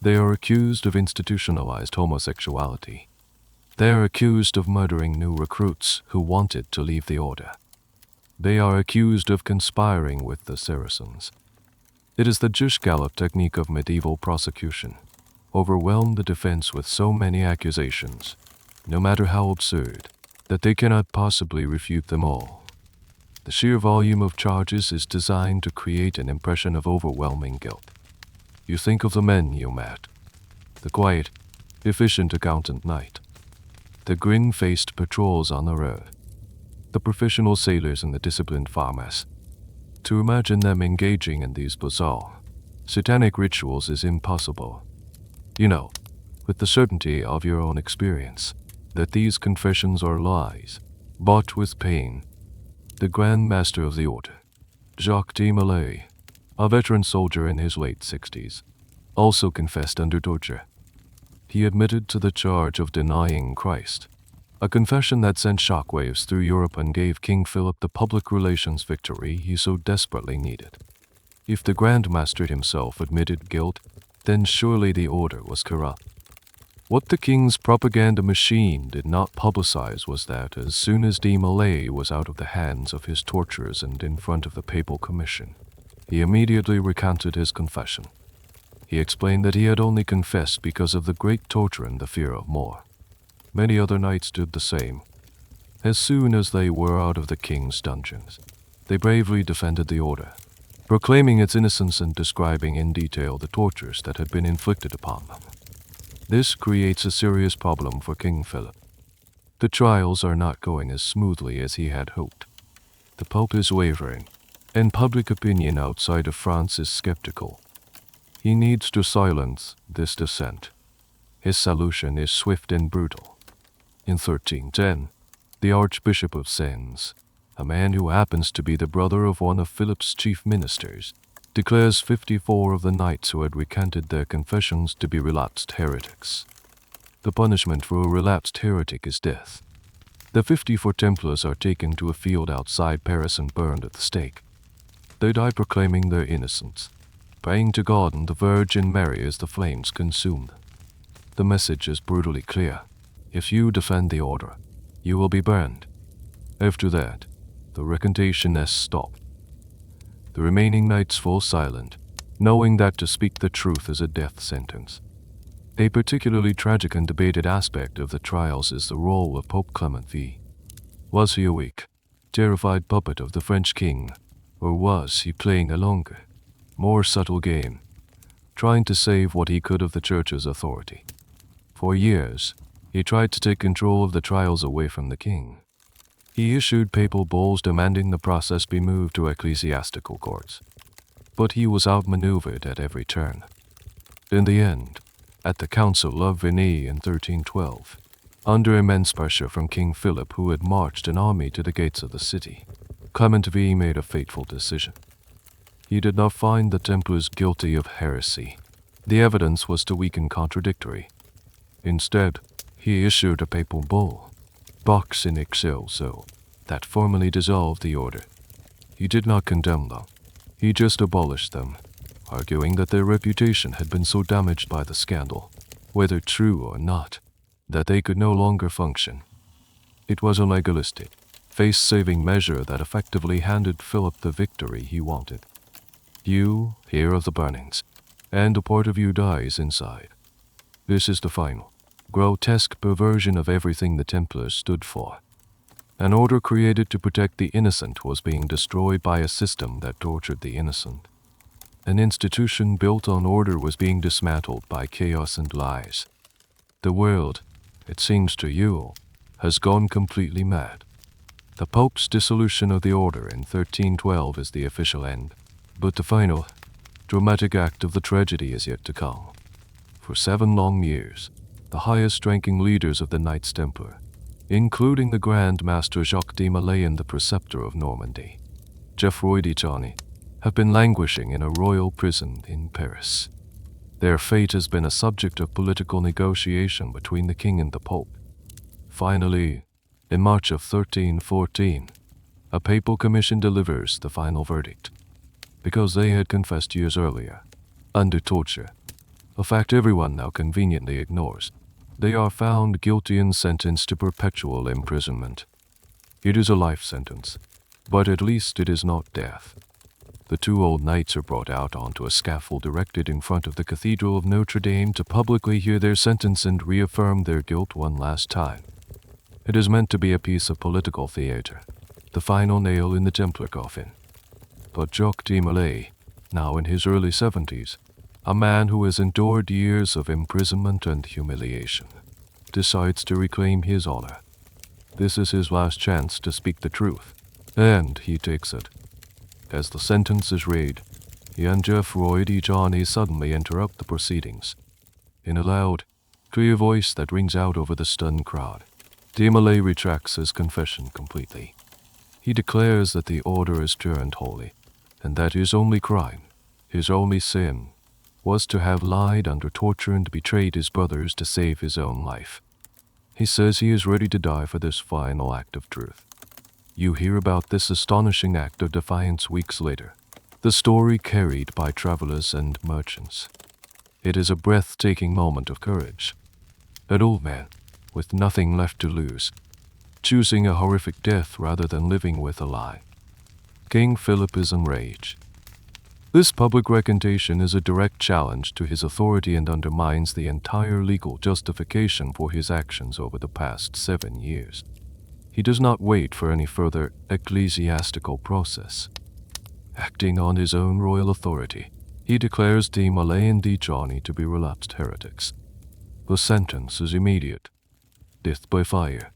They are accused of institutionalized homosexuality. They are accused of murdering new recruits who wanted to leave the order. They are accused of conspiring with the Saracens. It is the Jish Gallop technique of medieval prosecution. Overwhelm the defense with so many accusations, no matter how absurd, that they cannot possibly refute them all. The sheer volume of charges is designed to create an impression of overwhelming guilt. You think of the men you met, the quiet, efficient accountant knight, the grin-faced patrols on the road, the professional sailors and the disciplined farmers. To imagine them engaging in these bizarre, satanic rituals is impossible. You know, with the certainty of your own experience, that these confessions are lies, bought with pain. The Grand Master of the Order, Jacques de Molay, a veteran soldier in his late 60s, also confessed under torture. He admitted to the charge of denying Christ, a confession that sent shockwaves through Europe and gave King Philip the public relations victory he so desperately needed. If the Grand Master himself admitted guilt, then surely the order was corrupt. What the king's propaganda machine did not publicize was that as soon as de Molay was out of the hands of his torturers and in front of the papal commission, he immediately recanted his confession. He explained that he had only confessed because of the great torture and the fear of more. Many other knights did the same. As soon as they were out of the king's dungeons, they bravely defended the order, proclaiming its innocence and describing in detail the tortures that had been inflicted upon them. This creates a serious problem for King Philip. The trials are not going as smoothly as he had hoped. The Pope is wavering, and public opinion outside of France is skeptical. He needs to silence this dissent. His solution is swift and brutal. In 1310, the Archbishop of Sens, a man who happens to be the brother of one of Philip's chief ministers, declares 54 of the knights who had recanted their confessions to be relapsed heretics. The punishment for a relapsed heretic is death. The 54 Templars are taken to a field outside Paris and burned at the stake. They die proclaiming their innocence, praying to God and the Virgin Mary as the flames consume them. The message is brutally clear. If you defend the order, you will be burned. After that, the recantation has stopped. The remaining knights fall silent, knowing that to speak the truth is a death sentence. A particularly tragic and debated aspect of the trials is the role of Pope Clement V. Was he a weak, terrified puppet of the French king, or was he playing a longer, more subtle game, trying to save what he could of the church's authority? For years, he tried to take control of the trials away from the king. He issued papal bulls demanding the process be moved to ecclesiastical courts, but he was outmaneuvered at every turn. In the end, at the Council of Vigny in 1312, under immense pressure from King Philip, who had marched an army to the gates of the city, Clement V made a fateful decision. He did not find the Templars guilty of heresy. The evidence was too weak and contradictory. Instead, he issued a papal bull, Vox in excelso, that formally dissolved the order. He did not condemn them. He just abolished them, arguing that their reputation had been so damaged by the scandal, whether true or not, that they could no longer function. It was a legalistic, face-saving measure that effectively handed Philip the victory he wanted. You hear of the burnings, and a part of you dies inside. This is the final, grotesque perversion of everything the Templars stood for. An order created to protect the innocent was being destroyed by a system that tortured the innocent. An institution built on order was being dismantled by chaos and lies. The world, it seems to you, has gone completely mad. The Pope's dissolution of the order in 1312 is the official end, but the final, dramatic act of the tragedy is yet to come. For 7 long years, the highest-ranking leaders of the Knights Templar, including the Grand Master Jacques de Molay and the Preceptor of Normandy, Geoffroy de Charny, have been languishing in a royal prison in Paris. Their fate has been a subject of political negotiation between the king and the Pope. Finally, in March of 1314, a papal commission delivers the final verdict, because they had confessed years earlier, under torture, a fact everyone now conveniently ignores. They are found guilty and sentenced to perpetual imprisonment. It is a life sentence, but at least it is not death. The 2 old knights are brought out onto a scaffold erected in front of the Cathedral of Notre Dame to publicly hear their sentence and reaffirm their guilt one last time. It is meant to be a piece of political theater, the final nail in the Templar coffin. But Jacques de Molay, now in his early 70s, a man who has endured years of imprisonment and humiliation, decides to reclaim his honor. This is his last chance to speak the truth, and he takes it. As the sentence is read, he and Geoffroy de Charny suddenly interrupt the proceedings. In a loud, clear voice that rings out over the stunned crowd, de Molay retracts his confession completely. He declares that the order is pure and holy, and that his only crime, his only sin, was to have lied under torture and betrayed his brothers to save his own life. He says he is ready to die for this final act of truth. You hear about this astonishing act of defiance weeks later, the story carried by travelers and merchants. It is a breathtaking moment of courage. An old man, with nothing left to lose, choosing a horrific death rather than living with a lie. King Philip is enraged. This public recantation is a direct challenge to his authority and undermines the entire legal justification for his actions over the past 7 years. He does not wait for any further ecclesiastical process. Acting on his own royal authority, he declares de Molay and de Charny to be relapsed heretics. The sentence is immediate: death by fire.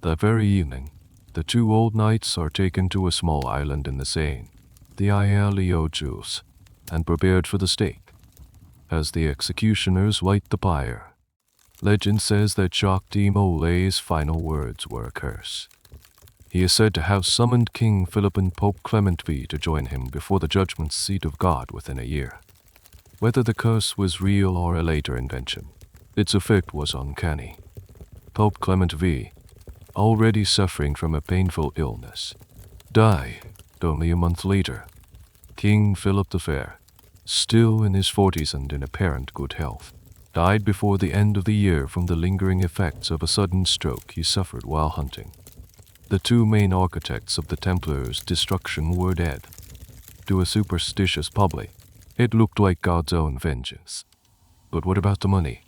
That very evening, the 2 old knights are taken to a small island in the Seine, the Isle aux Juifs, and prepared for the stake. As the executioners light the pyre, legend says that Jacques de Molay's final words were a curse. He is said to have summoned King Philip and Pope Clement V to join him before the judgment seat of God within a year. Whether the curse was real or a later invention, its effect was uncanny. Pope Clement V, already suffering from a painful illness, died only a month later. King Philip the Fair, still in his 40s and in apparent good health, died before the end of the year from the lingering effects of a sudden stroke he suffered while hunting. The 2 main architects of the Templars' destruction were dead. To a superstitious public, it looked like God's own vengeance. But what about the money?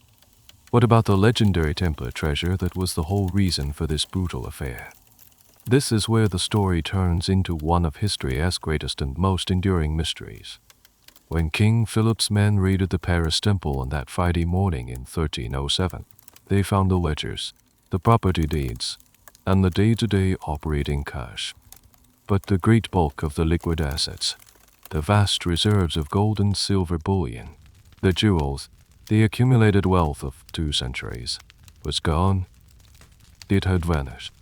What about the legendary Templar treasure that was the whole reason for this brutal affair? This is where the story turns into one of history's greatest and most enduring mysteries. When King Philip's men raided the Paris temple on that Friday morning in 1307, they found the ledgers, the property deeds, and the day-to-day operating cash. But the great bulk of the liquid assets, the vast reserves of gold and silver bullion, the jewels, the accumulated wealth of 2 centuries, was gone. It had vanished.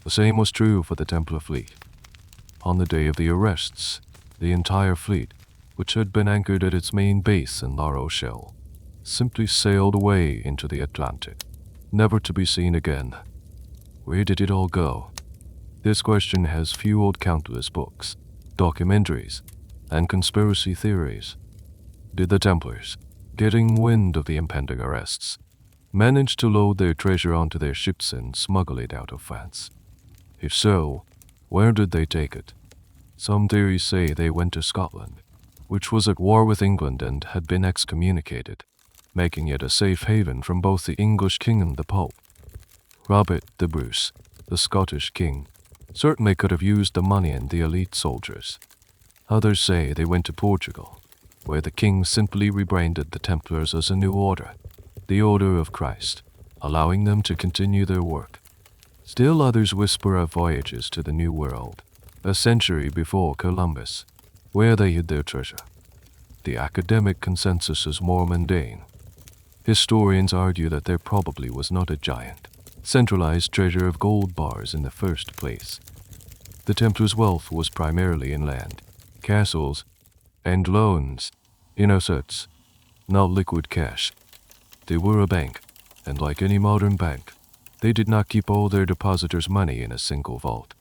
The same was true for the Templar fleet. On the day of the arrests, the entire fleet, which had been anchored at its main base in La Rochelle, simply sailed away into the Atlantic, never to be seen again. Where did it all go? This question has fueled countless books, documentaries, and conspiracy theories. Did the Templars, getting wind of the impending arrests, manage to load their treasure onto their ships and smuggle it out of France? If so, where did they take it? Some theories say they went to Scotland, which was at war with England and had been excommunicated, making it a safe haven from both the English king and the Pope. Robert the Bruce, the Scottish king, certainly could have used the money and the elite soldiers. Others say they went to Portugal, where the king simply rebranded the Templars as a new order, the Order of Christ, allowing them to continue their work. Still others whisper of voyages to the New World, a century before Columbus, where they hid their treasure. The academic consensus is more mundane. Historians argue that there probably was not a giant, centralized treasure of gold bars in the first place. The Templars' wealth was primarily in land, castles, and loans, in assets, not liquid cash. They were a bank, and like any modern bank, they did not keep all their depositors' money in a single vault.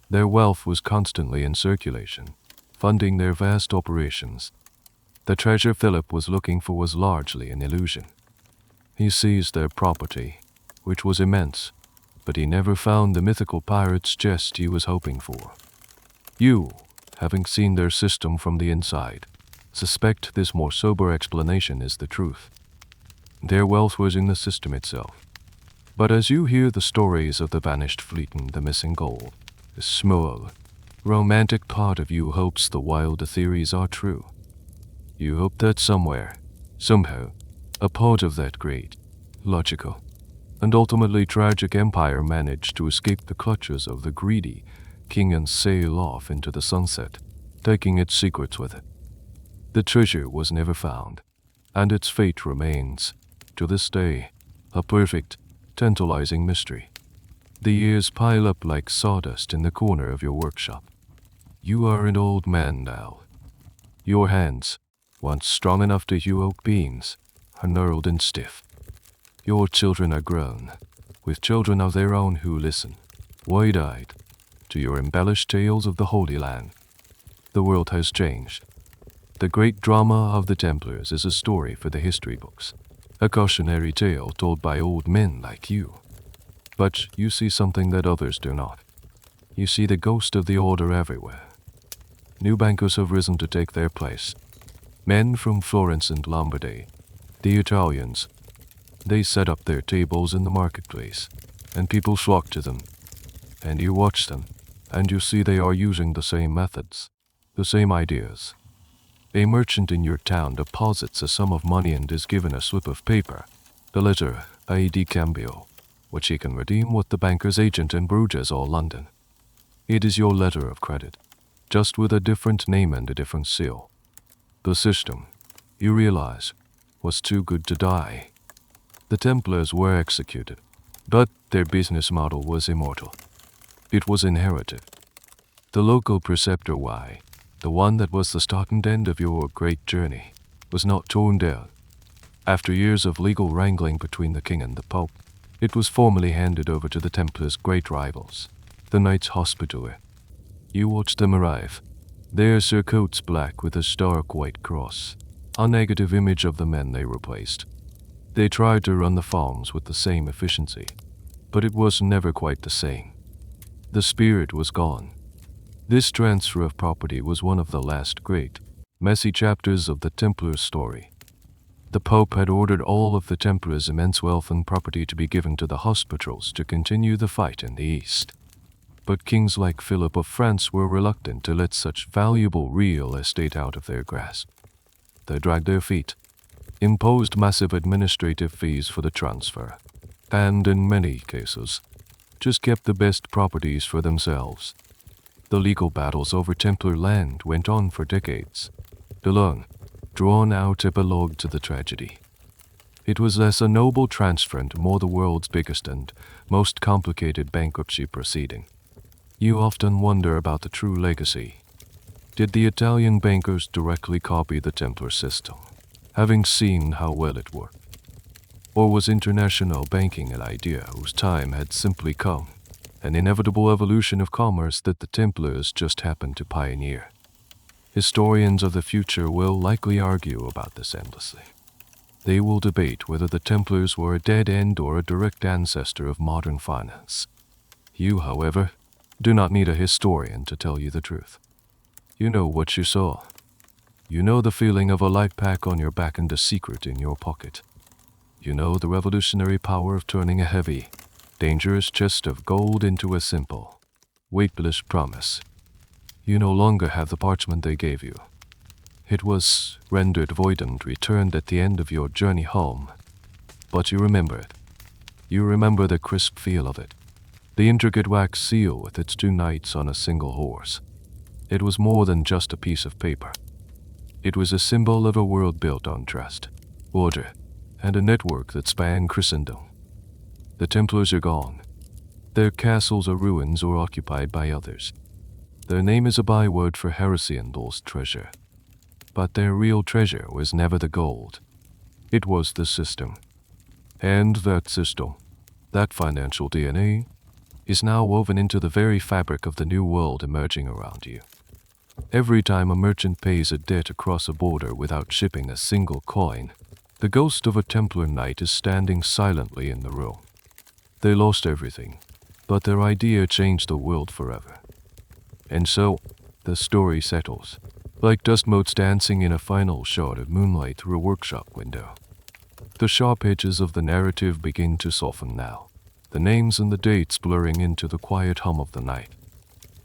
Their wealth was constantly in circulation, funding their vast operations. The treasure Philip was looking for was largely an illusion. He seized their property, which was immense, but he never found the mythical pirate's chest he was hoping for. You, having seen their system from the inside, suspect this more sober explanation is the truth. Their wealth was in the system itself. But as you hear the stories of the vanished fleet and the missing gold, the small, romantic part of you hopes the wilder theories are true. You hope that somewhere, somehow, a part of that great, logical, and ultimately tragic empire managed to escape the clutches of the greedy king and sail off into the sunset, taking its secrets with it. The treasure was never found, and its fate remains, to this day, a perfect, tantalizing mystery. The years pile up like sawdust in the corner of your workshop. You are an old man now. Your hands, once strong enough to hew oak beams, are gnarled and stiff. Your children are grown, with children of their own who listen, wide-eyed, to your embellished tales of the Holy Land. The world has changed. The great drama of the Templars is a story for the history books, a cautionary tale told by old men like you. But you see something that others do not. You see the ghost of the order everywhere. New bankers have risen to take their place. Men from Florence and Lombardy, the Italians. They set up their tables in the marketplace, and people flock to them. And you watch them, and you see they are using the same methods, the same ideas. A merchant in your town deposits a sum of money and is given a slip of paper, the letter A di cambio, which he can redeem with the banker's agent in Bruges or London. It is your letter of credit, just with a different name and a different seal. The system, you realize, was too good to die. The Templars were executed, but their business model was immortal. It was inherited. The local preceptor Y, the one that was the start and end of your great journey, was not torn down. After years of legal wrangling between the king and the pope, it was formally handed over to the Templars' great rivals, the Knights Hospitaller. You watched them arrive, their surcoats black with a stark white cross, a negative image of the men they replaced. They tried to run the farms with the same efficiency, but it was never quite the same. The spirit was gone. This transfer of property was one of the last great, messy chapters of the Templar's story. The Pope had ordered all of the Templars' immense wealth and property to be given to the hospitals to continue the fight in the East. But kings like Philip of France were reluctant to let such valuable real estate out of their grasp. They dragged their feet, imposed massive administrative fees for the transfer, and in many cases, just kept the best properties for themselves. The legal battles over Templar land went on for decades. The long, drawn-out epilogue to the tragedy. It was less a noble transfer and more the world's biggest and most complicated bankruptcy proceeding. You often wonder about the true legacy. Did the Italian bankers directly copy the Templar system, having seen how well it worked? Or was international banking an idea whose time had simply come, an inevitable evolution of commerce that the Templars just happened to pioneer? Historians of the future will likely argue about this endlessly. They will debate whether the Templars were a dead end or a direct ancestor of modern finance. You, however, do not need a historian to tell you the truth. You know what you saw. You know the feeling of a light pack on your back and a secret in your pocket. You know the revolutionary power of turning a heavy, dangerous chest of gold into a simple, weightless promise. You no longer have the parchment they gave you. It was rendered void and returned at the end of your journey home. But you remember it. You remember the crisp feel of it. The intricate wax seal with its 2 knights on a single horse. It was more than just a piece of paper. It was a symbol of a world built on trust, order, and a network that spanned Christendom. The Templars are gone. Their castles are ruins or occupied by others. Their name is a byword for heresy and lost treasure. But their real treasure was never the gold. It was the system. And that system, that financial DNA, is now woven into the very fabric of the new world emerging around you. Every time a merchant pays a debt across a border without shipping a single coin, the ghost of a Templar knight is standing silently in the room. They lost everything, but their idea changed the world forever. And so, the story settles, like dust motes dancing in a final shot of moonlight through a workshop window. The sharp edges of the narrative begin to soften now, the names and the dates blurring into the quiet hum of the night.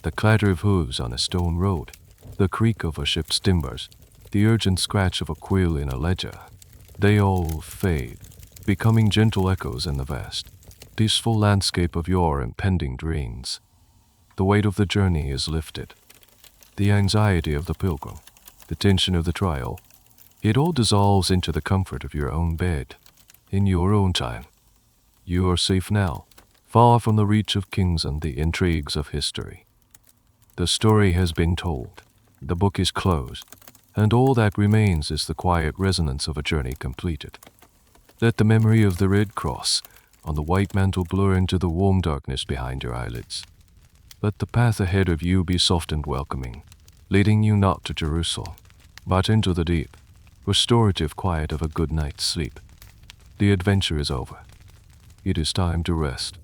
The clatter of hooves on a stone road, the creak of a ship's timbers, the urgent scratch of a quill in a ledger, they all fade, becoming gentle echoes in the vast, peaceful landscape of your impending dreams. The weight of the journey is lifted. The anxiety of the pilgrim, the tension of the trial, it all dissolves into the comfort of your own bed, in your own time. You are safe now, far from the reach of kings and the intrigues of history. The story has been told, the book is closed, and all that remains is the quiet resonance of a journey completed. Let the memory of the red cross on the white mantle blur into the warm darkness behind your eyelids. Let the path ahead of you be soft and welcoming, leading you not to Jerusalem, but into the deep, restorative quiet of a good night's sleep. The adventure is over. It is time to rest.